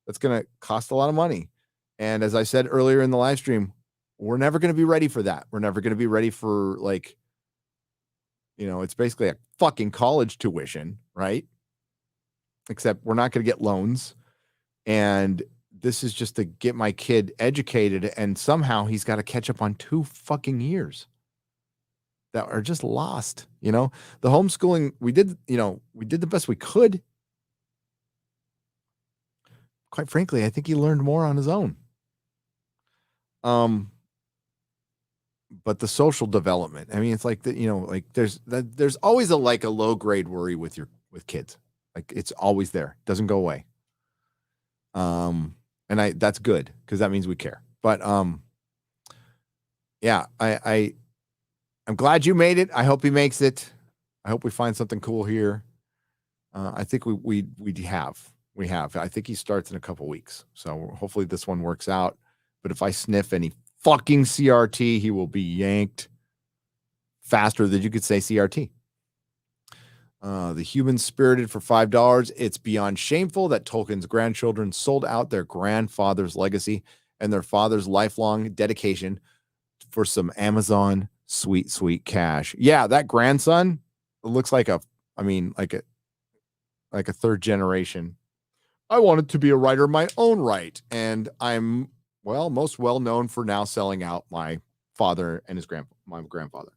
[SPEAKER 10] That's going to cost a lot of money. And as I said earlier in the live stream, we're never going to be ready for that. We're never going to be ready for it's basically a fucking college tuition, right? Except we're not going to get loans. And this is just to get my kid educated. And somehow he's got to catch up on 2 fucking years that are just lost. The homeschooling, we did the best we could. Quite frankly, I think he learned more on his own. But the social development, I mean, it's like there's always a low grade worry with kids. Like, it's always there. Doesn't go away. And that's good, because that means we care. But yeah, I'm glad you made it. I hope he makes it. I hope we find something cool here. I think we have. I think he starts in a couple weeks. So hopefully this one works out. But if I sniff any fucking CRT, he will be yanked faster than you could say CRT. The Human Spirited for $5. It's beyond shameful that Tolkien's grandchildren sold out their grandfather's legacy and their father's lifelong dedication for some Amazon sweet cash. Yeah, that grandson looks like a third generation. I wanted to be a writer in my own right, and I'm most well known for now selling out my father and my grandfather.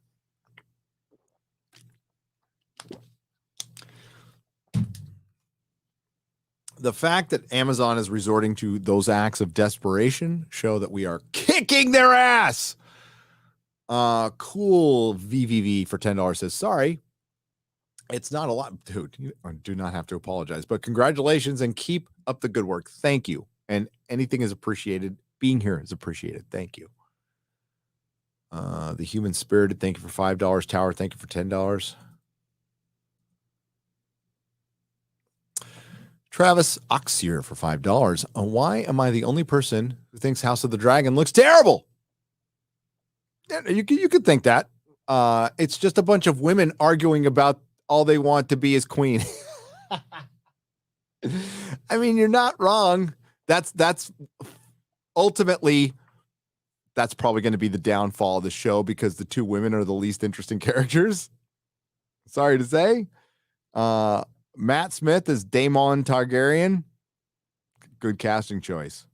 [SPEAKER 10] The fact that Amazon is resorting to those acts of desperation show that we are kicking their ass. Cool VVV for $10 says, sorry, it's not a lot, dude. You do not have to apologize, but congratulations and keep up the good work. Thank you. And anything is appreciated. Being here is appreciated. Thank you. The Human Spirited, thank you for $5. Tower, thank you for $10. Travis Oxier for $5. Why am I the only person who thinks House of the Dragon looks terrible? You could think that. It's just a bunch of women arguing about all they want to be is queen. I mean, you're not wrong. That's ultimately, that's probably going to be the downfall of the show, because the 2 women are the least interesting characters. Sorry to say. Matt Smith is Daemon Targaryen. Good casting choice.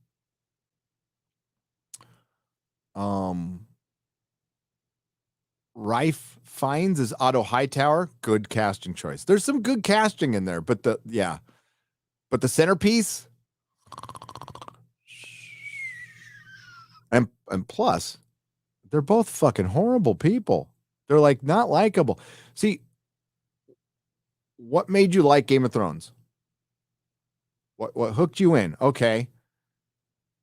[SPEAKER 10] Rife Fiennes as Otto Hightower. Good casting choice. There's some good casting in there, but the centerpiece, and plus, they're both fucking horrible people. They're like not likable. See, what made you like Game of Thrones? What hooked you in? Okay.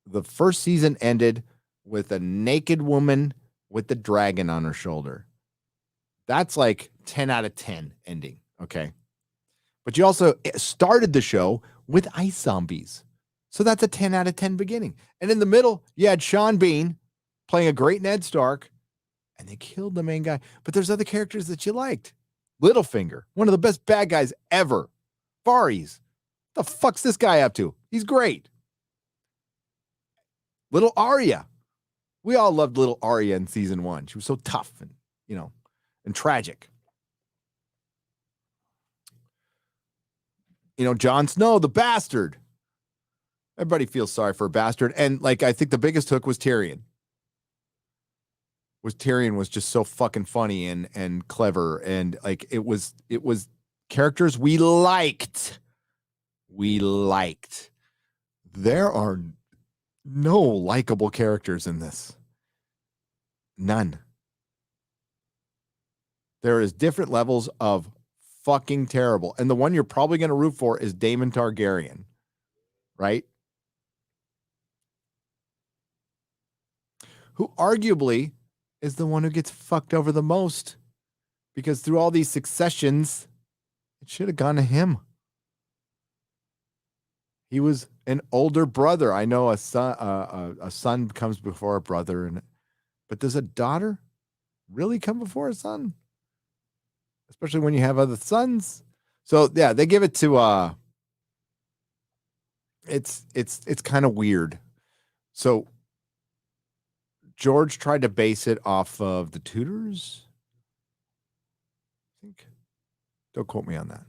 [SPEAKER 10] The first season ended with a naked woman with the dragon on her shoulder. That's like 10 out of 10 ending. Okay. But you also started the show with ice zombies. So that's a 10 out of 10 beginning. And in the middle, you had Sean Bean playing a great Ned Stark, and they killed the main guy. But there's other characters that you liked. Littlefinger, one of the best bad guys ever. Varys, the fuck's this guy up to? He's great. Little Arya. We all loved little Arya in season 1. She was so tough and, and tragic. Jon Snow, the bastard. Everybody feels sorry for a bastard. And I think the biggest hook was Tyrion. Tyrion was just so fucking funny and clever. And it was characters we liked. There are no likable characters in this. None. There is different levels of fucking terrible. And the one you're probably going to root for is Daemon Targaryen. Right? Who arguably is the one who gets fucked over the most. Because through all these successions, it should have gone to him. He was an older brother. I know a son comes before a brother, but does a daughter really come before a son? Especially when you have other sons. So yeah, they give it to it's kind of weird. So George tried to base it off of the Tudors. I think. Don't quote me on that.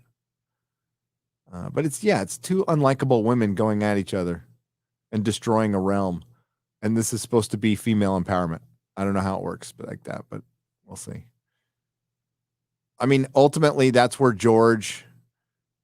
[SPEAKER 10] But it's two unlikable women going at each other and destroying a realm. And this is supposed to be female empowerment. I don't know how it works, but but we'll see. I mean, ultimately, that's where George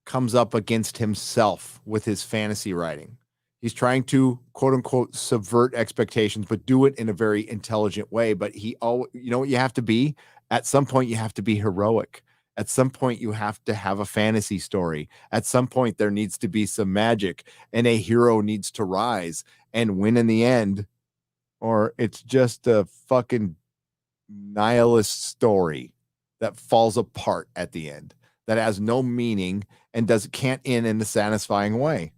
[SPEAKER 10] comes up against himself with his fantasy writing. He's trying to, quote unquote, subvert expectations, but do it in a very intelligent way. But you know what you have to be? At some point, you have to be heroic. At some point, you have to have a fantasy story. At some point, there needs to be some magic, and a hero needs to rise and win in the end, or it's just a fucking nihilist story that falls apart at the end, that has no meaning and can't end in a satisfying way.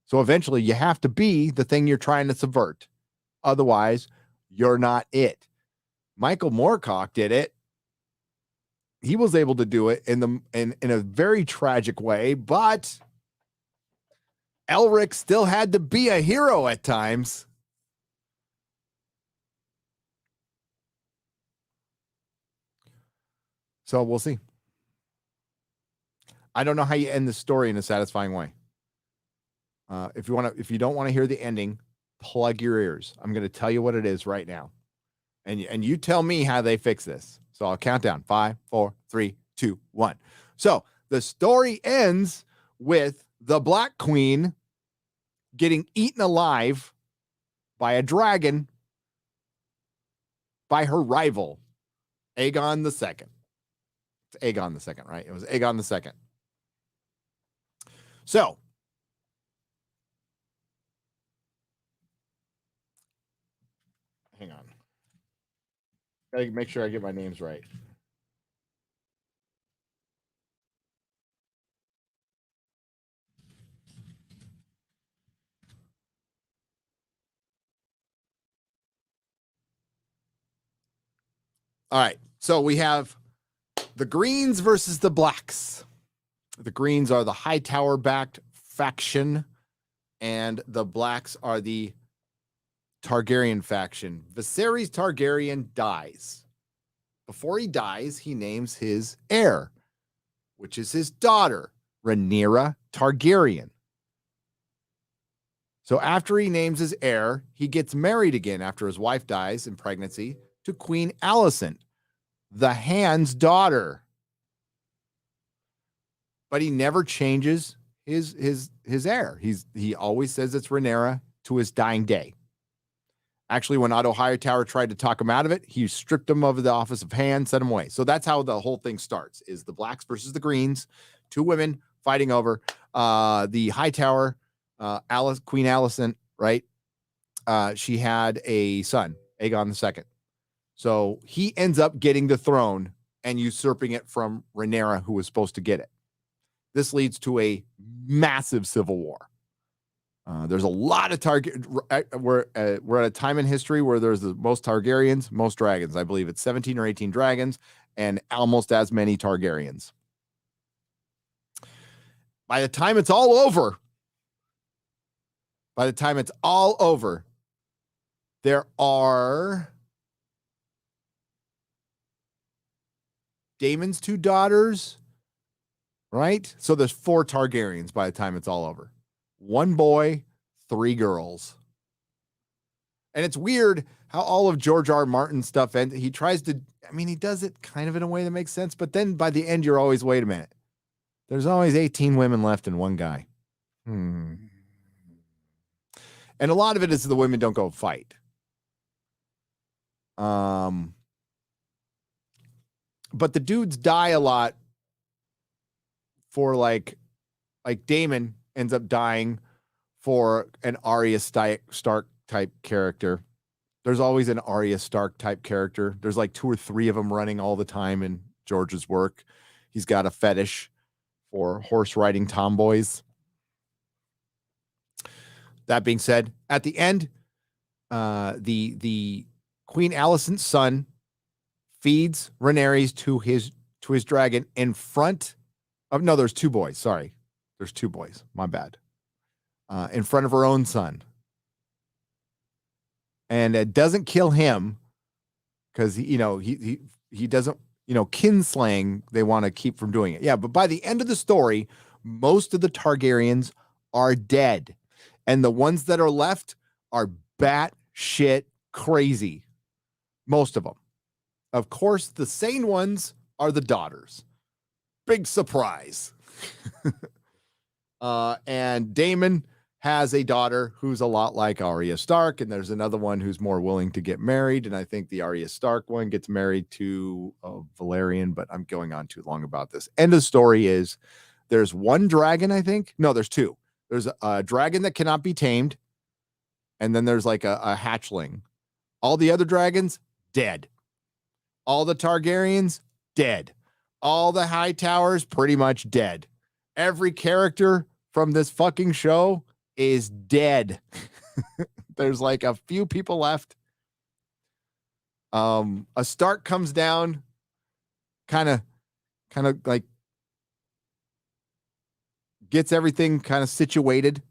[SPEAKER 10] So eventually, you have to be the thing you're trying to subvert. Otherwise, you're not it. Michael Moorcock did it. He was able to do it in a very tragic way, but Elric still had to be a hero at times. So we'll see. I don't know how you end the story in a satisfying way. If you don't want to hear the ending, plug your ears. I'm going to tell you what it is right now, and you tell me how they fix this. So I'll count down 5, 4, 3, 2, 1. So the story ends with the Black Queen getting eaten alive by a dragon by her rival, Aegon the Second. It's Aegon the Second, right? It was Aegon the Second. So hang on. Gotta make sure I get my names right. All right. So we have the Greens versus the Blacks. The Greens are the Hightower-backed faction, and the Blacks are the Targaryen faction. Viserys Targaryen dies. Before he dies, he names his heir, which is his daughter, Rhaenyra Targaryen. So after he names his heir, he gets married again after his wife dies in pregnancy to Queen Alicent. the Hand's daughter. But he never changes his heir. He always says it's Rhaenyra to his dying day. Actually, when Otto Hightower tried to talk him out of it, he stripped him of the office of Hand, set him away. So that's how the whole thing starts, is the blacks versus the greens, two women fighting over the Hightower, Queen Alicent, right? She had a son, Aegon II. So he ends up getting the throne and usurping it from Rhaenyra, who was supposed to get it. This leads to a massive civil war. There's a lot of we're at a time in history where there's the most Targaryens, most dragons. I believe it's 17 or 18 dragons and almost as many Targaryens. By the time it's all over, there are Daemon's two daughters, right? So there's 4 Targaryens by the time it's all over. 1 boy, 3 girls. And it's weird how all of George R. R. Martin's stuff ends. He tries to, he does it kind of in a way that makes sense, but then by the end, you're always, wait a minute. There's always 18 women left and 1 guy. And a lot of it is the women don't go fight. But the dudes die a lot for like Daemon ends up dying for an Arya Stark type character. There's always an Arya Stark type character. There's like 2 or 3 of them running all the time in George's work. He's got a fetish for horse riding tomboys. That being said, at the end, the Queen Alicent's son feeds Rhaenyra to his dragon in front of, no, there's 2 boys. Sorry. There's 2 boys. My bad. In front of her own son. And it doesn't kill him because he doesn't, kinslaying, they want to keep from doing it. Yeah, but by the end of the story, most of the Targaryens are dead. And the ones that are left are batshit crazy. Most of them. Of course, the sane ones are the daughters. Big surprise. And Daemon has a daughter who's a lot like Arya Stark, and there's another one who's more willing to get married, and I think the Arya Stark one gets married to Valerian, but I'm going on too long about this. End of the story is there's 1 dragon, I think. No, there's 2. There's a dragon that cannot be tamed, and then there's like a hatchling. All the other dragons, dead. All the Targaryens, dead. All the Hightowers, pretty much dead. Every character from this fucking show is dead. There's like a few people left. A Stark comes down, kind of like gets everything kind of situated,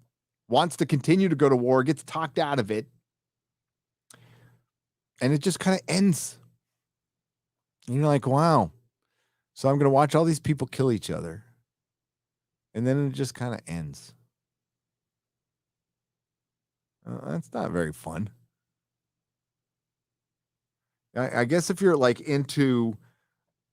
[SPEAKER 10] wants to continue to go to war, gets talked out of it, and it just kind of ends. And you're like, wow. So I'm going to watch all these people kill each other. And then it just kind of ends. That's not very fun. I guess if you're like into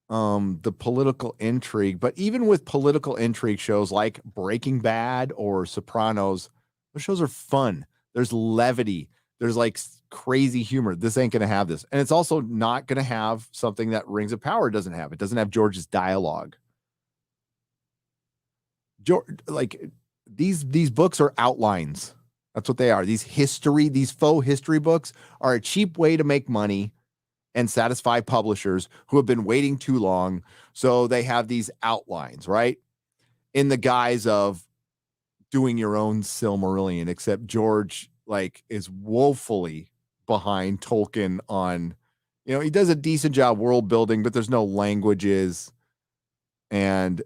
[SPEAKER 10] the political intrigue, but even with political intrigue shows like Breaking Bad or Sopranos, those shows are fun. There's levity. There's like crazy humor. This ain't going to have this. And it's also not going to have something that Rings of Power doesn't have. It doesn't have George's dialogue. Like these books are outlines. That's what they are. These faux history books are a cheap way to make money and satisfy publishers who have been waiting too long. So they have these outlines, right? In the guise of doing your own Silmarillion, except George is woefully behind Tolkien on, he does a decent job world building, but there's no languages, and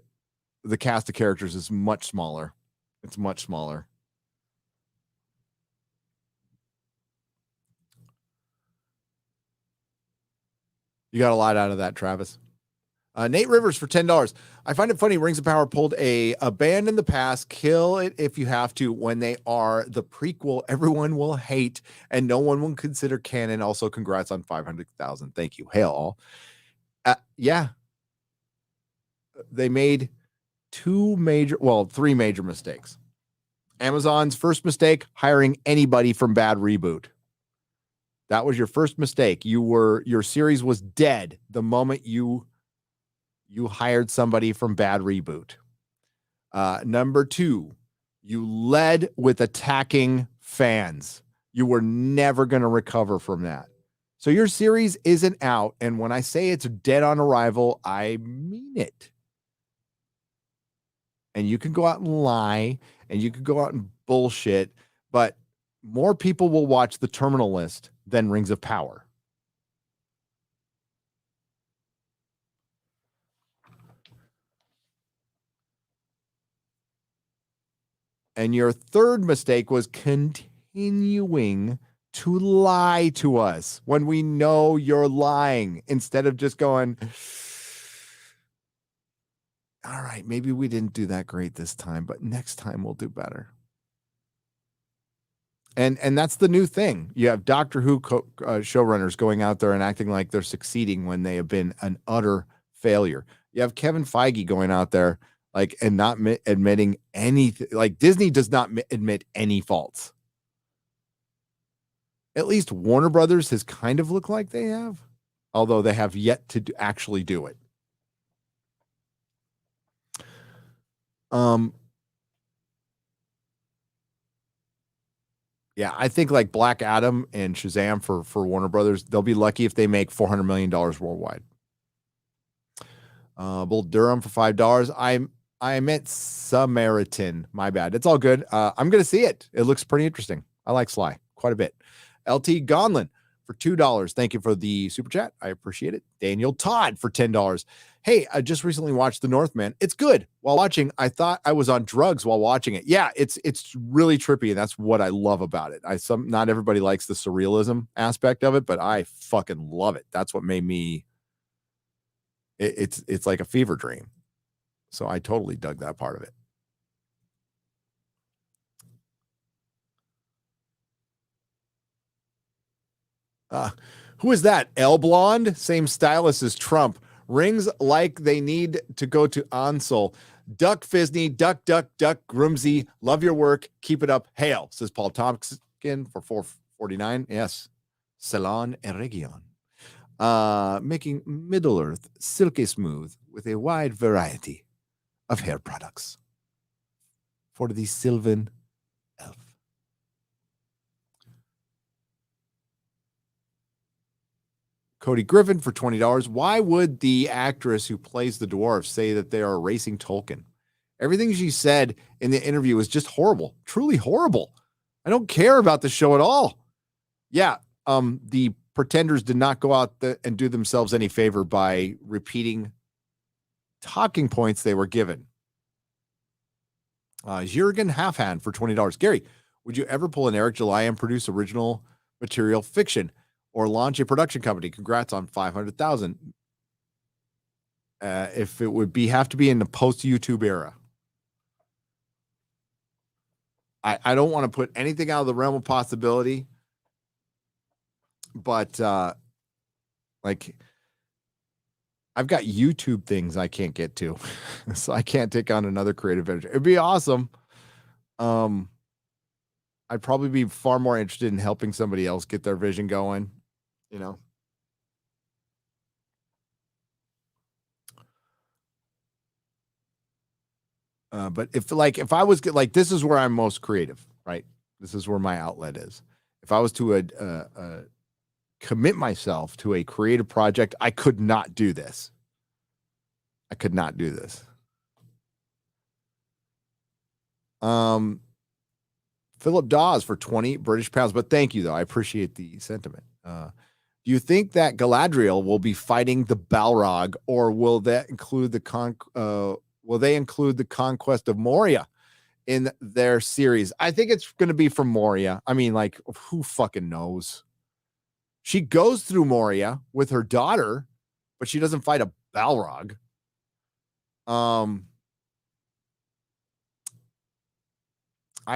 [SPEAKER 10] the cast of characters is much smaller. It's much smaller. You got a lot out of that, Travis. Nate Rivers for $10. I find it funny. Rings of Power pulled a abandon the past, kill it if you have to. When they are the prequel, everyone will hate and no one will consider canon. Also, congrats on 500,000. Thank you. Hail all. Yeah. They made three major mistakes. Amazon's first mistake, hiring anybody from Bad Reboot. That was your first mistake. Your series was dead the moment you hired somebody from Bad Reboot. Number 2, you led with attacking fans. You were never going to recover from that. So your series isn't out. And when I say it's dead on arrival, I mean it. And you can go out and lie, and you can go out and bullshit, but more people will watch The Terminal List than Rings of Power. And your third mistake was continuing to lie to us when we know you're lying, instead of just going, all right, maybe we didn't do that great this time, but next time we'll do better. And that's the new thing. You have Doctor Who showrunners going out there and acting like they're succeeding when they have been an utter failure. You have Kevin Feige going out there and not admitting anything. Like, Disney does not admit any faults. At least Warner Brothers has kind of looked like they have, although they have yet to actually do it. Yeah, I think like Black Adam and Shazam for Warner Brothers, they'll be lucky if they make $400 million worldwide. Bull Durham for $5. I meant Samaritan. My bad. It's all good. I'm going to see it. It looks pretty interesting. I like Sly quite a bit. LT Gonlin for $2. Thank you for the super chat. I appreciate it. Daniel Todd for $10. Hey, I just recently watched The Northman. It's good. While watching, I thought I was on drugs while watching it. Yeah, it's really trippy, and that's what I love about it. Not everybody likes the surrealism aspect of it, but I fucking love it. That's what made me. It's like a fever dream. So I totally dug that part of it. Who is that? L Blonde? Same stylist as Trump. Rings like they need to go to Ansel. Duck Fisney, duck, Groomsy. Love your work. Keep it up. Hail, says Paul Tompkins for $4.49. Yes. Salon et Region. Making Middle Earth silky smooth with a wide variety of hair products for the Sylvan Elf. Cody Griffin for $20. Why would the actress who plays the dwarf say that they are erasing Tolkien? Everything she said in the interview was just horrible, truly horrible. I don't care about the show at all. Yeah, the pretenders did not go out and do themselves any favor by repeating talking points they were given. Jürgen Halfhand for $20. Gary, would you ever pull an Eric July and produce original material fiction or launch a production company? Congrats on 500,000. If it would have to be in the post-YouTube era. I don't want to put anything out of the realm of possibility, but I've got YouTube things I can't get to, so I can't take on another creative venture. It'd be awesome. I'd probably be far more interested in helping somebody else get their vision going, you know. But if I was this is where I'm most creative, right? This is where my outlet is. If I was to commit myself to a creative project, I could not do this. I could not do this. Philip Dawes for 20 British pounds, but thank you though. I appreciate the sentiment. Do you think that Galadriel will be fighting the Balrog, or will that include will they include the conquest of Moria in their series? I think it's going to be from Moria. I mean, who fucking knows? She goes through Moria with her daughter, but she doesn't fight a Balrog. I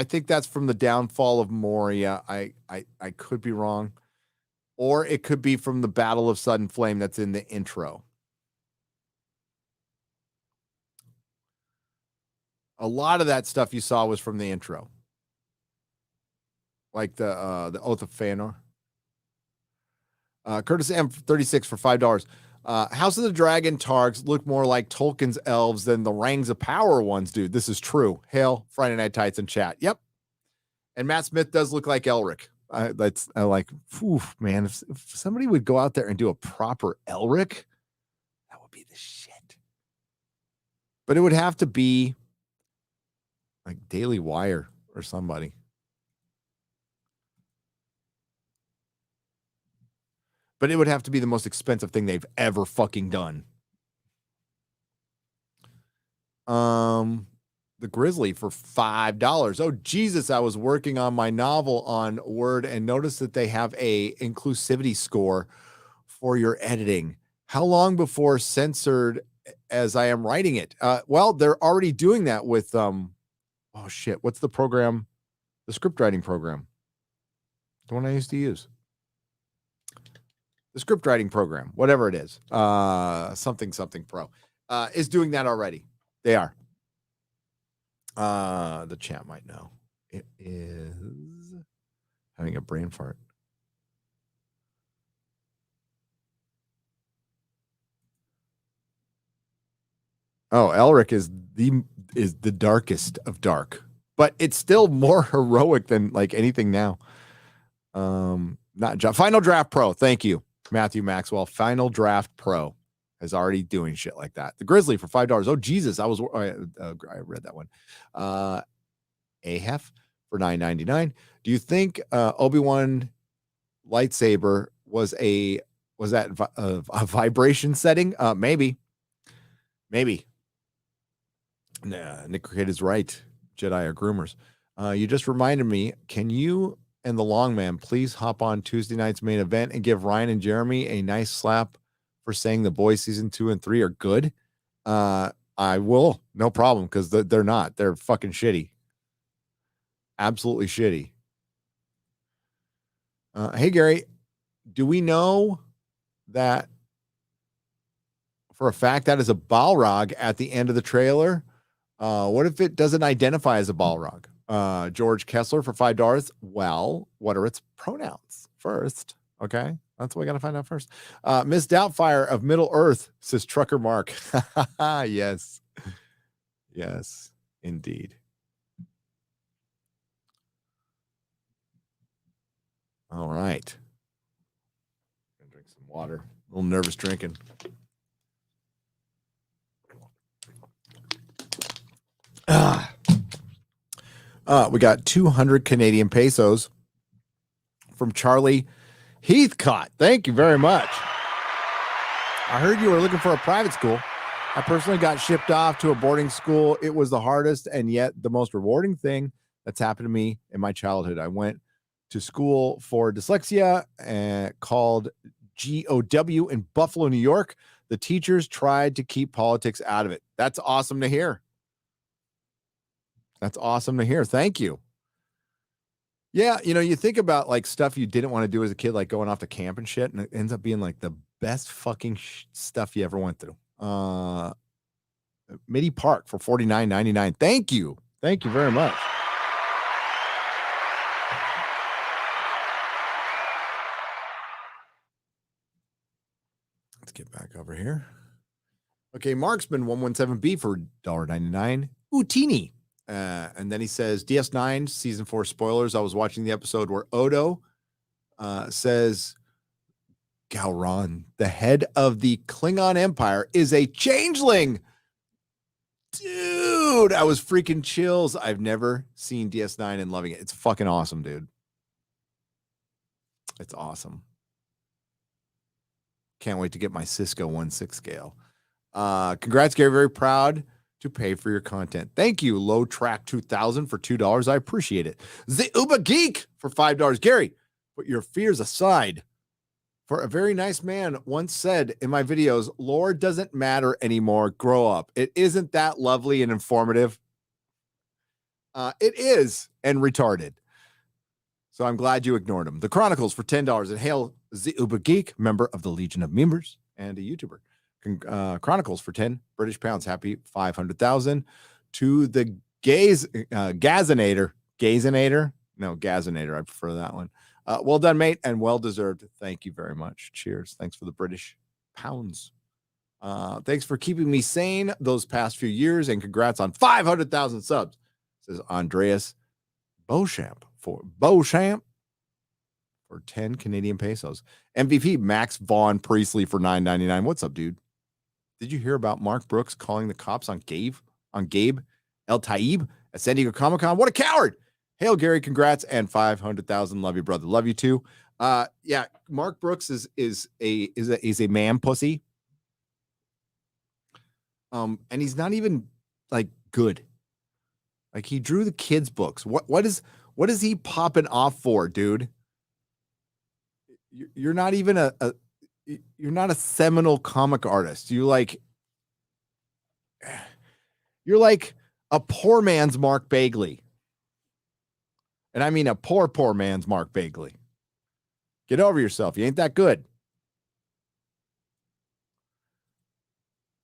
[SPEAKER 10] think that's from the downfall of Moria. I could be wrong. Or it could be from the Battle of Sudden Flame that's in the intro. A lot of that stuff you saw was from the intro. Like the Oath of Fëanor. Curtis M36 for $5. House of the Dragon Targs look more like Tolkien's elves than the Rings of Power ones do. This is true. Hail, Friday Night Tights in chat. Yep. And Matt Smith does look like Elric. That's like, whew, man, if somebody would go out there and do a proper Elric, that would be the shit. But it would have to be like Daily Wire or somebody. But it would have to be the most expensive thing they've ever fucking done. The Grizzly for $5. Oh, Jesus, I was working on my novel on Word and noticed that they have a inclusivity score for your editing. How long before censored as I am writing it? Well, they're already doing that with, oh shit, what's the program? The script writing program. The one I used to use. The script writing program, whatever it is, something pro, is doing that already. They are. The chat might know. It is having a brain fart. Oh, Elric is the darkest of dark, but it's still more heroic than like anything now. Not Final Draft Pro. Thank you, Matthew Maxwell. Final Draft Pro is already doing shit like that. The Grizzly for $5. Oh, Jesus. I read that one. Ahef for $9.99. Do you think Obi-Wan lightsaber was that a vibration setting? Maybe. Nah, Nick Cricket is right. Jedi are groomers. You just reminded me, can you and the long man please hop on Tuesday night's main event and give Ryan and Jeremy a nice slap for saying The Boys season 2 and 3 are good? I will, no problem, because they're not. They're fucking shitty. Absolutely shitty. Hey, Gary, do we know that for a fact that is a Balrog at the end of the trailer? What if it doesn't identify as a Balrog? George Kessler for $5. Well, what are its pronouns first? Okay, that's what we got to find out first. Miss Doubtfire of Middle Earth, says Trucker Mark. Yes, indeed. All right. Gonna drink some water. A little nervous drinking. We got 200 Canadian pesos from Charlie Heathcott. Thank you very much. I heard you were looking for a private school. I personally got shipped off to a boarding school. It was the hardest and yet the most rewarding thing that's happened to me in my childhood. I went to school for dyslexia called GOW in Buffalo, New York. The teachers tried to keep politics out of it. That's awesome to hear. That's awesome to hear. Thank you. Yeah, you think about like stuff you didn't want to do as a kid, like going off to camp and shit, and it ends up being like the best fucking stuff you ever went through. Mitty Park for $49.99. Thank you. Thank you very much. Let's get back over here. Okay, Marksman 117B for $1.99. Utini. And then he says, DS9 season 4 spoilers. I was watching the episode where Odo says Gowron, the head of the Klingon Empire, is a changeling. Dude, I was freaking chills. I've never seen DS9 and loving it. It's fucking awesome, dude. It's awesome. Can't wait to get my Cisco 1.6 scale. Congrats, Gary. Very proud to pay for your content. Thank you, Low Track 2000 for $2. I appreciate it. The Uber Geek for $5. Gary, put your fears aside. For a very nice man once said in my videos, lore doesn't matter anymore. Grow up. It isn't that lovely and informative. It is and retarded. So I'm glad you ignored him. The Chronicles for $10. And hail the Uber Geek, member of the Legion of Members and a YouTuber. Chronicles for 10 British pounds. Happy 500,000 to the Gazinator. No, Gazinator. I prefer that one. Well done, mate, and well deserved. Thank you very much. Cheers. Thanks for the British pounds. Thanks for keeping me sane those past few years, and congrats on 500,000 subs. Says Andreas Beauchamp for 10 Canadian pesos. MVP Max Vaughn Priestley for $9.99. What's up, dude? Did you hear about Mark Brooks calling the cops on Gabe El Taib at San Diego Comic-Con? What a coward! Hail Gary, congrats, and 500,000. Love you, brother. Love you too. Yeah, Mark Brooks is a man pussy. And he's not even like good. Like, he drew the kids' books. What is he popping off for, dude? You're not even you're not a seminal comic artist. You're like a poor man's Mark Bagley. And I mean a poor man's Mark Bagley. Get over yourself. You ain't that good.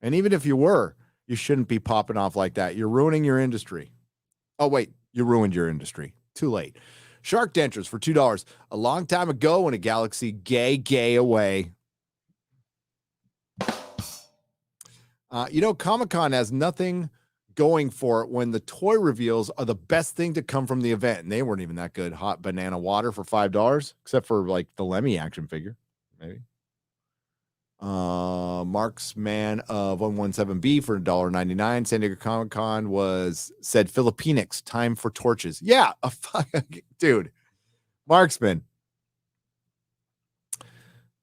[SPEAKER 10] And even if you were, you shouldn't be popping off like that. You're ruining your industry. Oh, wait, you ruined your industry. Too late. Shark Dentures for $2. A long time ago in a galaxy gay away. Comic-Con has nothing going for it when the toy reveals are the best thing to come from the event. And they weren't even that good. Hot banana water for $5, except for like the Lemmy action figure, maybe. Mark's Man of 117B for $1.99. San Diego Comic-Con said Philippinix, time for torches. Yeah, dude. Marksman.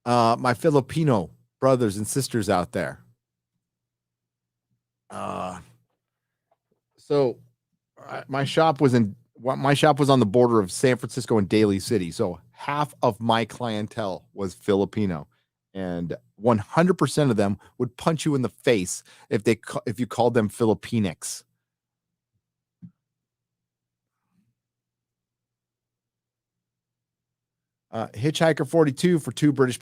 [SPEAKER 10] My Filipino brothers and sisters out there. So my shop was on the border of San Francisco and Daly City. So half of my clientele was Filipino. And 100% of them would punch you in the face if you called them Filipinix. Hitchhiker 42 for £2 British.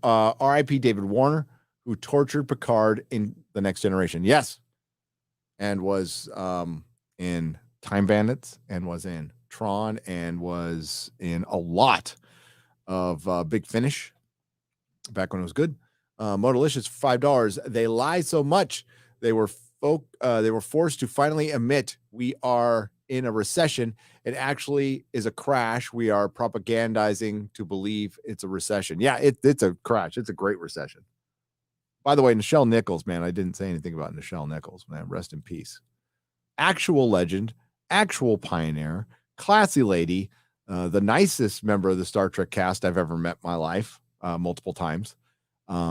[SPEAKER 10] R.I.P. David Warner, who tortured Picard in The Next Generation. Yes. And was in Time Bandits, and was in Tron, and was in a lot of Big Finish back when it was good. Motorlicious for $5. They lie so much they were forced to finally admit we are in a recession. It actually is a crash. We are propagandizing to believe it's a recession. Yeah, it's a crash. It's a great recession. By the way, Nichelle Nichols, man, I didn't say anything about Nichelle Nichols, man. Rest in peace. Actual legend, actual pioneer, classy lady, the nicest member of the Star Trek cast I've ever met in my life, multiple times.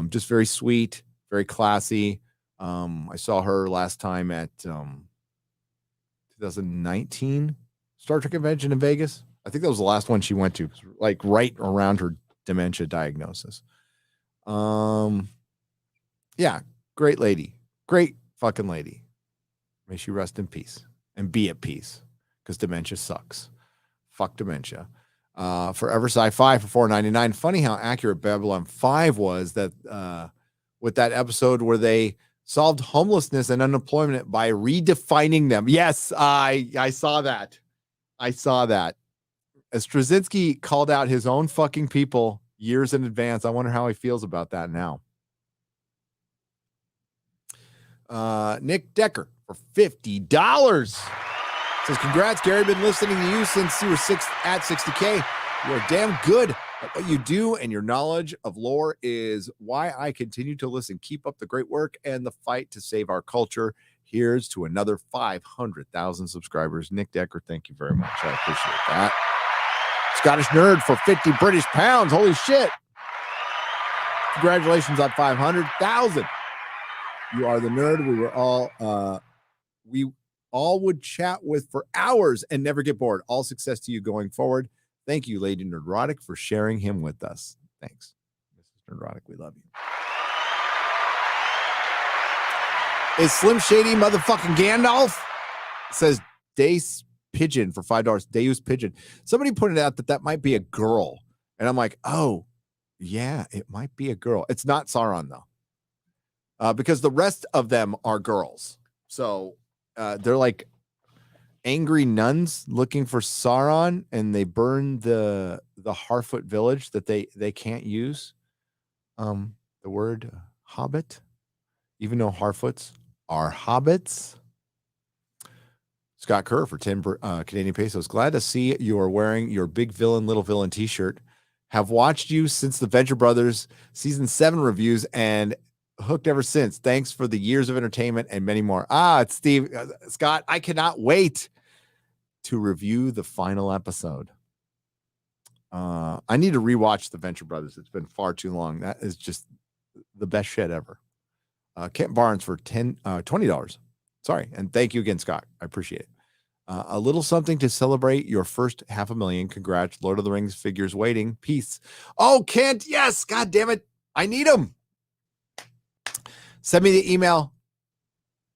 [SPEAKER 10] Just very sweet, very classy. I saw her last time at 2019 Star Trek convention in Vegas. I think that was the last one she went to, like right around her dementia diagnosis. Yeah, great lady. Great fucking lady. May she rest in peace and be at peace, because dementia sucks. Fuck dementia. Forever Sci-Fi for $4.99. Funny how accurate Babylon 5 was that with that episode where they solved homelessness and unemployment by redefining them. Yes, I saw that. I saw that. As Straczynski called out his own fucking people years in advance. I wonder how he feels about that now. Nick Decker for $50 says, congrats, Gary. Been listening to you since you were at 60K. You are damn good at what you do, and your knowledge of lore is why I continue to listen. Keep up the great work and the fight to save our culture. Here's to another 500,000 subscribers. Nick Decker, thank you very much. I appreciate that. Scottish Nerd for 50 British pounds. Holy shit. Congratulations on 500,000. You are the nerd we all would chat with for hours and never get bored. All success to you going forward. Thank you, Lady Nerdrotic, for sharing him with us. Thanks, Mrs. Nerdrotic. We love you. Is Slim Shady motherfucking Gandalf? Says Dace Pigeon for $5. Deus Pigeon. Somebody pointed out that might be a girl. And I'm like, oh, yeah, it might be a girl. It's not Sauron, though. Because the rest of them are girls. So they're like angry nuns looking for Sauron, and they burn the Harfoot village that they can't use. The word hobbit, even though Harfoots are hobbits. Scott Kerr for 10 Canadian pesos. Glad to see you are wearing your big villain, little villain t-shirt. Have watched you since the Venture Brothers season 7 reviews and hooked ever since. Thanks for the years of entertainment and many more. It's Steve. Scott, I cannot wait to review the final episode. I need to rewatch the Venture Brothers. It's been far too long. That is just the best shit ever. Kent Barnes for $20. Sorry. And thank you again, Scott. I appreciate it. A little something to celebrate your first 500,000. Congrats. Lord of the Rings figures waiting. Peace. Oh, Kent. Yes. God damn it. I need them. Send me the email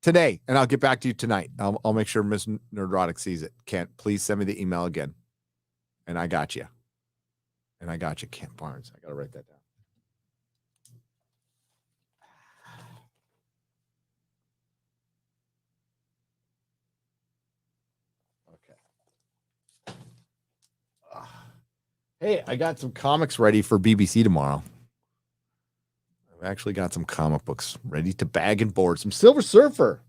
[SPEAKER 10] today and I'll get back to you tonight. I'll make sure Miss Nerdrotic sees it. Kent, please send me the email again. And I got you. Kent Barnes. I got to write that down. Hey, I got some comics ready for BBC tomorrow. I've actually got some comic books ready to bag and board. Some Silver Surfer.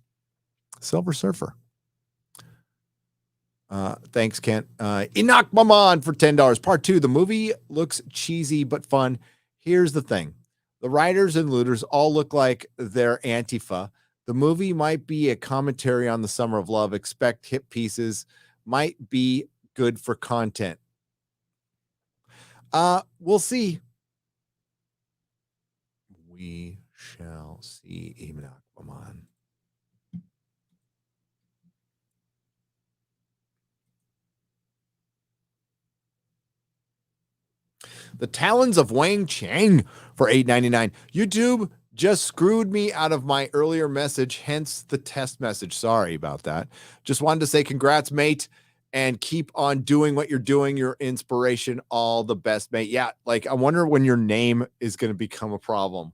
[SPEAKER 10] Thanks, Kent. Enoch Maman for $10. Part 2. The movie looks cheesy but fun. Here's the thing. The writers and looters all look like they're Antifa. The movie might be a commentary on the summer of love. Expect hit pieces. Might be good for content. We'll see. We shall see. Enoch Maman. The Talons of Wang Chang for $8.99. YouTube just screwed me out of my earlier message, hence the test message. Sorry about that. Just wanted to say congrats, mate, and keep on doing what you're doing. Your inspiration. All the best, mate. Yeah, like I wonder when your name is going to become a problem.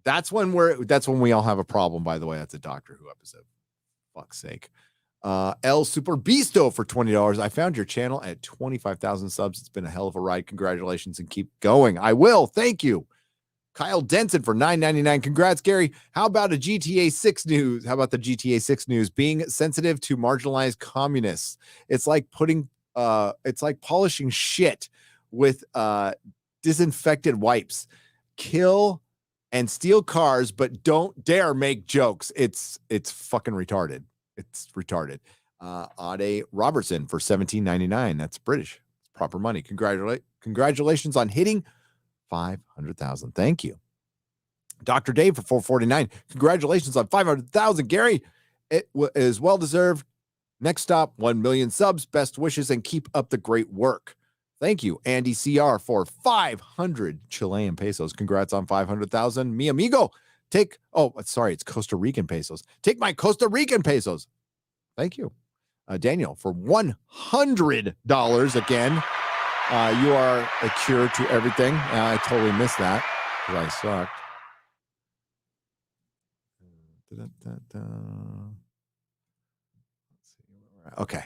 [SPEAKER 10] That's when we all have a problem, by the way. That's a Doctor Who episode. Fuck's sake. El Super Beasto for $20. I found your channel at 25,000 subs. It's been a hell of a ride. Congratulations and keep going. I will. Thank you. Kyle Denson for $9.99. Congrats, Gary. How about a GTA 6 news? How about the GTA 6 news? Being sensitive to marginalized communists. It's like polishing shit with disinfected wipes. Kill and steal cars, but don't dare make jokes. It's fucking retarded. It's retarded. Ade Robertson for $17.99. That's British. It's proper money. Congratulations on hitting 500,000. Thank you. Dr. Dave for $4.49. Congratulations on 500,000, Gary. It is well deserved. Next stop, 1 million subs. Best wishes and keep up the great work. Thank you, Andy CR, for 500 Chilean pesos. Congrats on 500,000. Mi amigo. It's Costa Rican pesos. Take my Costa Rican pesos. Thank you. Daniel for $100 again. You are a cure to everything. I totally missed that because I sucked. Okay.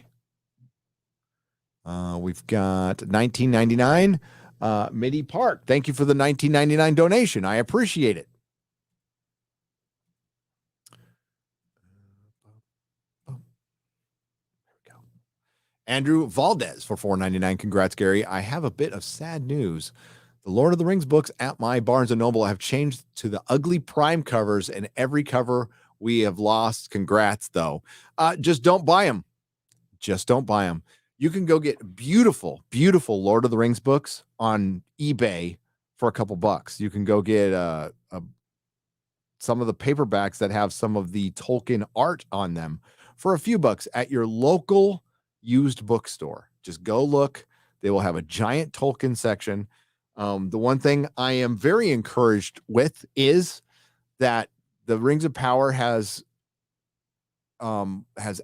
[SPEAKER 10] We've got $19.99. Midi Park. Thank you for the $19.99 donation. I appreciate it. Andrew Valdez for $4.99. Congrats, Gary. I have a bit of sad news. The Lord of the Rings books at my Barnes & Noble have changed to the ugly prime covers, and every cover we have lost. Congrats, though. Just don't buy them. Just don't buy them. You can go get beautiful, beautiful Lord of the Rings books on eBay for a couple bucks. You can go get some of the paperbacks that have some of the Tolkien art on them for a few bucks at your local used bookstore. Just go look. They will have a giant Tolkien section. The one thing I am very encouraged with is that the Rings of Power has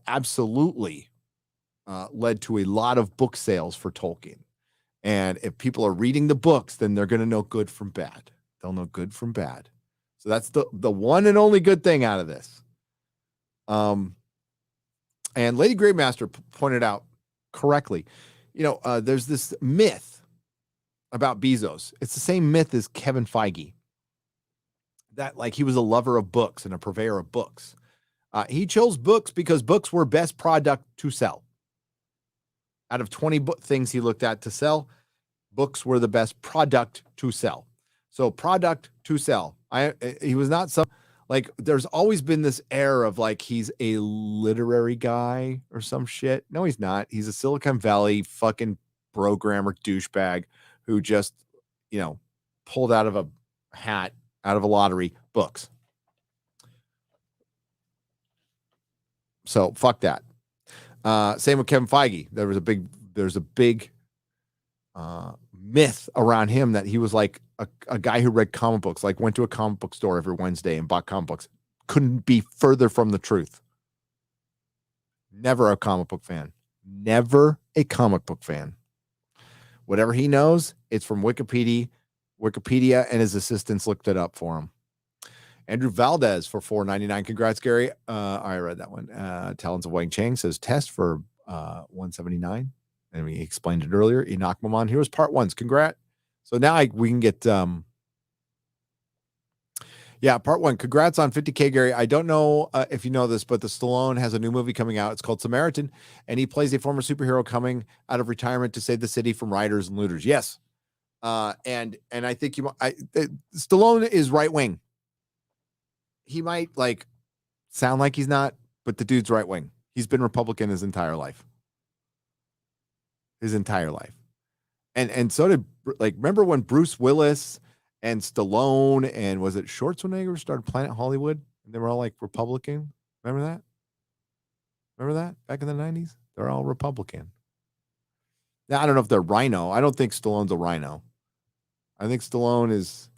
[SPEAKER 10] absolutely led to a lot of book sales for Tolkien. And if people are reading the books, then they're going to know good from bad. They'll know good from bad. So that's the one and only good thing out of this. And Lady Gravemaster pointed out correctly, there's this myth about Bezos. It's the same myth as Kevin Feige, that like he was a lover of books and a purveyor of books. He chose books because books were best product to sell. Out of 20 things he looked at to sell, books were the best product to sell. So product to sell. He was not some, like, there's always been this air of like he's a literary guy or some shit. No, he's not. He's a Silicon Valley fucking programmer douchebag who just, pulled out of a hat, out of a lottery, books. So fuck that. Same with Kevin Feige. There's a big myth around him that he was like a guy who read comic books, like went to a comic book store every Wednesday and bought comic books. Couldn't be further from the truth. Never a comic book fan. Never a comic book fan. Whatever he knows, it's from Wikipedia, and his assistants looked it up for him. Andrew Valdez for $4.99. Congrats, Gary. I read that one. Talons of Wang Chang says test for $179. And we explained it earlier. Enoch Maman. Here was part ones. Congrats. So now we can get part one. Congrats on 50K, Gary. I don't know if you know this, but the Stallone has a new movie coming out. It's called Samaritan, and he plays a former superhero coming out of retirement to save the city from rioters and looters. Yes. And I think Stallone is right wing. He might like sound like he's not, but the dude's right wing. He's been Republican his entire life. And so did, like, remember when Bruce Willis and Stallone and was it Schwarzenegger started Planet Hollywood and they were all like Republican? Remember that back in the 90s? They're all Republican. Now, I don't know if they're rhino. I don't think Stallone's a rhino. I think Stallone has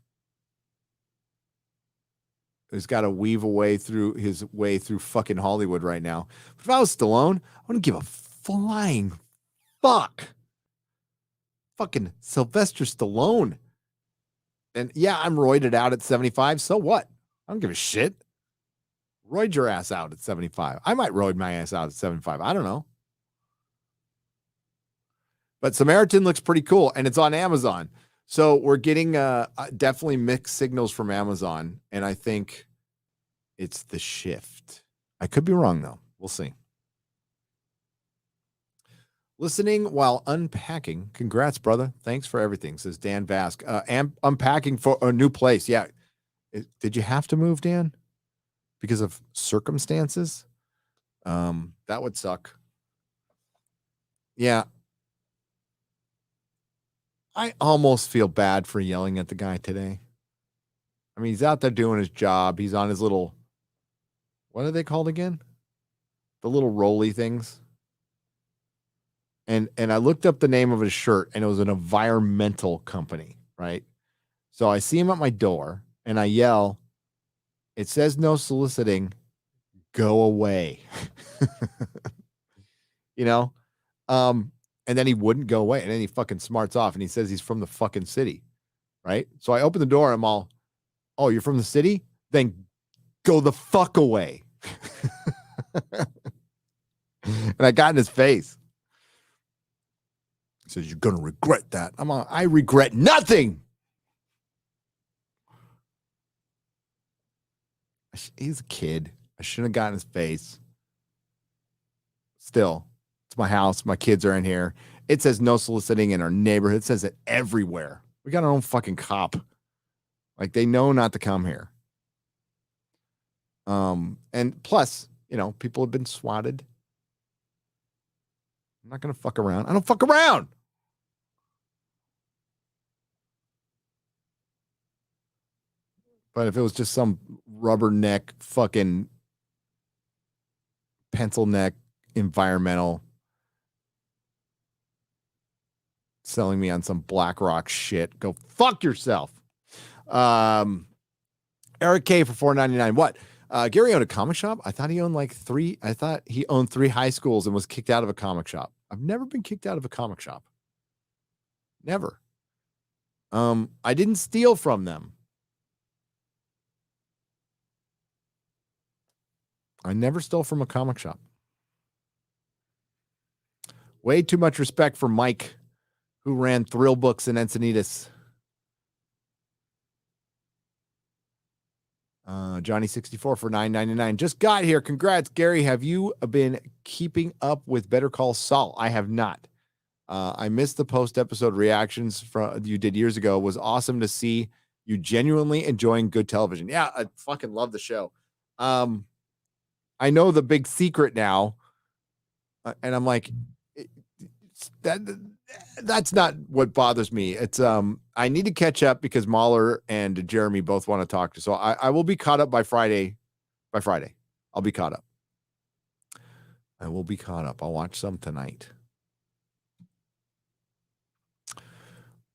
[SPEAKER 10] got to weave his way through fucking Hollywood right now. But if I was Stallone, I wouldn't give a flying fuck. Fucking Sylvester Stallone. And yeah, I'm roided out at 75. So what? I don't give a shit. Roid your ass out at 75. I might roid my ass out at 75. I don't know. But Samaritan looks pretty cool, and it's on Amazon. So we're getting definitely mixed signals from Amazon, and I think it's the shift. I could be wrong, though. We'll see. Listening while unpacking. Congrats, brother. Thanks for everything, says Dan Bask. Unpacking for a new place. Yeah. Did you have to move, Dan? Because of circumstances? That would suck. Yeah. I almost feel bad for yelling at the guy today. I mean, he's out there doing his job. He's on his little, what are they called again? The little rolly things. And I looked up the name of his shirt, and it was an environmental company, right? So I see him at my door, and I yell, "It says no soliciting. Go away." And then he wouldn't go away. And then he fucking smarts off and he says he's from the fucking city. Right? So I open the door and I'm all, "Oh, you're from the city? Then go the fuck away." And I got in his face. He says, "You're going to regret that." I'm all, "I regret nothing." He's a kid. I shouldn't have gotten in his face. Still. My house, my kids are in here. It says no soliciting in our neighborhood. It says it everywhere. We got our own fucking cop. Like, they know not to come here. And plus, people have been swatted. I'm not gonna fuck around. I don't fuck around. But if it was just some rubberneck fucking pencil neck environmental selling me on some BlackRock shit, go fuck yourself. Eric K for $4.99. What? Gary owned a comic shop? I thought he owned three. I thought he owned 3 high schools and was kicked out of a comic shop. I've never been kicked out of a comic shop. Never. I didn't steal from them. I never stole from a comic shop. Way too much respect for Mike, who ran Thrill Books in Encinitas. Johnny64 for $9.99. Just got here. Congrats, Gary. Have you been keeping up with Better Call Saul? I have not. I missed the post-episode reactions from you did years ago. It was awesome to see you genuinely enjoying good television. Yeah, I fucking love the show. I know the big secret now, and I'm like, that's not what bothers me. It's I need to catch up because Mahler and Jeremy both want to talk to. So I will be caught up by Friday. By Friday, I'll be caught up. I will be caught up. I'll watch some tonight.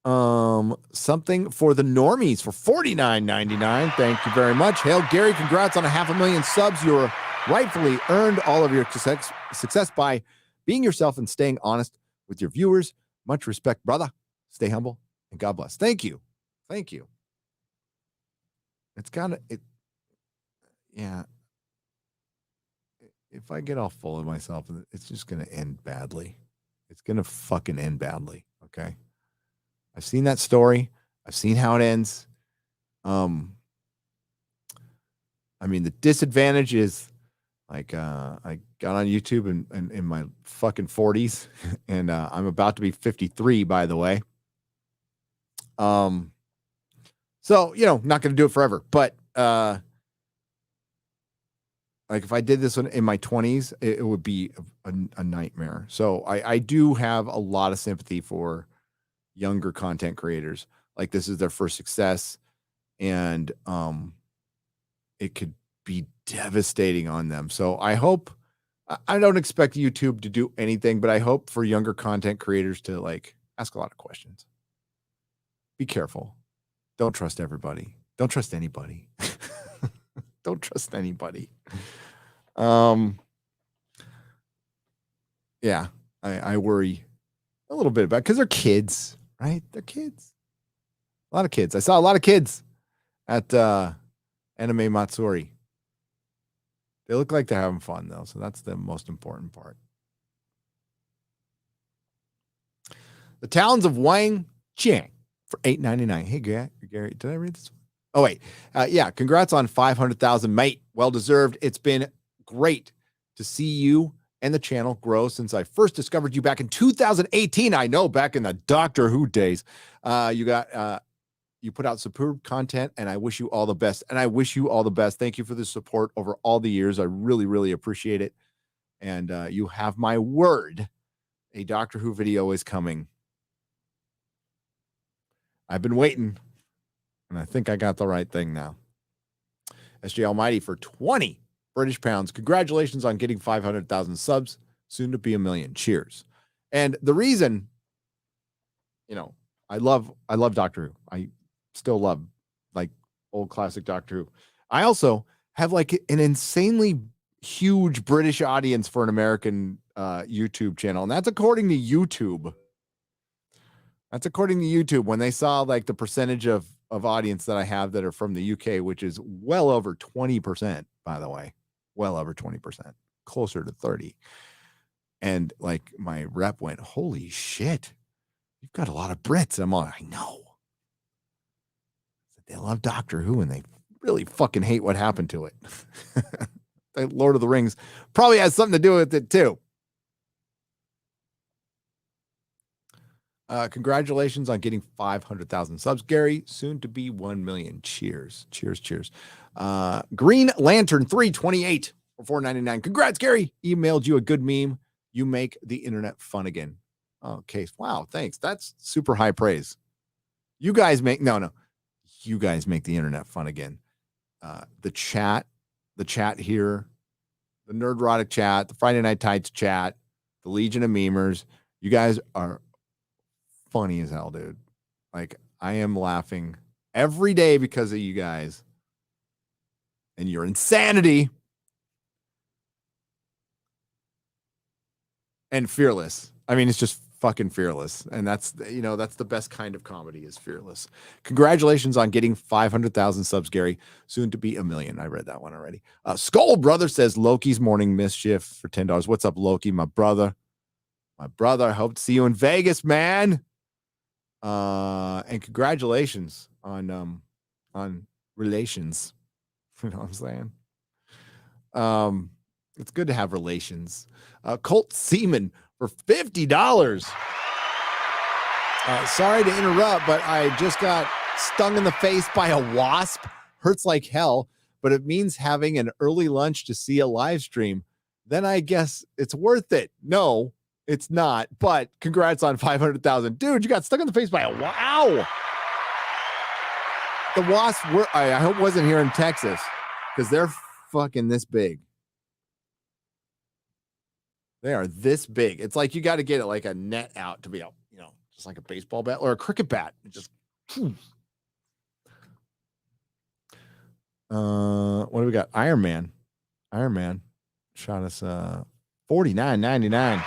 [SPEAKER 10] Something for the normies for $49.99. Thank you very much. Hail Gary, congrats on 500,000 subs. You're rightfully earned all of your success by being yourself and staying honest with your viewers. Much respect, brother. Stay humble and God bless. Thank you. Thank you. It's kind of it. Yeah. If I get all full of myself, it's just going to end badly. It's going to fucking end badly. Okay. I've seen that story. I've seen how it ends. I mean, the disadvantage is like, I got on YouTube in my fucking 40s and, I'm about to be 53, by the way. So, not going to do it forever, but, like if I did this in my 20s, it would be a nightmare. So I do have a lot of sympathy for younger content creators. Like this is their first success, and it could be devastating on them. So I hope, I don't expect YouTube to do anything, but I hope for younger content creators to like ask a lot of questions. Be careful. Don't trust everybody. Don't trust anybody. Don't trust anybody. Yeah, I worry a little bit about because they're kids, right? They're kids. A lot of kids. I saw a lot of kids at Anime Matsuri. They look like they're having fun though, so that's the most important part. The Towns of Wang Jiang for $8.99. Hey, Gary, did I read this one? Oh, wait. Yeah, congrats on 500,000, mate. Well deserved. It's been great to see you and the channel grow since I first discovered you back in 2018. I know, back in the Doctor Who days. You put out superb content, and I wish you all the best. And I wish you all the best. Thank you for the support over all the years. I really, really appreciate it. And you have my word. A Doctor Who video is coming. I've been waiting, and I think I got the right thing now. SJ Almighty for 20 British pounds. Congratulations on getting 500,000 subs. Soon to be 1 million. Cheers. And the reason, I love Doctor Who. I still love like old classic Doctor Who. I also have like an insanely huge British audience for an American YouTube channel. And that's according to YouTube. That's according to YouTube. When they saw like the percentage of audience that I have that are from the UK, which is well over 20%, by the way, well over 20%, closer to 30. And like my rep went, holy shit, you've got a lot of Brits. I'm all, I know. They love Doctor Who and they really fucking hate what happened to it. Lord of the Rings probably has something to do with it too. Congratulations on getting 500,000 subs, Gary. Soon to be 1 million. Cheers. Cheers, cheers. Green Lantern 328 for $4.99. Congrats, Gary. Emailed you a good meme. You make the internet fun again. Okay. Wow. Thanks. That's super high praise. You guys make, no. You guys make the internet fun again. The chat here, the Nerdrotic chat, the Friday Night Tights chat, the Legion of Memers. You guys are funny as hell, dude. Like, I am laughing every day because of you guys and your insanity and fearless. I mean, it's just fucking fearless. And that's, that's the best kind of comedy is fearless. Congratulations on getting 500,000 subs, Gary. Soon to be 1 million. I read that one already. Skull Brother says Loki's Morning Mischief for $10. What's up, Loki? My brother. My brother, I hope to see you in Vegas, man. And congratulations on relations. You know what I'm saying? It's good to have relations. Colt Seaman for $50. Sorry to interrupt, but I just got stung in the face by a wasp. Hurts like hell, but it means having an early lunch to see a live stream. Then I guess it's worth it. No, it's not. But congrats on 500,000. Dude, you got stuck in the face by a wow. The wasp were, I hope wasn't here in Texas because they're fucking this big. They are this big. It's like you got to get it like a net out to be out, you know, just like a baseball bat or a cricket bat. It just what do we got? Iron Man shot us $49.99.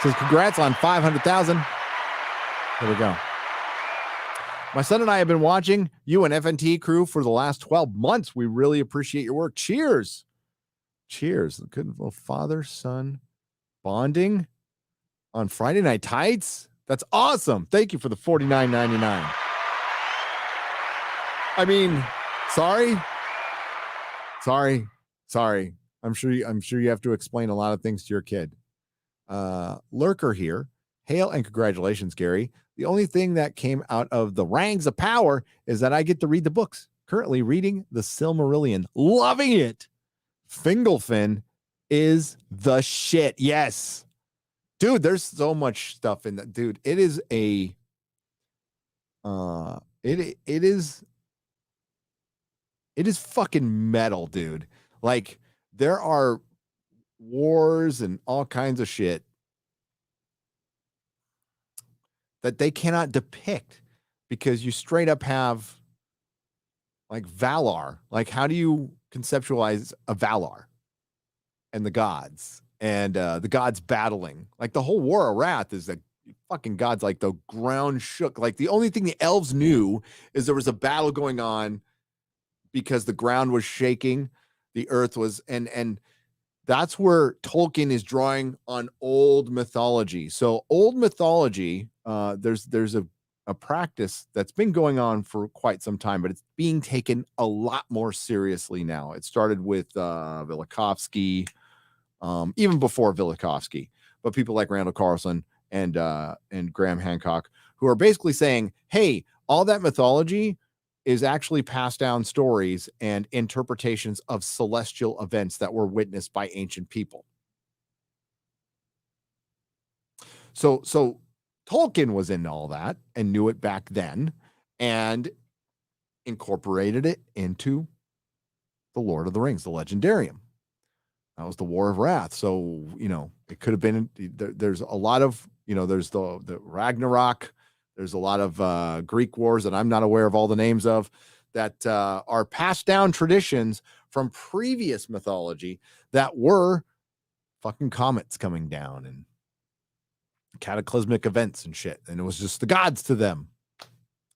[SPEAKER 10] Says congrats on 500,000. There we go. My son and I have been watching you and FNT crew for the last 12 months. We really appreciate your work. Cheers. Cheers. Good little father-son bonding on Friday Night Tights. That's awesome. Thank you for the $49.99. I mean, sorry. I'm sure you have to explain a lot of things to your kid. Lurker here. Hail and congratulations, Gary. The only thing that came out of the Rangs of Power is that I get to read the books. Currently reading the Silmarillion. Loving it. Fingolfin is the shit. Yes. Dude, there's so much stuff in that. Dude, it is a it is fucking metal, dude. Like there are wars and all kinds of shit that they cannot depict because you straight up have like Valar. Like, how do you conceptualize a Valar and the gods and the gods battling? Like the whole War of Wrath is that fucking gods, like the ground shook. Like the only thing the elves knew is there was a battle going on because the ground was shaking, the earth was, and that's where Tolkien is drawing on old mythology. So old mythology, there's a practice that's been going on for quite some time, but it's being taken a lot more seriously now. It started with Velikovsky, even before Velikovsky, but people like Randall Carlson and Graham Hancock, who are basically saying, hey, all that mythology is actually passed down stories and interpretations of celestial events that were witnessed by ancient people. So Tolkien was in all that and knew it back then and incorporated it into the Lord of the Rings, the Legendarium. That was the War of Wrath. So, you know, it could have been, there's a lot of, you know, there's the Ragnarok. There's a lot of Greek wars that I'm not aware of all the names of that are passed down traditions from previous mythology that were fucking comets coming down and cataclysmic events and shit. And it was just the gods to them.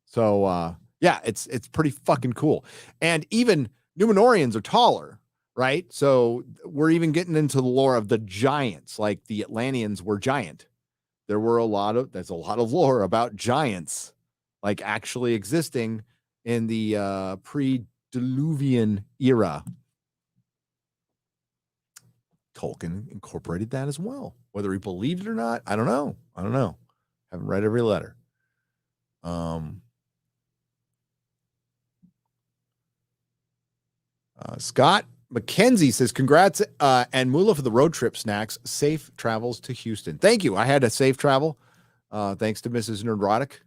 [SPEAKER 10] So, yeah, it's pretty fucking cool. And even Numenorians are taller, right? So we're even getting into the lore of the giants, like the Atlanteans were giant. There's a lot of lore about giants, like actually existing in the pre-Diluvian era. Tolkien incorporated that as well. Whether he believed it or not, I don't know. Haven't read every letter. Scott McKenzie says, congrats and Moolah for the road trip snacks. Safe travels to Houston. Thank you. I had a safe travel. Thanks to Mrs. Nerdrotic,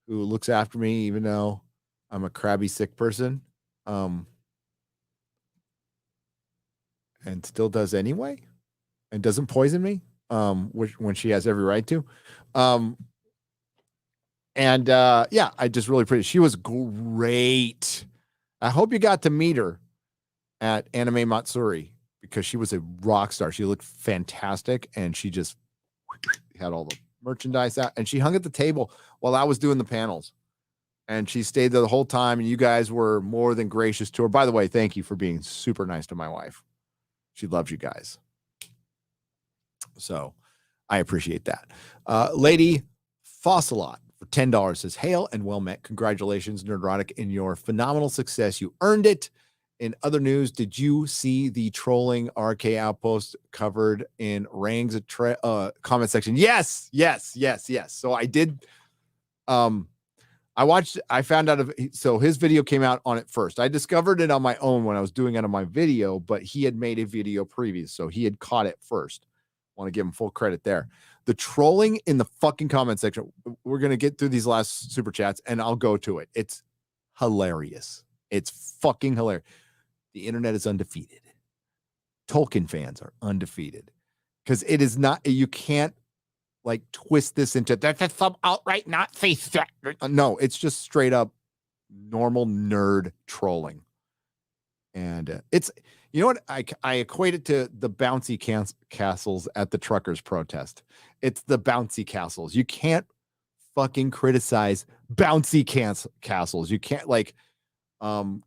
[SPEAKER 10] who looks after me, even though I'm a crabby sick person. And still does anyway. And doesn't poison me, when she has every right to. Yeah, I just really appreciate it. She was great. I hope you got to meet her at Anime Matsuri because she was a rock star. She looked fantastic and she just had all the merchandise out and she hung at the table while I was doing the panels and she stayed there the whole time and you guys were more than gracious to her. By the way, thank you for being super nice to my wife. She loves you guys. So,
[SPEAKER 2] I appreciate that. Lady Fossilot for $10 says, hail and well met. Congratulations, Nerdrotic, in your phenomenal success. You earned it. In other news, did you see the trolling RK Outpost covered in Rang's comment section? Yes. So I did. I found out so his video came out on it first. I discovered it on my own when I was doing it on my video, but he had made a video previous, so he had caught it first. Want to give him full credit there. The trolling in the fucking comment section. We're going to get through these last super chats and I'll go to it. It's hilarious. It's fucking hilarious. The internet is undefeated. Tolkien fans are undefeated because it is not, you can't like twist this into that's some outright Nazi. No, it's just straight up normal nerd trolling. And it's, you know what? I equate it to the bouncy castles at the truckers protest. It's the bouncy castles. You can't fucking criticize bouncy castles. You can't like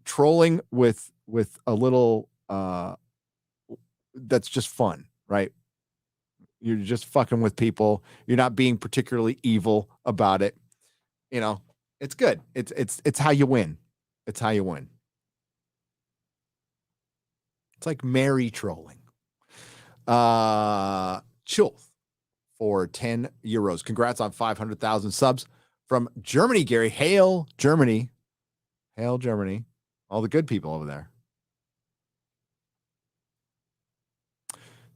[SPEAKER 2] trolling with a little that's just fun, right? You're just fucking with people. You're not being particularly evil about it. You know, it's good. It's how you win. It's how you win. It's like merry trolling. Chulth for 10 euros. Congrats on 500,000 subs from Germany, Gary. Hail Germany. Hail Germany. All the good people over there.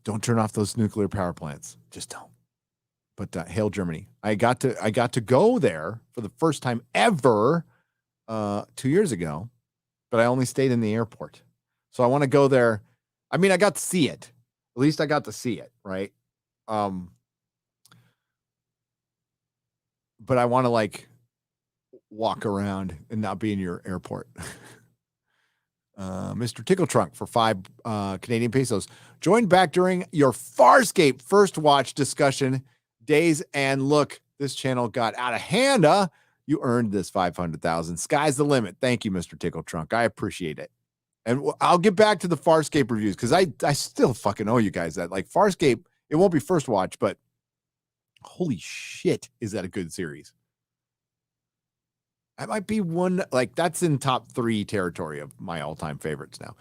[SPEAKER 2] Don't turn off those nuclear power plants. Just don't. But hail Germany. I got to go there for the first time ever 2 years ago, but I only stayed in the airport. So I want to go there. I mean, I got to see it. At least I got to see it, right? But I want to like walk around and not be in your airport. Mr. Tickle Trunk for 5 Canadian pesos. Joined back during your Farscape first watch discussion days, and look, this channel got out of hand. You earned this 500,000. Sky's the limit. Thank you, Mr. Tickle Trunk. I appreciate it. And I'll get back to the Farscape reviews because I still fucking owe you guys that. Like Farscape, it won't be first watch, but holy shit, is that a good series? That might be one, like that's in top 3 territory of my all-time favorites now.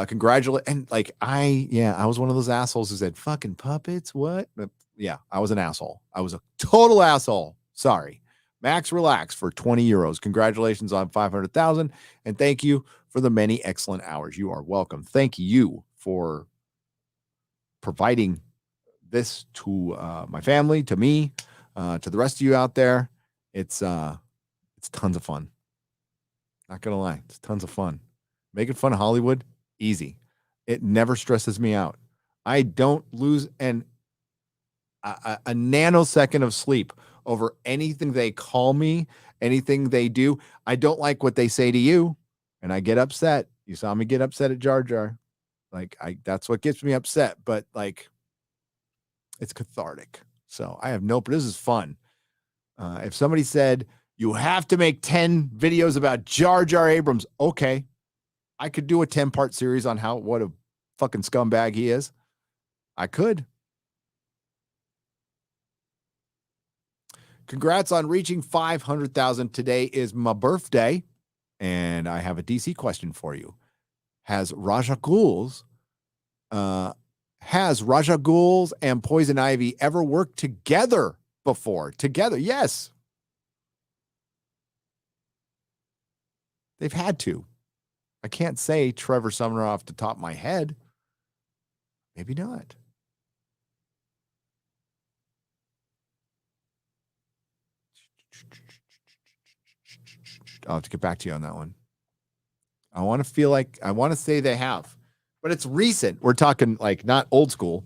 [SPEAKER 2] Congratulate. And like, I was one of those assholes who said, fucking puppets, what? But yeah, I was an asshole. I was a total asshole. Sorry. Max Relax for 20 euros. Congratulations on 500,000. And thank you for the many excellent hours. You are welcome. Thank you for providing this to my family, to me, to the rest of you out there. It's tons of fun. Not gonna lie, it's tons of fun. Making fun of Hollywood, easy. It never stresses me out. I don't lose a nanosecond of sleep over anything they call me, anything they do. I don't like what they say to you, and I get upset. You saw me get upset at Jar Jar. Like that's what gets me upset. But like, it's cathartic. So I have this is fun. If somebody said, you have to make 10 videos about Jar Jar Abrams. Okay. I could do a 10-part series on what a fucking scumbag he is. I could. Congrats on reaching 500,000. Today is my birthday, and I have a DC question for you. Has Raja Ghul's and Poison Ivy ever worked together before? Together, yes. They've had to. I can't say Trevor Sumner off the top of my head. Maybe not. I'll have to get back to you on that one. I want to say they have, but it's recent. We're talking like not old school.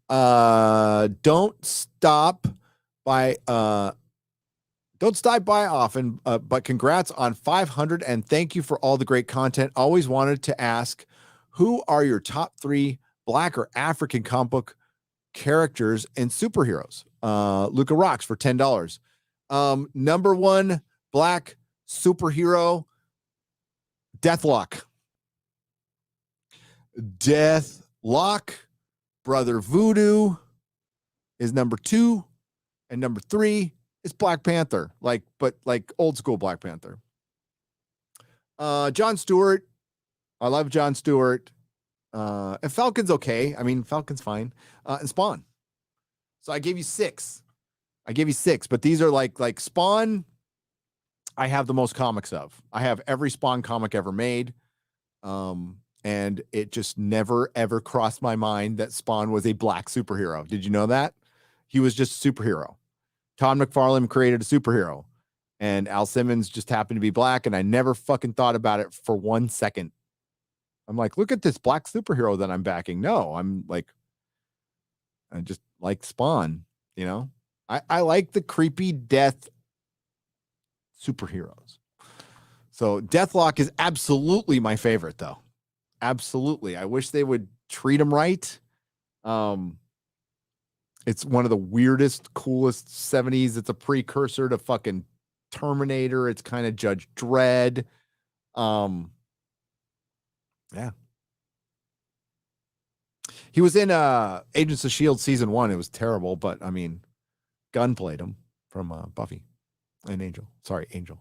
[SPEAKER 2] Don't stop by often, but congrats on 500 and thank you for all the great content. Always wanted to ask, who are your top 3 Black or African comic book characters and superheroes? Luca Rocks for $10. Number 1 Black superhero, Deathlock.
[SPEAKER 10] Brother Voodoo is number 2, and number 3 is Black Panther, but old school Black Panther. Jon Stewart, I love Jon Stewart. And Falcon's okay. I mean, Falcon's fine. And Spawn. So I gave you 6. But these are like Spawn. I have the most comics of. I have every Spawn comic ever made. And it just never, ever crossed my mind that Spawn was a black superhero. Did you know that? He was just a superhero. Todd McFarlane created a superhero. And Al Simmons just happened to be black, and I never fucking thought about it for 1 second. I'm like, look at this black superhero that I'm backing. No, I just like Spawn, you know? I like the creepy death superheroes. So Deathlock is absolutely my favorite, though. Absolutely. I wish they would treat him right. It's one of the weirdest, coolest 70s. It's a precursor to fucking Terminator. It's kind of Judge Dredd. Yeah. He was in Agents of S.H.I.E.L.D. season 1. It was terrible, but I mean, Gunn played him from Buffy and Angel. Sorry, Angel.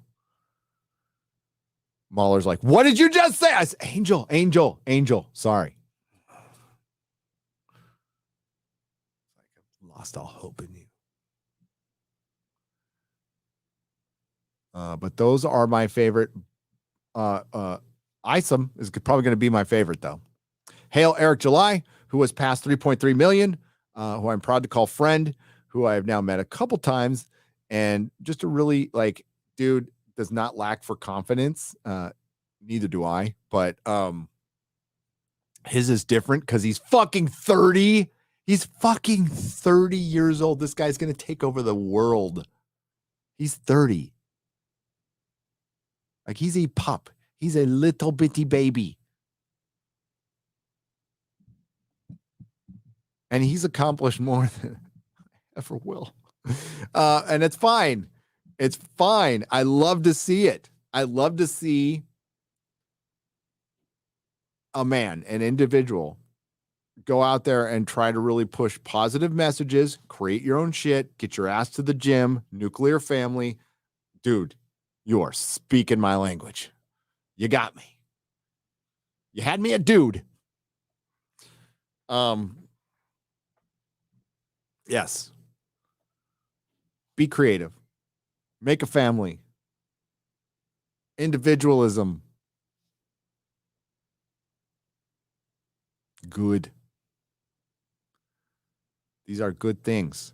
[SPEAKER 10] Mahler's like, what did you just say? I said, Angel. Sorry. I've lost all hope in you. But those are my favorite. Isom is probably going to be my favorite, though. Hail Eric July, who has passed 3.3 million, who I'm proud to call friend, who I have now met a couple times, and just a really dude does not lack for confidence. Neither do I, but his is different because he's fucking 30. He's fucking 30 years old. This guy's going to take over the world. He's 30. Like, he's a pup. He's a little bitty baby. And he's accomplished more than I ever will. And it's fine. It's fine. I love to see it. I love to see a man, an individual, go out there and try to really push positive messages, create your own shit, get your ass to the gym, nuclear family. Dude, you are speaking my language. You got me. You had me a dude. Yes. Be creative. Make a family. Individualism. Good. These are good things.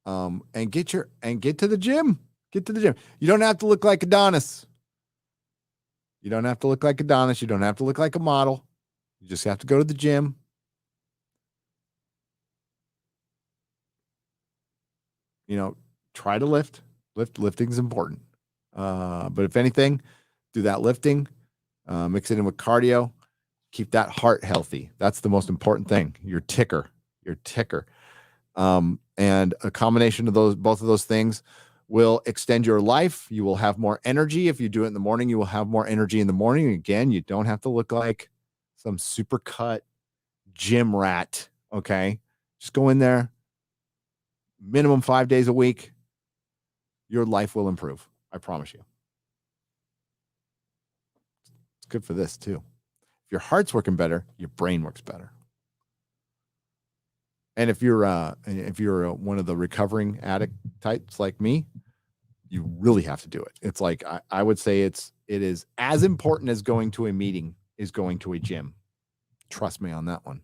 [SPEAKER 10] And get to the gym. Get to the gym. You don't have to look like Adonis. You don't have to look like Adonis. You don't have to look like a model. You just have to go to the gym. You know, try to lift. Lifting is important. But if anything, do that lifting. Mix it in with cardio. Keep that heart healthy. That's the most important thing. Your ticker. And a combination of both of those things will extend your life. You will have more energy. If you do it in the morning, you will have more energy in the morning. Again, you don't have to look like some super cut gym rat. Okay. Just go in there. Minimum 5 days a week. Your life will improve. I promise you. It's good for this too. If your heart's working better, your brain works better. And if you're one of the recovering addict types like me, you really have to do it. It's like I would say it is as important as going to a meeting is going to a gym. Trust me on that one.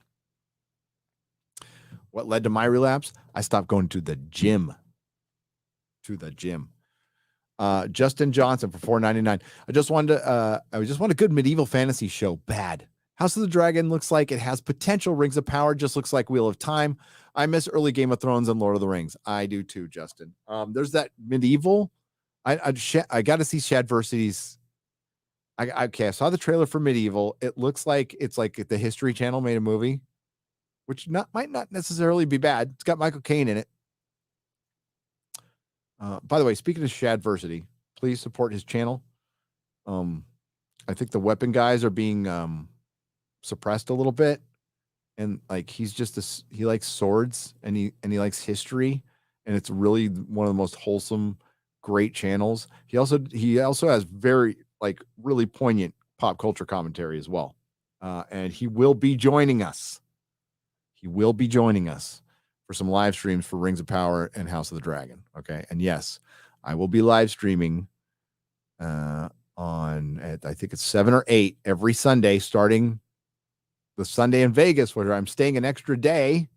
[SPEAKER 10] What led to my relapse? I stopped going to the gym. Justin Johnson for $4.99. I just want a good medieval fantasy show. Bad. House of the Dragon looks like it has potential. Rings of Power just looks like Wheel of Time. I miss early Game of Thrones and Lord of the Rings. I do too, Justin. There's that medieval. I got to see Shadversity's. I saw the trailer for Medieval. It looks like it's like the History Channel made a movie, which might not necessarily be bad. It's got Michael Caine in it. By the way, speaking of Shadversity, please support his channel. I think the weapon guys are being suppressed a little bit. and like he likes swords and he likes history, and it's really one of the most wholesome, great channels. He also has very like really poignant pop culture commentary as well. And he will be joining us. He will be joining us for some live streams for Rings of Power and House of the Dragon. Okay. And yes, I will be live streaming I think it's 7 or 8 every Sunday, starting the Sunday in Vegas, where I'm staying an extra day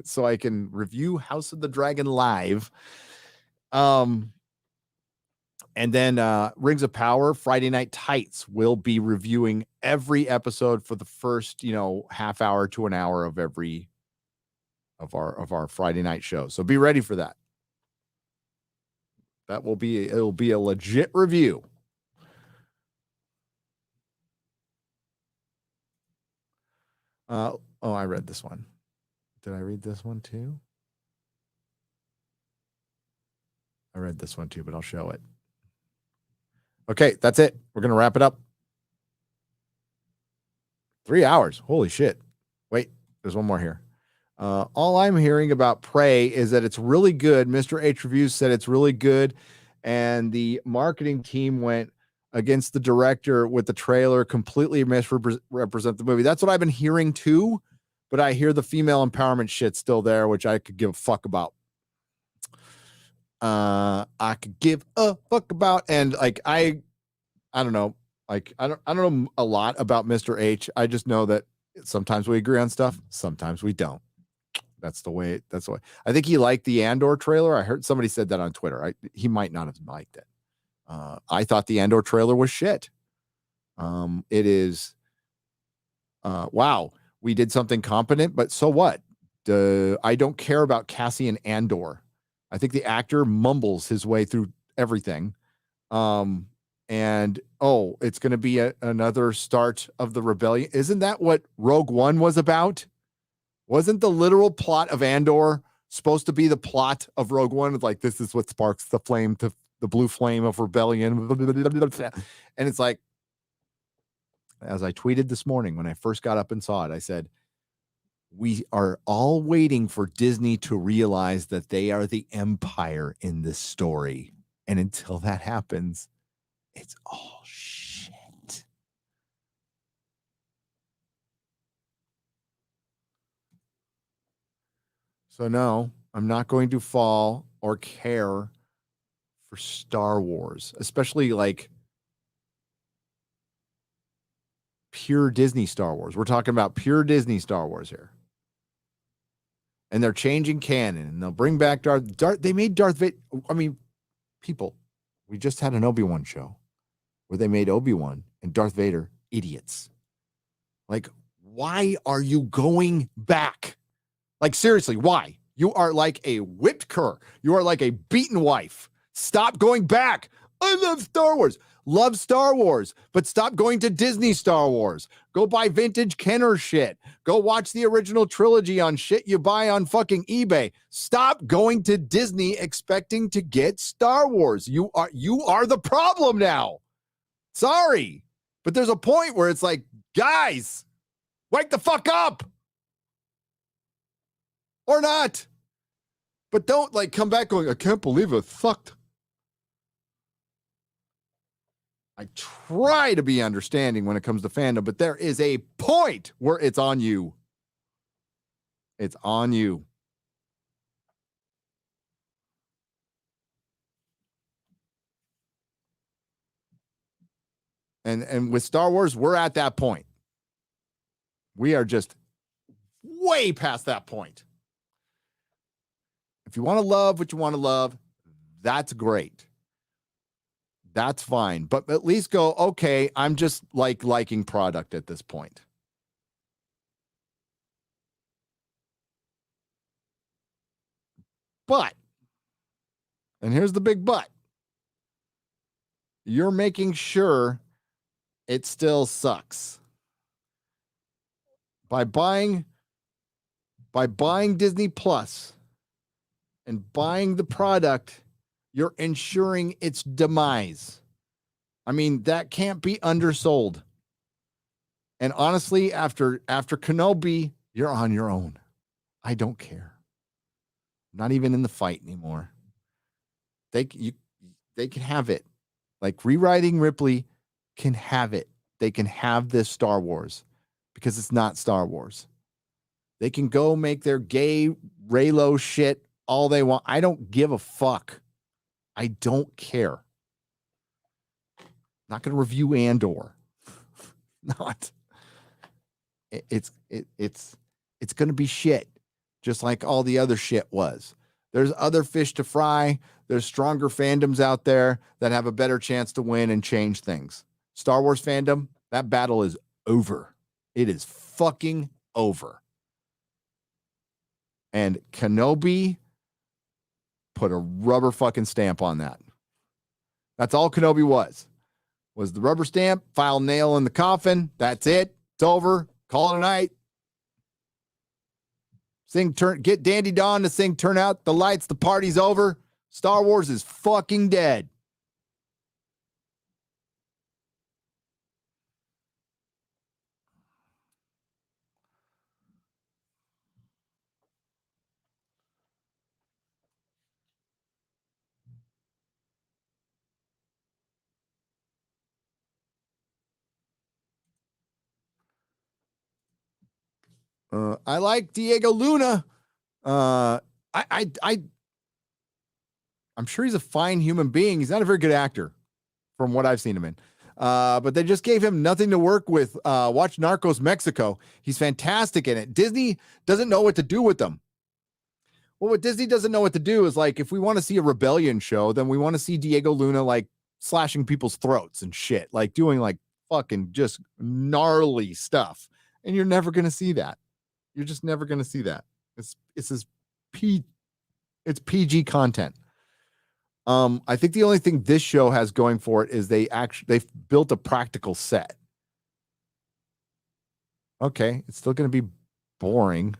[SPEAKER 10] so I can review House of the Dragon live. And then Rings of Power, Friday Night Tights will be reviewing every episode for the first, half hour to an hour of every of our Friday night show. So be ready for that. It'll be a legit review. I read this one. Did I read this one too? I read this one too, but I'll show it. Okay, that's it. We're going to wrap it up. 3 hours. Holy shit. Wait, there's one more here. All I'm hearing about Prey is that it's really good. Mr. H Reviews said it's really good. And the marketing team went against the director with the trailer, completely misrepresent the movie. That's what I've been hearing too. But I hear the female empowerment shit still there, which I could give a fuck about. I could give a fuck about. And like, I don't know. Like, I don't know a lot about Mr. H. I just know that sometimes we agree on stuff. Sometimes we don't. That's the way. I think he liked the Andor trailer. I heard somebody said that on Twitter. He might not have liked it. I thought the Andor trailer was shit. It is. Wow, we did something competent, but so what? I don't care about Cassian Andor. I think the actor mumbles his way through everything. And it's going to be another start of the rebellion. Isn't that what Rogue One was about? Wasn't the literal plot of Andor supposed to be the plot of Rogue One? It's like, this is what sparks the flame, to the blue flame of rebellion. And it's like, as I tweeted this morning when I first got up and saw it, I said, we are all waiting for Disney to realize that they are the empire in this story. And until that happens, it's all shit. So no, I'm not going to fall or care for Star Wars, especially like pure Disney Star Wars. We're talking about pure Disney Star Wars here. And they're changing canon, and they'll bring back Darth. They made Darth Vader. I mean, people, we just had an Obi-Wan show where they made Obi-Wan and Darth Vader idiots. Like, why are you going back? Like, seriously, why? You are like a whipped cur. You are like a beaten wife. Stop going back. I love Star Wars. Love Star Wars, but stop going to Disney Star Wars. Go buy vintage Kenner shit. Go watch the original trilogy on shit you buy on fucking eBay. Stop going to Disney expecting to get Star Wars. You are the problem now. Sorry, but there's a point where it's like, guys, wake the fuck up. Or not. But don't like come back going, I can't believe it sucked. I try to be understanding when it comes to fandom, but there is a point where it's on you. It's on you. And with Star Wars, we're at that point. We are just way past that point. If you want to love what you want to love, that's great. That's fine. But at least go, okay, I'm just like liking product at this point. But, and here's the big but, you're making sure it still sucks. By buying Disney Plus and buying the product, you're ensuring its demise. I mean, that can't be undersold. And honestly, after Kenobi You're on your own. I don't care. Not even in the fight anymore. They can have it. Like rewriting Ripley can have it. They can have this Star Wars because it's not Star Wars. They can go make their gay Raylo shit all they want. I don't give a fuck. I don't care. Not going to review Andor. Not. It's going to be shit, just like all the other shit was. There's other fish to fry. There's stronger fandoms out there that have a better chance to win and change things. Star Wars fandom, that battle is over. It is fucking over. And Kenobi put a rubber fucking stamp on that. That's all Kenobi was the rubber stamp, file nail in the coffin. That's it. It's over. Call it a night. Get Dandy Dawn to sing Turn Out the Lights. The party's over. Star Wars is fucking dead. I like Diego Luna. I'm sure he's a fine human being. He's not a very good actor from what I've seen him in. But they just gave him nothing to work with. Watch Narcos Mexico. He's fantastic in it. Disney doesn't know what to do with them. Well, what Disney doesn't know what to do is, like, if we want to see a rebellion show, then we want to see Diego Luna, like, slashing people's throats and shit, like doing, like, fucking just gnarly stuff. And you're never going to see that. You're just never going to see that. It's PG content. I think the only thing this show has going for it is they've built a practical set. Okay, it's still going to be boring.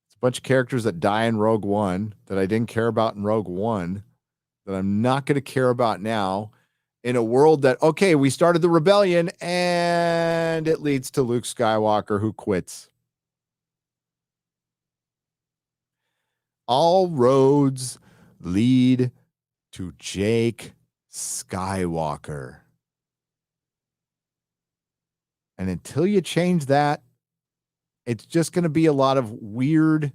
[SPEAKER 10] It's a bunch of characters that die in Rogue One that I didn't care about in Rogue One that I'm not going to care about now in a world that, okay, we started the rebellion and it leads to Luke Skywalker who quits. All roads lead to Jake Skywalker. And until you change that, it's just going to be a lot of weird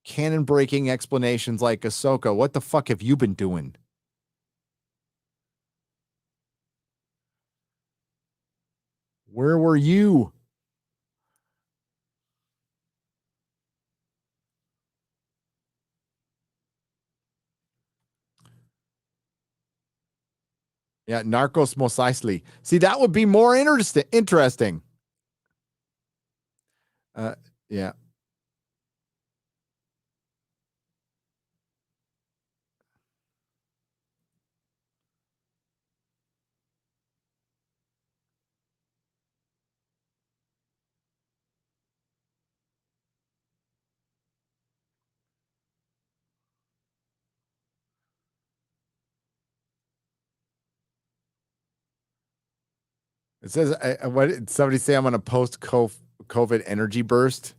[SPEAKER 10] canon breaking explanations like Ahsoka. What the fuck have you been doing? Where were you? Yeah, Narcos Mos Eisley. See, that would be more interesting. Yeah. It says, what did somebody say? I'm on a post-COVID energy burst.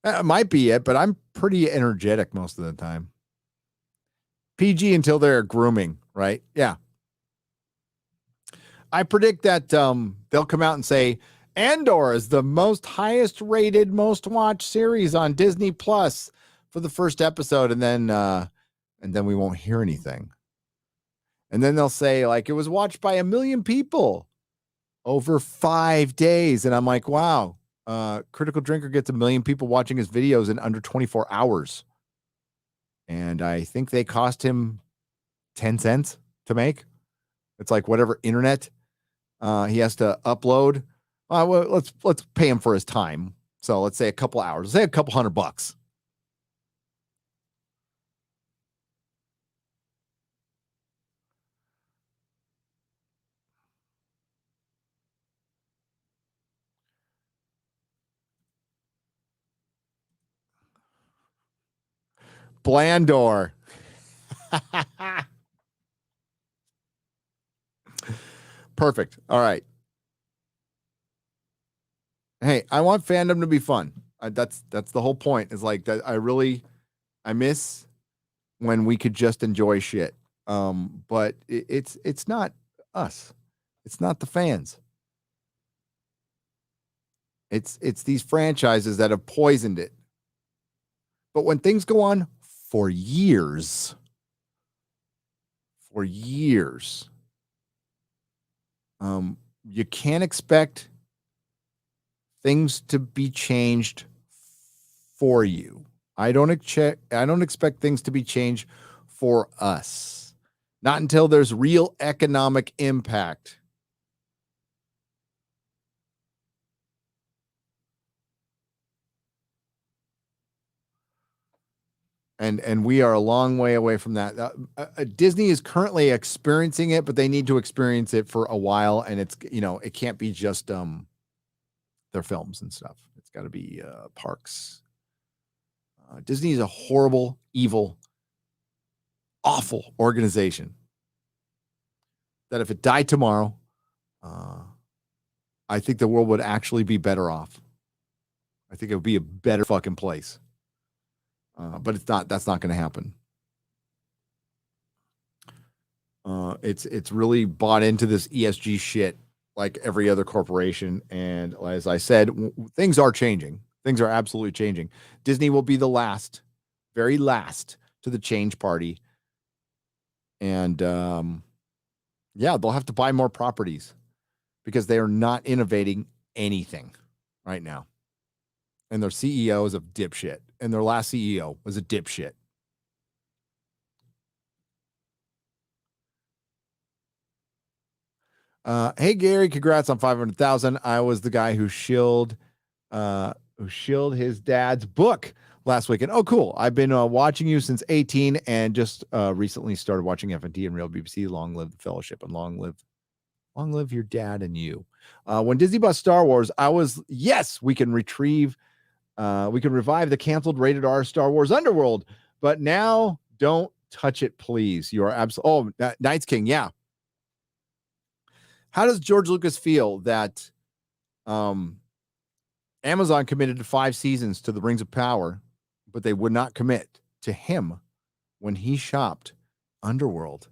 [SPEAKER 10] That might be it, but I'm pretty energetic most of the time. PG until they're grooming, right? Yeah. I predict that they'll come out and say, Andor is the highest rated, most watched series on Disney Plus for the first episode, and then we won't hear anything. And then they'll say, like, it was watched by 1 million people over 5 days. And I'm like, wow, Critical Drinker gets 1 million people watching his videos in under 24 hours. And I think they cost him 10 cents to make. It's like whatever internet he has to upload. Well, let's pay him for his time. So let's say a couple hours. Let's say a couple $100. Blandor. Perfect. All right. Hey, I want fandom to be fun. That's the whole point. Is like that. I miss when we could just enjoy shit. But it's not us. It's not the fans. It's these franchises that have poisoned it. But when things go on for years, you can't expect things to be changed for you. I don't expect things to be changed for us. Not until there's real economic impact. And we are a long way away from that. Disney is currently experiencing it, but they need to experience it for a while. And it's, it can't be just their films and stuff. It's got to be parks. Disney is a horrible, evil, awful organization that if it died tomorrow, I think the world would actually be better off. I think it would be a better fucking place. But it's not. That's not going to happen. It's really bought into this ESG shit like every other corporation. And as I said, things are changing. Things are absolutely changing. Disney will be the last, very last to the change party. And yeah, they'll have to buy more properties because they are not innovating anything right now. And their CEO is a dipshit. And their last CEO was a dipshit. Hey Gary, congrats on 500,000. I was the guy who shilled his dad's book last weekend. Oh, cool. I've been watching you since 18 and just recently started watching FNT and Real BBC. Long live the fellowship and long live your dad and you. When Disney bought Star Wars, I was, yes, we can revive the canceled rated R Star Wars Underworld, but now don't touch it, please. You are absolutely, Knights King. Yeah. How does George Lucas feel that Amazon committed to 5 seasons to the Rings of Power, but they would not commit to him when he shopped Underworld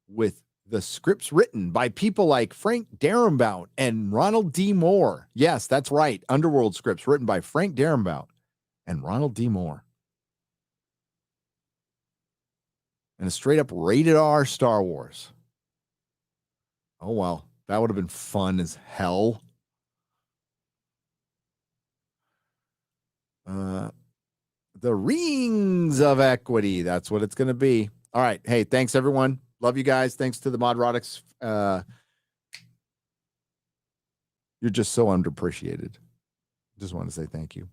[SPEAKER 10] with the scripts written by people like Frank Darabont and Ronald D. Moore? Yes, that's right. Underworld scripts written by Frank Darabont and Ronald D. Moore. And a straight up rated R Star Wars. Oh, well. That would have been fun as hell. The Rings of Equity. That's what it's going to be. All right. Hey, thanks, everyone. Love you guys. Thanks to the Modrotics. You're just so underappreciated. Just want to say thank you.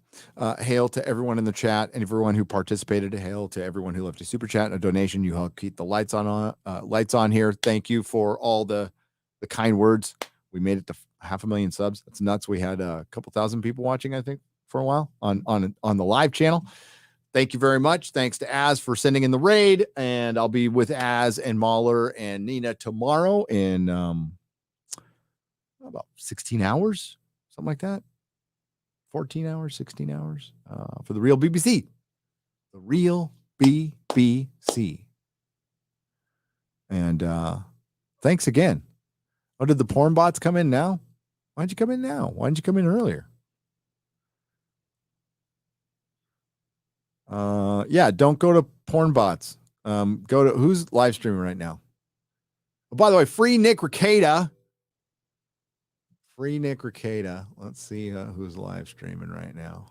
[SPEAKER 10] Hail to everyone in the chat and everyone who participated. Hail to everyone who left a super chat and a donation. You help keep the lights on here. Thank you for all the kind words. We made it to 500,000 subs. That's nuts. We had a couple thousand people watching, I think, for a while on the live channel. Thank you very much. Thanks to Az for sending in the raid. And I'll be with Az and Mahler and Nina tomorrow in about 16 hours, something like that. 14 hours, 16 hours for the Real BBC. The Real BBC. And thanks again. Oh, did the porn bots come in now? Why'd you come in now? Why didn't you come in earlier? Yeah, don't go to porn bots. Go to who's live streaming right now. Oh, by the way, free Nick Ricada. Free Nick Ricada. Let's see who's live streaming right now.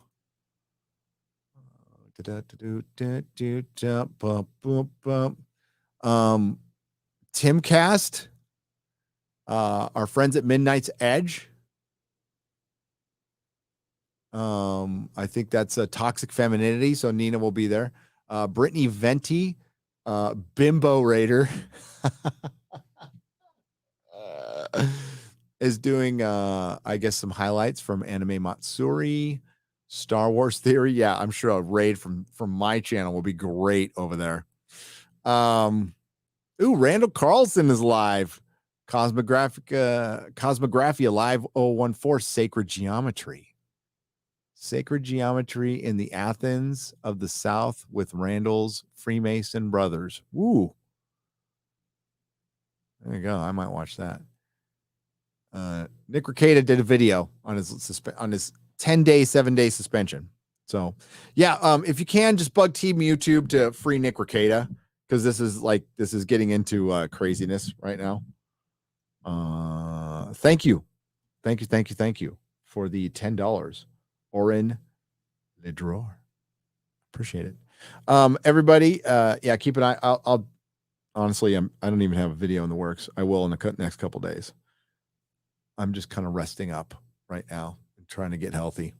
[SPEAKER 10] Timcast. Our friends at Midnight's Edge. I think that's a Toxic Femininity, so Nina will be there. Brittany Venti, Bimbo Raider is doing, I guess, some highlights from Anime Matsuri, Star Wars Theory. Yeah, I'm sure a raid from my channel will be great over there. Randall Carlson is live. Cosmographia Live 014 Sacred Geometry. Sacred geometry in the Athens of the South with Randall's Freemason brothers. Woo. There you go. I might watch that. Nick Rekieta did a video on his 10-day, 7-day suspension. So yeah, if you can, just bug Team YouTube to free Nick Rekieta, because this is getting into craziness right now. Thank you for the $10 or in the drawer. Appreciate it. Everybody, yeah, keep an eye. I'll honestly, I don't even have a video in the works. I will in the next couple days. I'm just kind of resting up right now and trying to get healthy.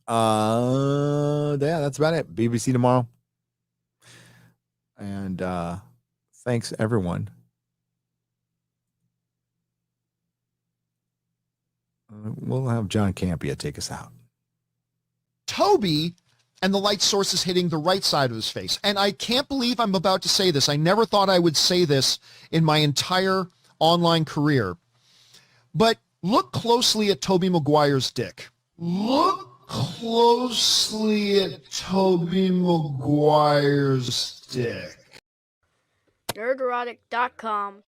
[SPEAKER 10] Yeah, that's about it. BBC tomorrow. And thanks everyone. We'll have John Campia take us out.
[SPEAKER 2] Toby, and the light source is hitting the right side of his face. And I can't believe I'm about to say this. I never thought I would say this in my entire online career. But look closely at Tobey Maguire's dick. Look closely at Tobey Maguire's dick.
[SPEAKER 4] Nerdrotic.com.